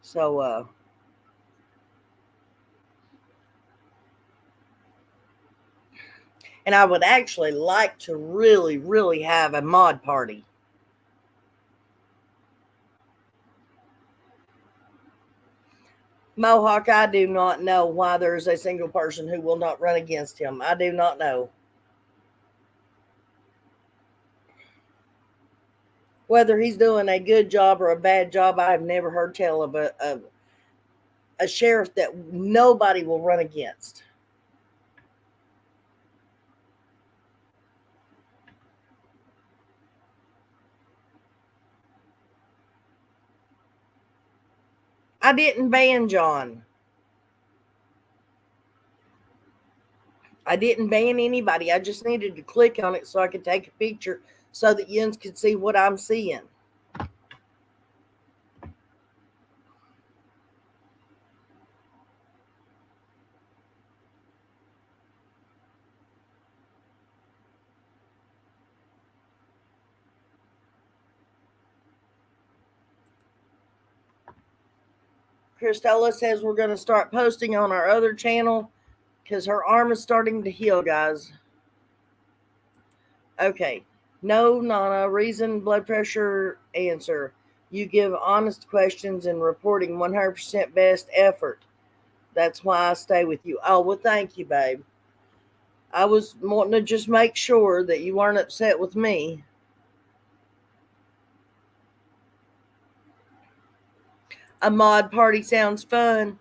So, and I would actually like to really, really have a mod party. Mohawk, I do not know why there is a single person who will not run against him. I do not know. Whether he's doing a good job or a bad job, I have never heard tell of a sheriff that nobody will run against. I didn't ban John. I didn't ban anybody. I just needed to click on it so I could take a picture so that Jens could see what I'm seeing. Christella says we're going to start posting on our other channel because her arm is starting to heal, guys. Okay. No, Nana. Reason, blood pressure, answer. You give honest questions and reporting 100% best effort. That's why I stay with you. Oh, well, thank you, babe. I was wanting to just make sure that you weren't upset with me. A mod party sounds fun.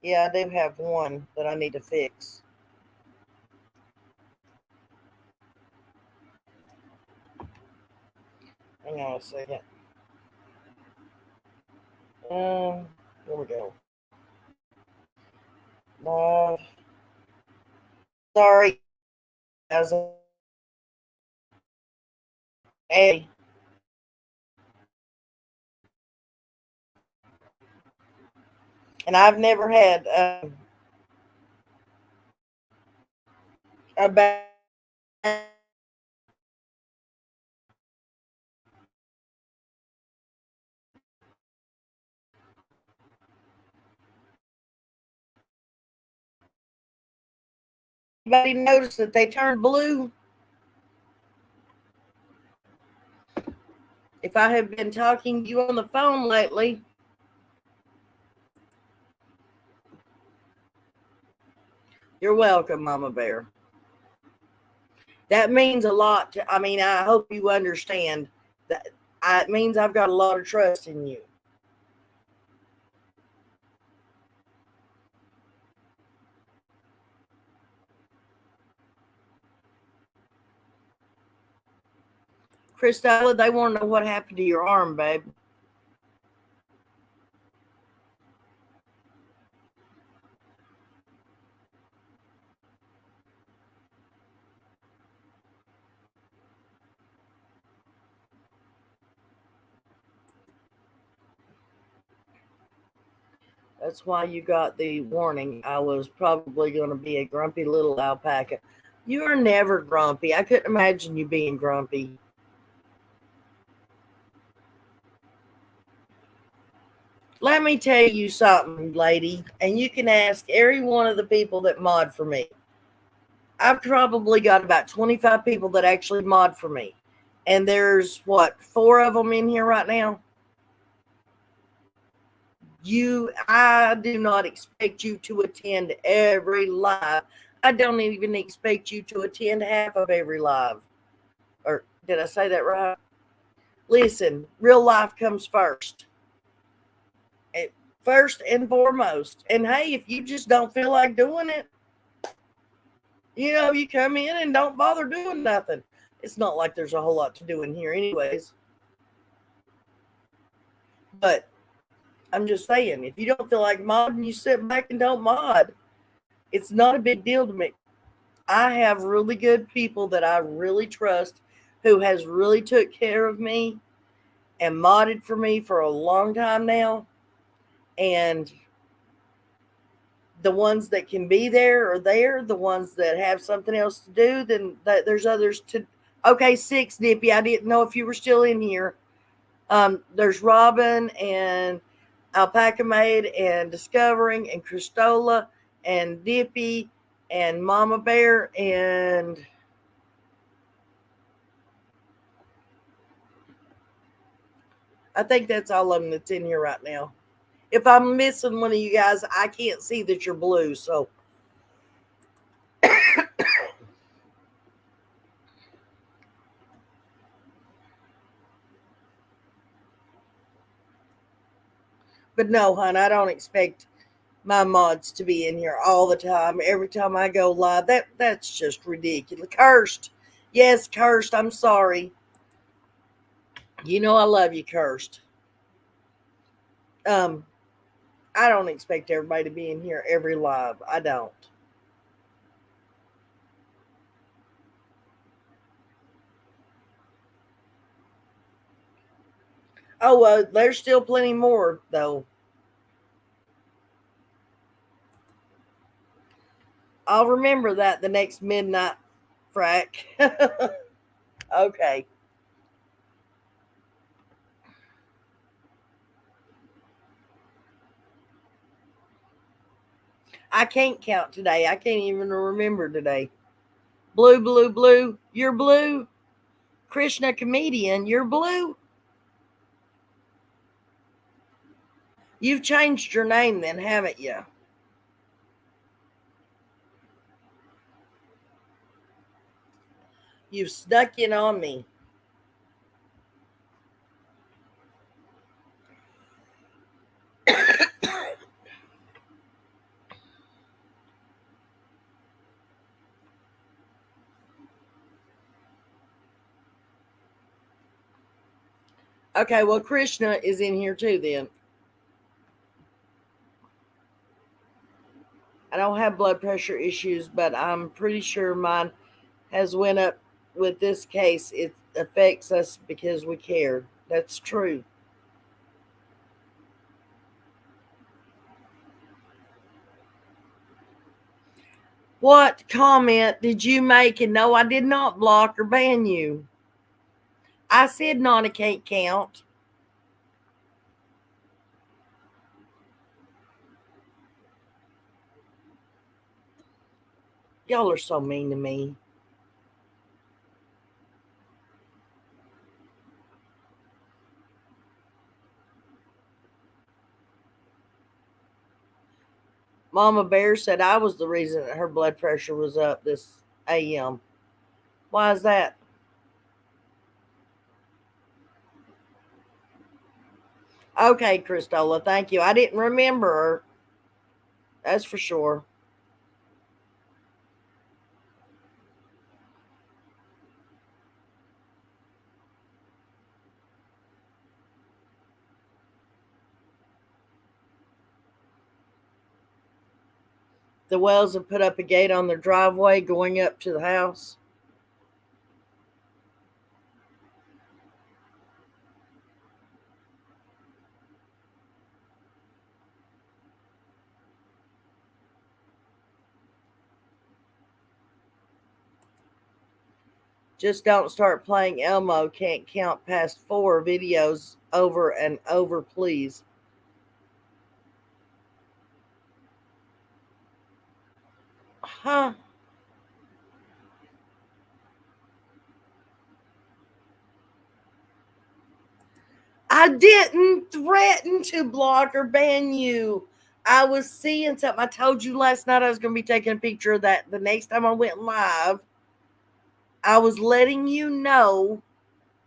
Yeah, I do have one that I need to fix. Hang on a second. Here we go. Sorry, as a and I've never had a bad Anybody notice that they turned blue? If I have been talking to you on the phone lately, you're welcome, Mama Bear. That means a lot to, I hope you understand that it means I've got a lot of trust in you. Christella, they want to know what happened to your arm, babe. That's why you got the warning. I was probably going to be a grumpy little alpaca. You are never grumpy. I couldn't imagine you being grumpy. Let me tell you something, lady, and you can ask every one of the people that mod for me. I've probably got about 25 people that actually mod for me. And there's, 4 of them in here right now? I do not expect you to attend every live. I don't even expect you to attend half of every live. Or did I say that right? Listen, real life comes first. First and foremost. And hey, if you just don't feel like doing it, you come in and don't bother doing nothing. It's not like there's a whole lot to do in here anyways. But I'm just saying, if you don't feel like modding, you sit back and don't mod. It's not a big deal to me. I have really good people that I really trust who has really took care of me and modded for me for a long time now. And the ones that can be there are there. The ones that have something else to do, then there's others to. Okay, 6, Dippy. I didn't know if you were still in here. There's Robin and Alpaca Maid and Discovering and Christola and Dippy and Mama Bear and I think that's all of them that's in here right now. If I'm missing one of you guys, I can't see that you're blue, so. But no, hon, I don't expect my mods to be in here all the time. Every time I go live, that's just ridiculous. Cursed. Yes, Cursed, I'm sorry. You know I love you, Cursed. I don't expect everybody to be in here every live. I don't. Oh, there's still plenty more, though. I'll remember that the next midnight frack. Okay. I can't count today. I can't even remember today. Blue, blue, blue. You're blue. Krishna comedian, you're blue. You've changed your name then, haven't you? You've snuck in on me. Okay, well, Krishna is in here too then. I don't have blood pressure issues, but I'm pretty sure mine has went up with this case. It affects us because we care. That's true. What comment did you make? And no, I did not block or ban you. I said Nana can't count. Y'all are so mean to me. Mama Bear said I was the reason that her blood pressure was up this AM. Why is that? Okay, Christola, thank you. I didn't remember her. That's for sure. The Wells have put up a gate on their driveway going up to the house. Just don't start playing Elmo. Can't count past 4 videos over and over, please. Huh? I didn't threaten to block or ban you. I was seeing something. I told you last night I was going to be taking a picture of that the next time I went live. I was letting you know,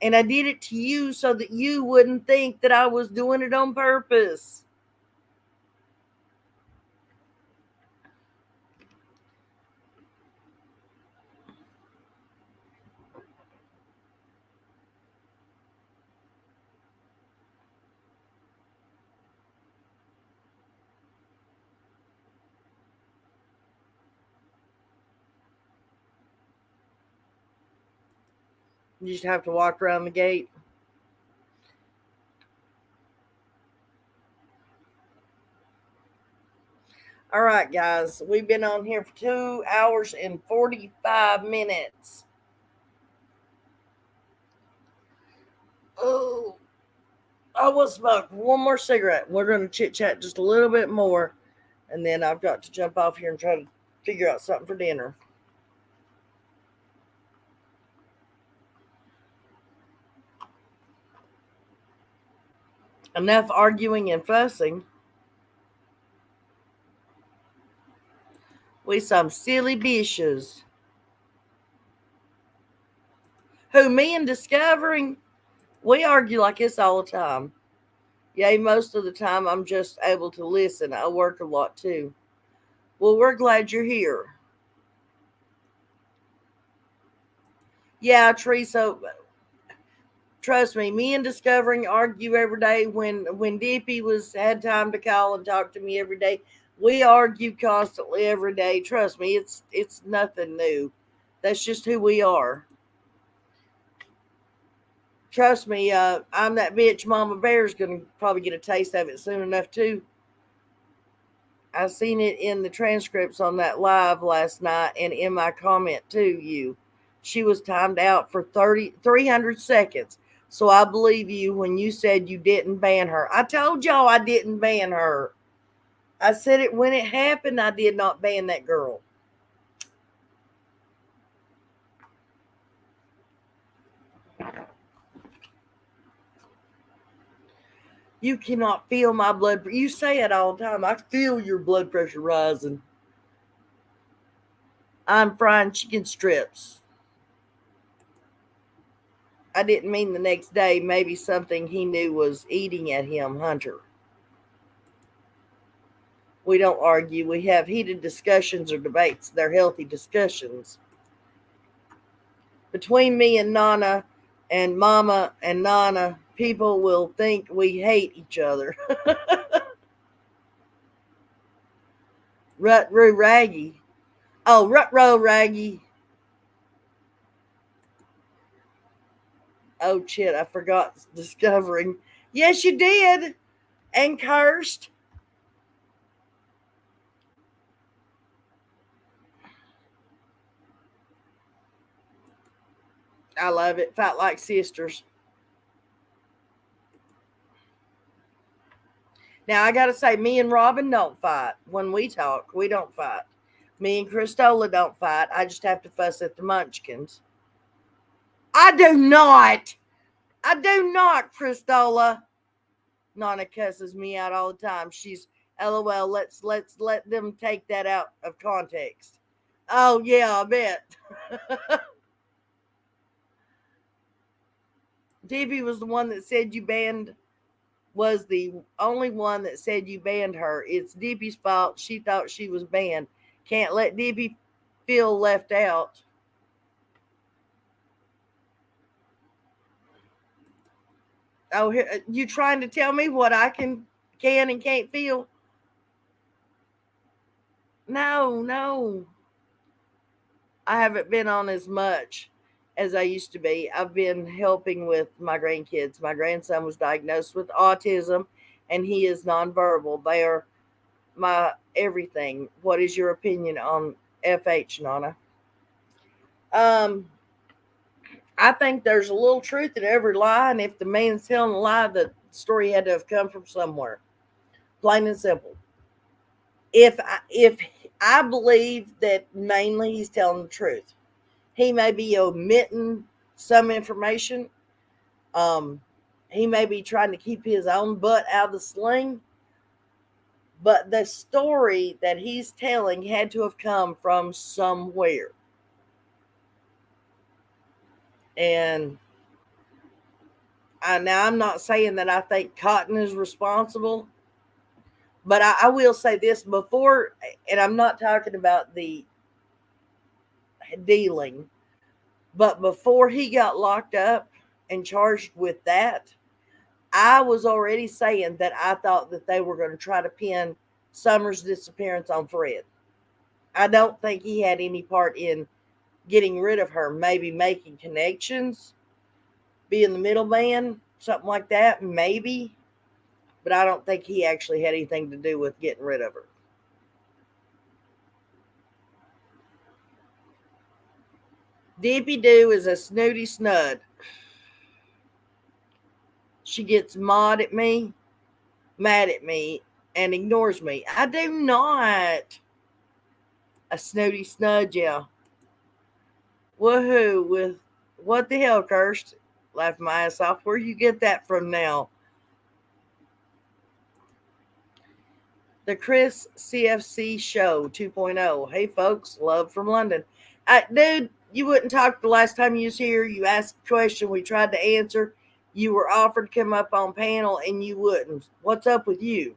and I did it to you so that you wouldn't think that I was doing it on purpose. You just have to walk around the gate. All right, guys. We've been on here for 2 hours and 45 minutes. Oh, I will smoke one more cigarette. We're going to chit chat just a little bit more. And then I've got to jump off here and try to figure out something for dinner. Enough arguing and fussing. We some silly bitches. Who, me and Discovering, we argue like this all the time. Yay, most of the time I'm just able to listen. I work a lot too. Well, we're glad you're here. Yeah, Teresa, trust me and Discovering argue every day. When Dippy had time to call and talk to me every day, we argue constantly every day. Trust me, it's nothing new. That's just who we are. Trust me, I'm that bitch. Mama Bear's gonna probably get a taste of it soon enough too. I seen it in the transcripts on that live last night and in my comment to you. She was timed out for 300 seconds. So I believe you when you said you didn't ban her. I told y'all I didn't ban her. I said it when it happened. I did not ban that girl. You cannot feel my blood. You say it all the time. I feel your blood pressure rising. I'm frying chicken strips. I didn't mean the next day. Maybe something he knew was eating at him, Hunter. We don't argue. We have heated discussions or debates. They're healthy discussions. Between me and Nana and Mama and Nana, people will think we hate each other. Rut-roo Raggy. Oh, Rut-row Raggy. Oh, shit, I forgot Discovering. Yes, you did. And cursed. I love it. Fight like sisters. Now, I got to say, me and Robin don't fight. When we talk, we don't fight. Me and Christola don't fight. I just have to fuss at the munchkins. I do not, Christola. Nana cusses me out all the time. She's LOL. Let's let them take that out of context. Oh yeah, I bet. Debbie was the one that said you banned. Was the only one that said you banned her. It's Debbie's fault. She thought she was banned. Can't let Debbie feel left out. Oh, you trying to tell me what I can and can't feel? No. I haven't been on as much as I used to be. I've been helping with my grandkids. My grandson was diagnosed with autism and he is nonverbal. They are my everything. What is your opinion on FH, Nana? I think there's a little truth in every lie, and if the man's telling a lie, the story had to have come from somewhere. Plain and simple. If I believe that mainly he's telling the truth, he may be omitting some information. He may be trying to keep his own butt out of the sling, but the story that he's telling had to have come from somewhere. And now I'm not saying that I think Cotton is responsible, but I will say this before, and I'm not talking about the dealing, but before he got locked up and charged with that, I was already saying that I thought that they were going to try to pin Summer's disappearance on Fred. I don't think he had any part in getting rid of her, maybe making connections, being the middleman, something like that, maybe. But I don't think he actually had anything to do with getting rid of her. Dippy Doo is a snooty snud. She gets mad at me, and ignores me. I do not. A snooty snud, yeah. Woohoo, with what the hell, cursed? Laughed my ass off. Where you get that from now? The Chris CFC Show 2.0. Hey, folks, love from London. Dude, you wouldn't talk the last time you was here. You asked a question. We tried to answer. You were offered to come up on panel, and you wouldn't. What's up with you?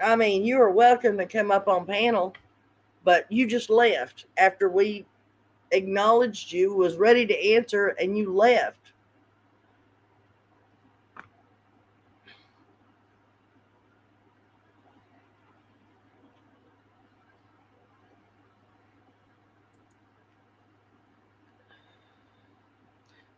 I mean, you were welcome to come up on panel, but you just left after we acknowledged you, was ready to answer, and you left.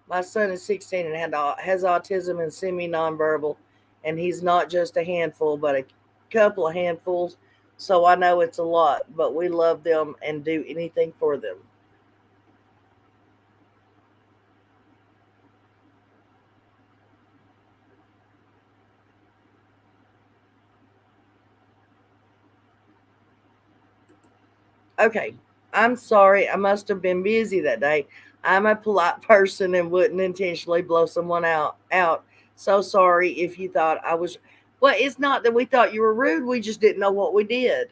My son is 16 and has autism and semi-nonverbal, and he's not just a handful, but a couple of handfuls. So I know it's a lot, but we love them and do anything for them. Okay, I'm sorry. I must have been busy that day. I'm a polite person and wouldn't intentionally blow someone out. So sorry if you thought I was. Well, it's not that we thought you were rude. We just didn't know what we did.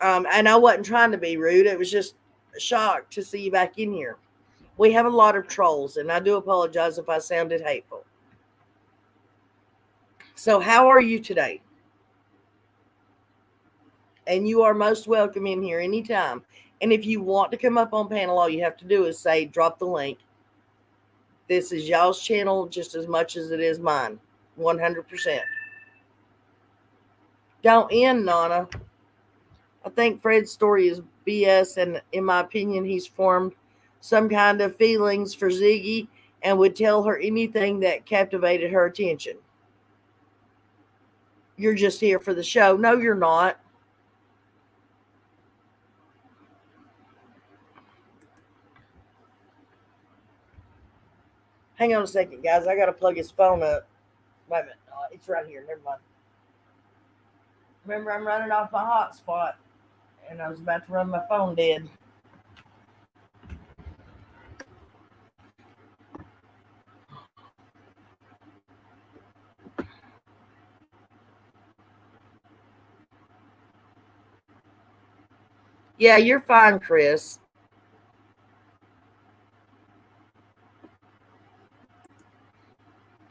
And I wasn't trying to be rude. It was just a shock to see you back in here. We have a lot of trolls, and I do apologize if I sounded hateful. So how are you today? And you are most welcome in here anytime. And if you want to come up on panel, all you have to do is say, drop the link. This is y'all's channel just as much as it is mine. 100%. Don't end, Nana. I think Fred's story is BS, and in my opinion, he's formed some kind of feelings for Ziggy and would tell her anything that captivated her attention. You're just here for the show. No, you're not. Hang on a second, guys. I got to plug his phone up. Wait a minute. It's right here. Never mind. Remember, I'm running off my hotspot, and I was about to run my phone dead. Yeah, you're fine, Chris.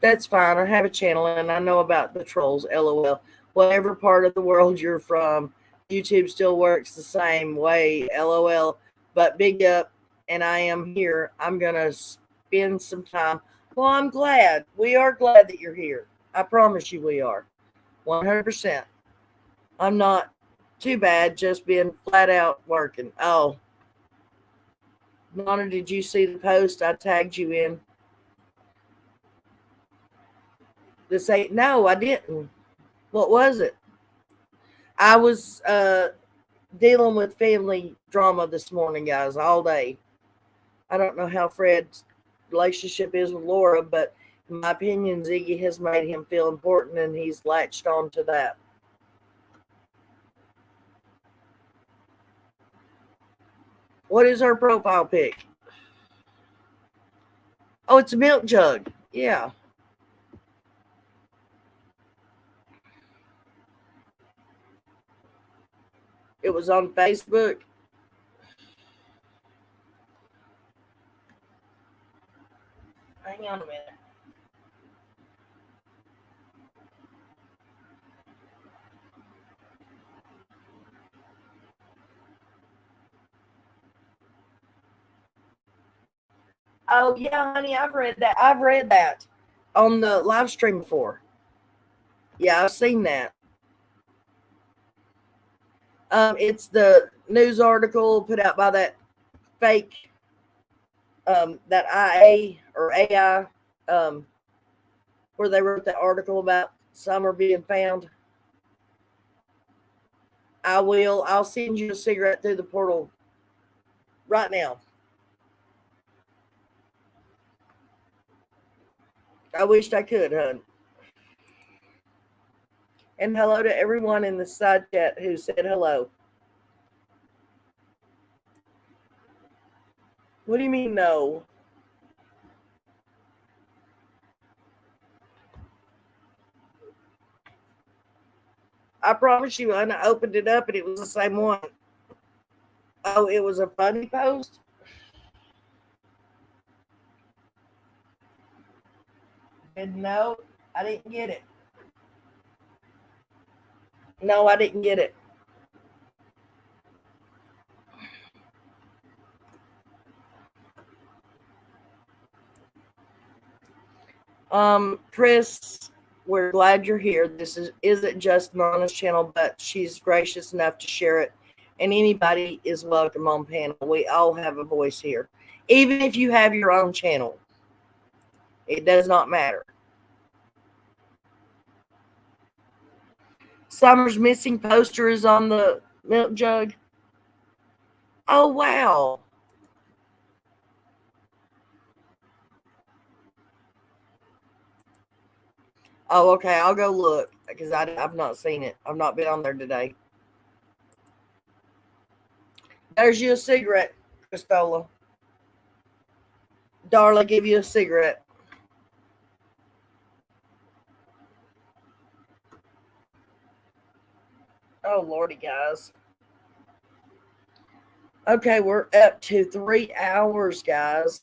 That's fine. I have a channel and I know about the trolls, lol. Whatever part of the world you're from, YouTube still works the same way, lol. But big up, and I am here. I'm going to spend some time. Well, I'm glad. We are glad that you're here. I promise you we are. 100%. I'm not too bad, just being flat out working. Oh, Nana, did you see the post I tagged you in? This ain't, no, I didn't. What was it? I was dealing with family drama this morning, guys, all day. I don't know how Fred's relationship is with Laura, but in my opinion, Ziggy has made him feel important and he's latched on to that. What is her profile pic? Oh, it's a milk jug. Yeah. It was on Facebook. Hang on a minute. Oh, yeah, honey, I've read that. I've read that on the live stream before. Yeah, I've seen that. It's the news article put out by that fake, that IA or AI, where they wrote the article about Summer being found. I'll send you a cigarette through the portal right now. I wished I could, hun. And hello to everyone in the side chat who said hello. What do you mean, no? I promise you, I opened it up and it was the same one. Oh, it was a funny post? No, I didn't get it. No, I didn't get it. Chris, we're glad you're here. This isn't just Nana's channel, but she's gracious enough to share it. And anybody is welcome on panel. We all have a voice here. Even if you have your own channel, it does not matter. Summer's missing poster is on the milk jug. Oh, wow. Oh, okay. I'll go look because I've not seen it. I've not been on there today. There's you a cigarette, Christola. Darla, give you a cigarette. Oh, Lordy, guys. Okay, we're up to 3 hours, guys.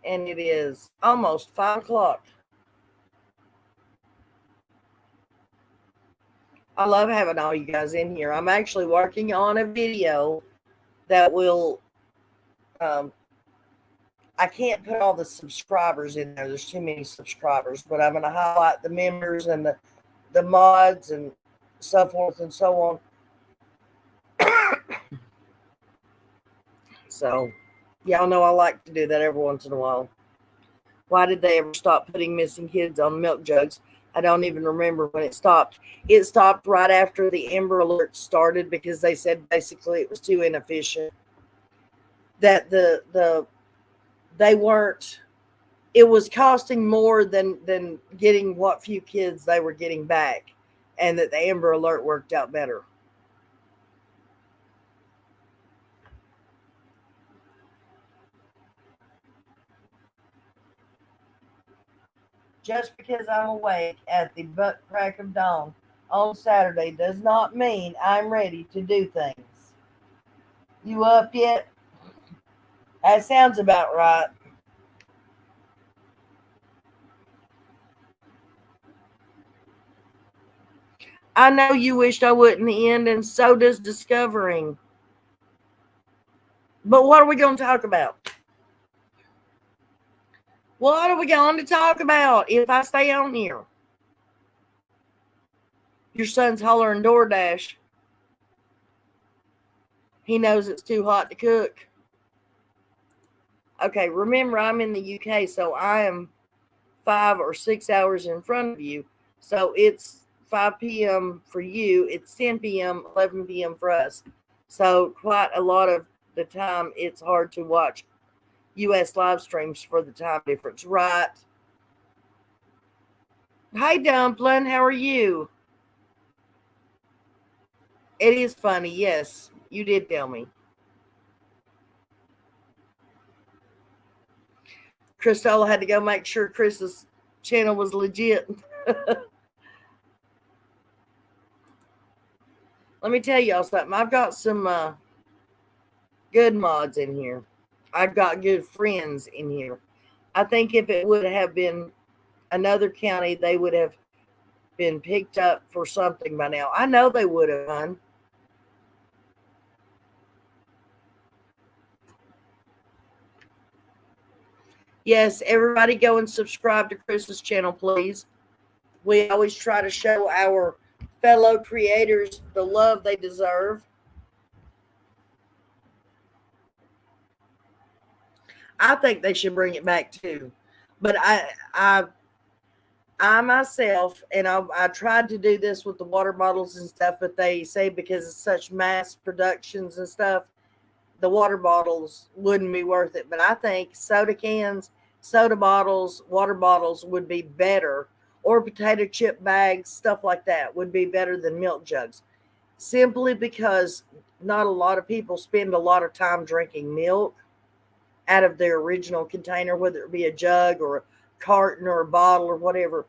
And it is almost 5 o'clock. I love having all you guys in here. I'm actually working on a video that will, I can't put all the subscribers in there. There's too many subscribers, but I'm going to highlight the members and the mods and so forth and so on. So, y'all know I like to do that every once in a while. Why did they ever stop putting missing kids on milk jugs? I don't even remember when it stopped. It stopped right after the Amber Alert started because they said basically it was too inefficient. that they weren't. It was costing more than getting what few kids they were getting back, and that the Amber Alert worked out better. Just because I'm awake at the butt crack of dawn on Saturday does not mean I'm ready to do things. You up yet? That sounds about right. I know you wished I wouldn't end, and so does discovering. But what are we going to talk about? What are we going to talk about if I stay on here? Your son's hollering DoorDash. He knows it's too hot to cook. Okay, remember I'm in the UK, so I am 5 or 6 hours in front of you. So it's 5 p.m. for you. It's 10 p.m., 11 p.m. for us. So quite a lot of the time, it's hard to watch U.S. live streams for the time difference, right? Hi, Dumpling. How are you? It is funny. Yes, you did tell me. Christella had to go make sure Chris's channel was legit. Let me tell y'all something. I've got some good mods in here. I've got good friends in here. I think if it would have been another county, they would have been picked up for something by now. I know they would have, hon. Yes, everybody go and subscribe to Chris's channel, please. We always try to show our fellow creators the love they deserve. I think they should bring it back too. But I myself, and I tried to do this with the water bottles and stuff, but they say because it's such mass productions and stuff, the water bottles wouldn't be worth it. But I think soda cans, soda bottles, water bottles would be better, or potato chip bags, stuff like that would be better than milk jugs. Simply because not a lot of people spend a lot of time drinking milk out of their original container, whether it be a jug or a carton or a bottle or whatever.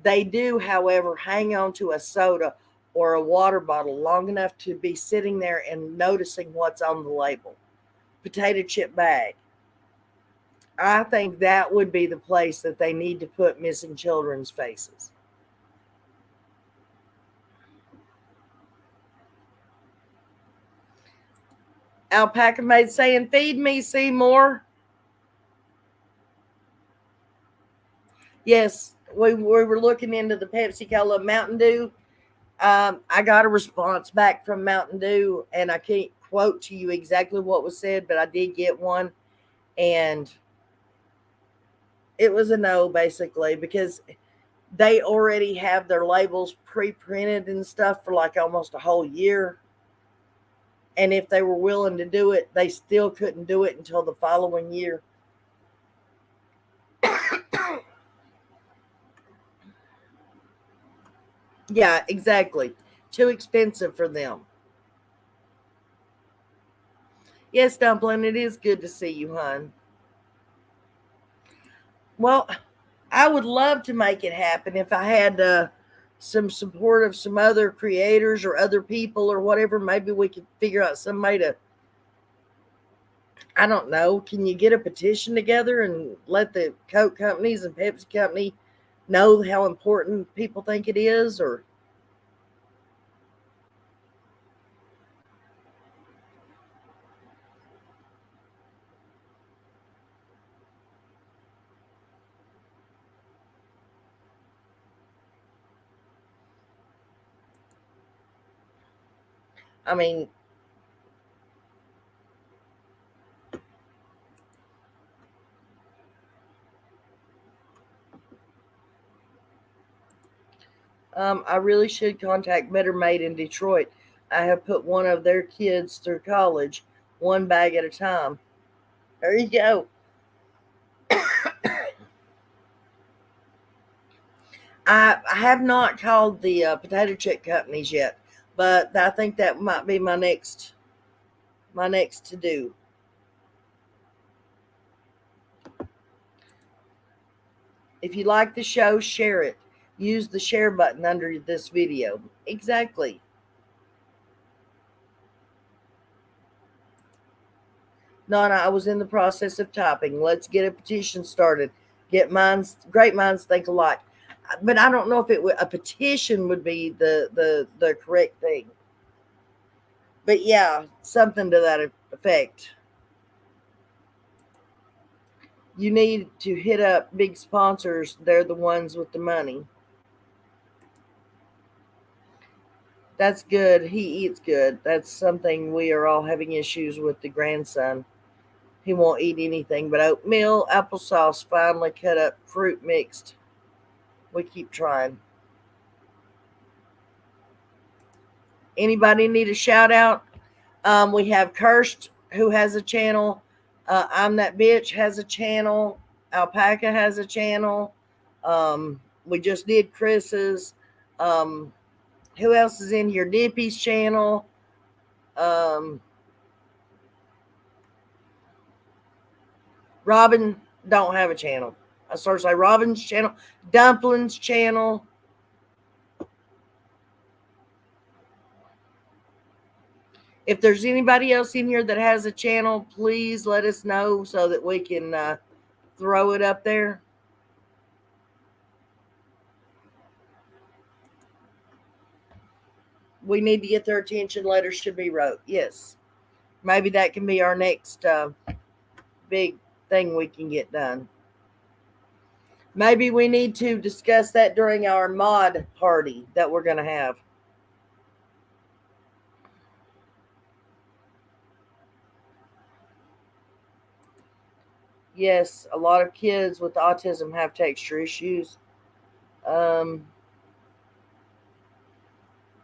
They do, however, hang on to a soda or a water bottle long enough to be sitting there and noticing what's on the label. Potato chip bag. I think that would be the place that they need to put missing children's faces. Alpaca Maid saying, feed me, Seymour. Yes, we were looking into the Pepsi Cola Mountain Dew. I got a response back from Mountain Dew, and I can't quote to you exactly what was said, but I did get one, and it was a no, basically, because they already have their labels pre-printed and stuff for like almost a whole year. And if they were willing to do it, they still couldn't do it until the following year. Yeah, exactly. Too expensive for them. Yes, Dumpling, it is good to see you, hon. Well, I would love to make it happen if I had some support of some other creators or other people or whatever. Maybe we could figure out some way to, I don't know, can you get a petition together and let the Coke companies and Pepsi company know how important people think it is? Or I mean, I really should contact Better Made in Detroit. I have put one of their kids through college. one bag at a time. There you go. I have not called the potato chip companies yet, but I think that might be my next to do. If you like the show, share it. Use the share button under this video. Exactly. Nana, I was in the process of typing. Let's get a petition started. Great minds think alike. But I don't know if a petition would be the correct thing. But yeah, something to that effect. You need to hit up big sponsors. They're the ones with the money. That's good. He eats good. That's something we are all having issues with the grandson. He won't eat anything but oatmeal, applesauce, finely cut up fruit mixed. We keep trying. Anybody need a shout out? We have Kirst, who has a channel. I'm That Bitch has a channel. Alpaca has a channel. We just did Chris's. Who else is in here? Dippy's channel. Robin don't have a channel. I started to say Robin's channel, Dumpling's channel. If there's anybody else in here that has a channel, please let us know so that we can throw it up there. We need to get their attention. Letters should be wrote. Yes. Maybe that can be our next big thing we can get done. Maybe we need to discuss that during our mod party that we're going to have. Yes, a lot of kids with autism have texture issues.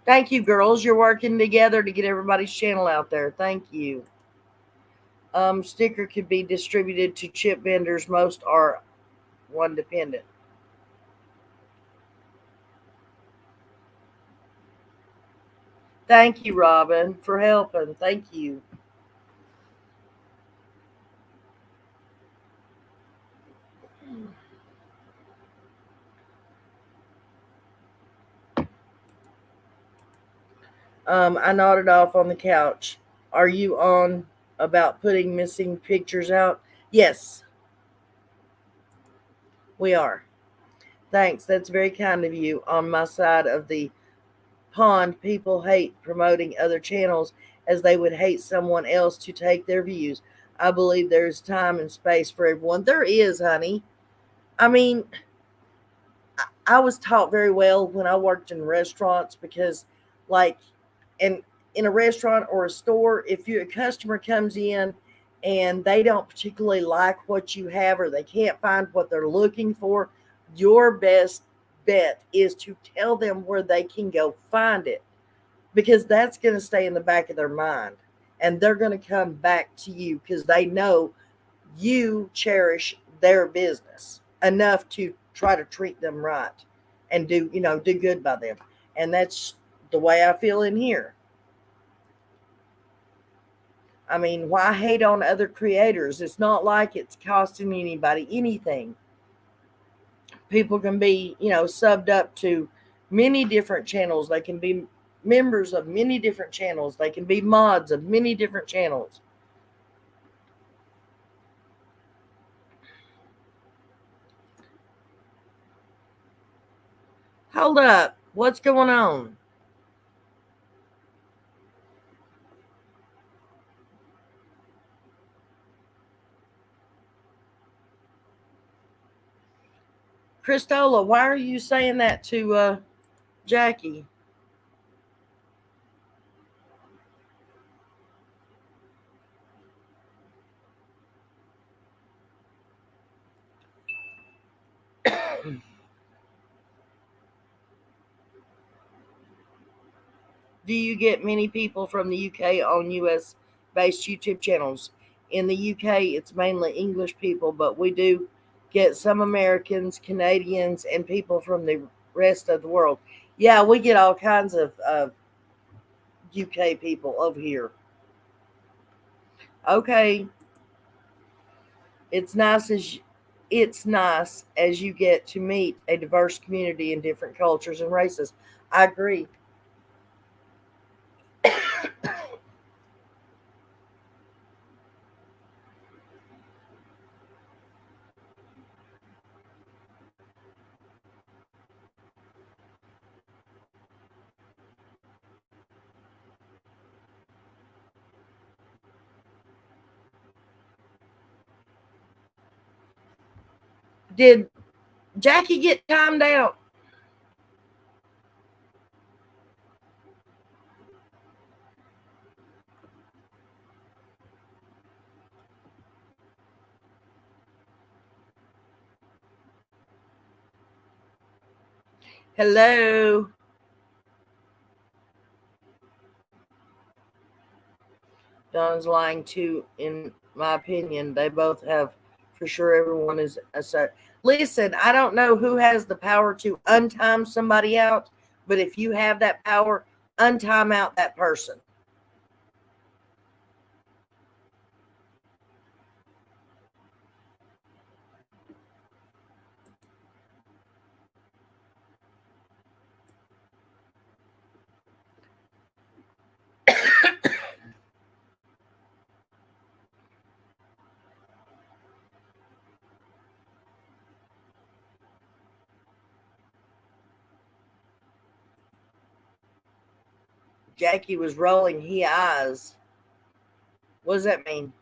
Thank you, girls. You're working together to get everybody's channel out there. Thank you. Sticker could be distributed to chip vendors. Most are one dependent. Thank you, Robin, for helping. Thank you. I nodded off on the couch. Are you on about putting missing pictures out? Yes, we are. Thanks. That's very kind of you. On my side of the pond, people hate promoting other channels as they would hate someone else to take their views. I believe there's time and space for everyone. There is, honey. I mean, I was taught very well when I worked in restaurants because, like, and in a restaurant or a store, if a customer comes in and they don't particularly like what you have or they can't find what they're looking for, your best bet is to tell them where they can go find it, because that's going to stay in the back of their mind and they're going to come back to you because they know you cherish their business enough to try to treat them right and do good by them. And that's the way I feel in here. I mean, why hate on other creators? It's not like it's costing anybody anything. People can be, subbed up to many different channels. They can be members of many different channels. They can be mods of many different channels. Hold up. What's going on? Christola, why are you saying that to Jackie? Do you get many people from the UK on US based YouTube channels. In the UK, it's mainly English people, but we do get some Americans, Canadians, and people from the rest of the world. Yeah, we get all kinds of UK people over here. Okay, it's nice as you get to meet a diverse community in different cultures and races. I agree. Did Jackie get timed out? Hello. Don's lying too, in my opinion. They both have, for sure, everyone is a set. Listen, I don't know who has the power to untime somebody out, but if you have that power, untime out that person. Jackie was rolling he eyes. What does that mean?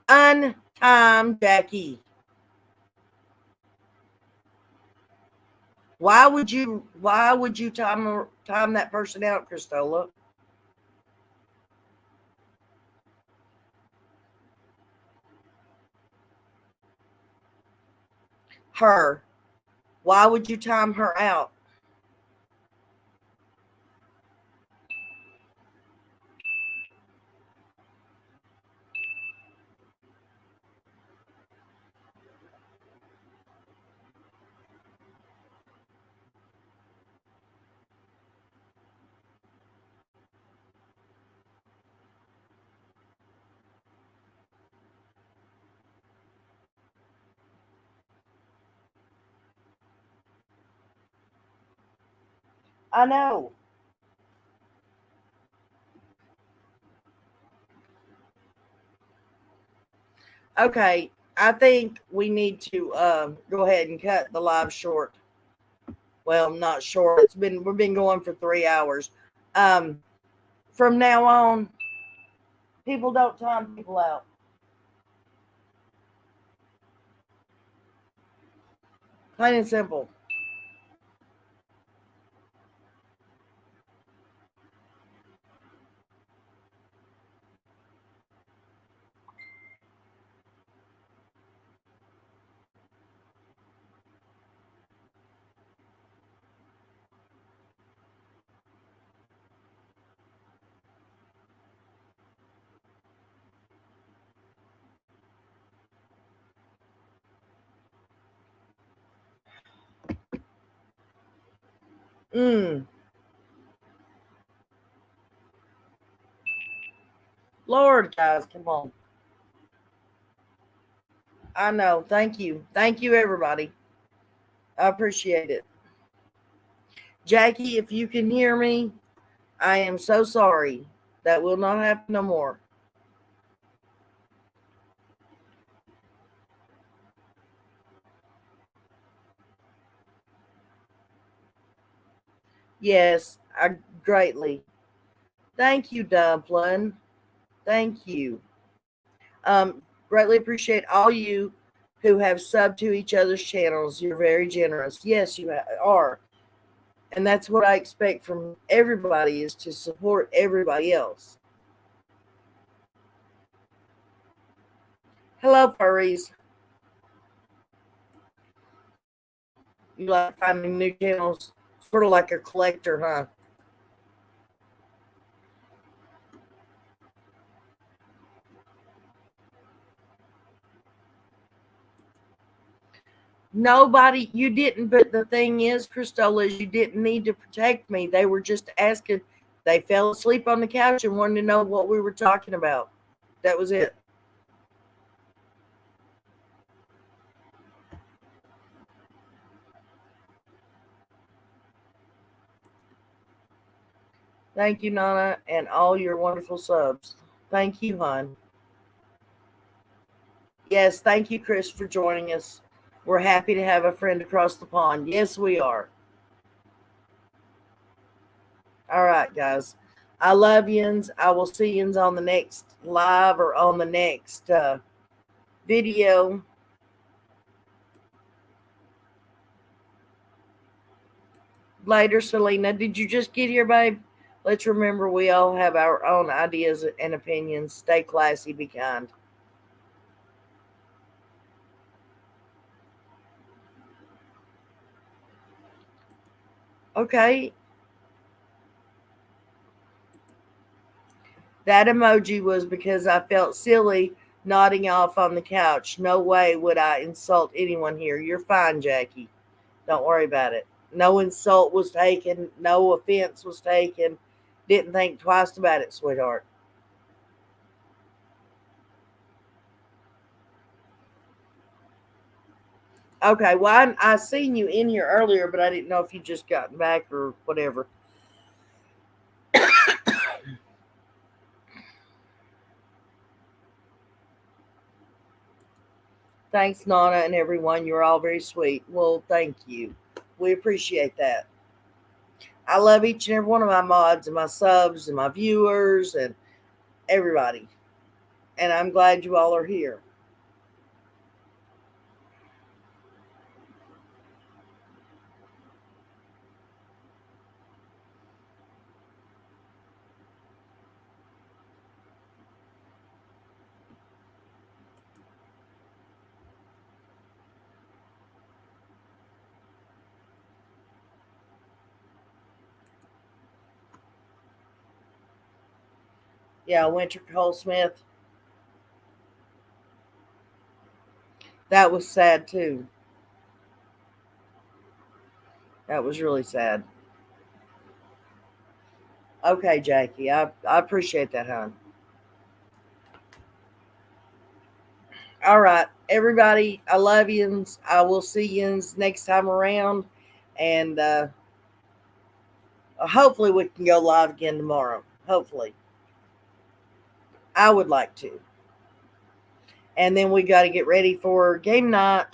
Untime Jackie. Why would you time that person out, Christola? Her. Why would you time her out? I know. Okay, I think we need to go ahead and cut the live short. Well, not short. We've been going for 3 hours. From now on, people don't time people out. Plain and simple. Lord, guys, come on. I know. Thank you. Thank you, everybody. I appreciate it. Jackie, if you can hear me, I am so sorry. That will not happen no more. Yes, I greatly. Thank you, Dumpling. Thank you. Greatly appreciate all you who have subbed to each other's channels. You're very generous. Yes, you are. And that's what I expect from everybody, is to support everybody else. Hello, furries. You like finding new channels? Sort of like a collector, huh? Nobody, you didn't. But the thing is, Cristola, is you didn't need to protect me. They were just asking. They fell asleep on the couch and wanted to know what we were talking about. That was it. Thank you, Nana, and all your wonderful subs. Thank you, hon. Yes, thank you, Chris, for joining us. We're happy to have a friend across the pond. Yes, we are. All right, guys. I love yins. I will see yins on the next live or on the next video. Later, Selena. Did you just get here, babe? Let's remember we all have our own ideas and opinions. Stay classy, be kind. Okay. That emoji was because I felt silly nodding off on the couch. No way would I insult anyone here. You're fine, Jackie. Don't worry about it. No insult was taken. No offense was taken. Didn't think twice about it, sweetheart. Okay, well, I seen you in here earlier, but I didn't know if you just gotten back or whatever. Thanks, Nana, and everyone. You're all very sweet. Well, thank you. We appreciate that. I love each and every one of my mods and my subs and my viewers and everybody. And I'm glad you all are here. Yeah, Winter Cole Smith. That was sad too. That was really sad. Okay, Jackie. I appreciate that, hon. All right, everybody. I love yous. I will see yous next time around. And hopefully we can go live again tomorrow. Hopefully. I would like to. And then we got to get ready for game night.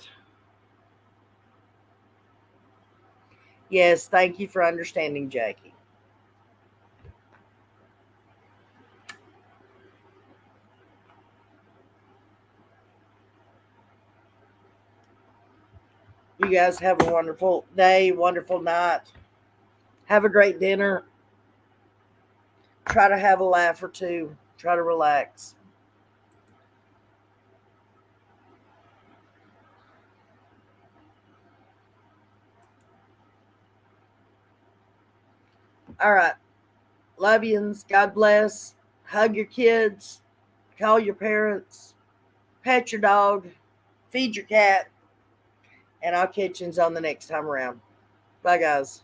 Yes, thank you for understanding, Jackie. You guys have a wonderful day, wonderful night. Have a great dinner. Try to have a laugh or two. Try to relax. All right. Love yous. God bless. Hug your kids. Call your parents. Pet your dog. Feed your cat. And I'll catch yous on the next time around. Bye, guys.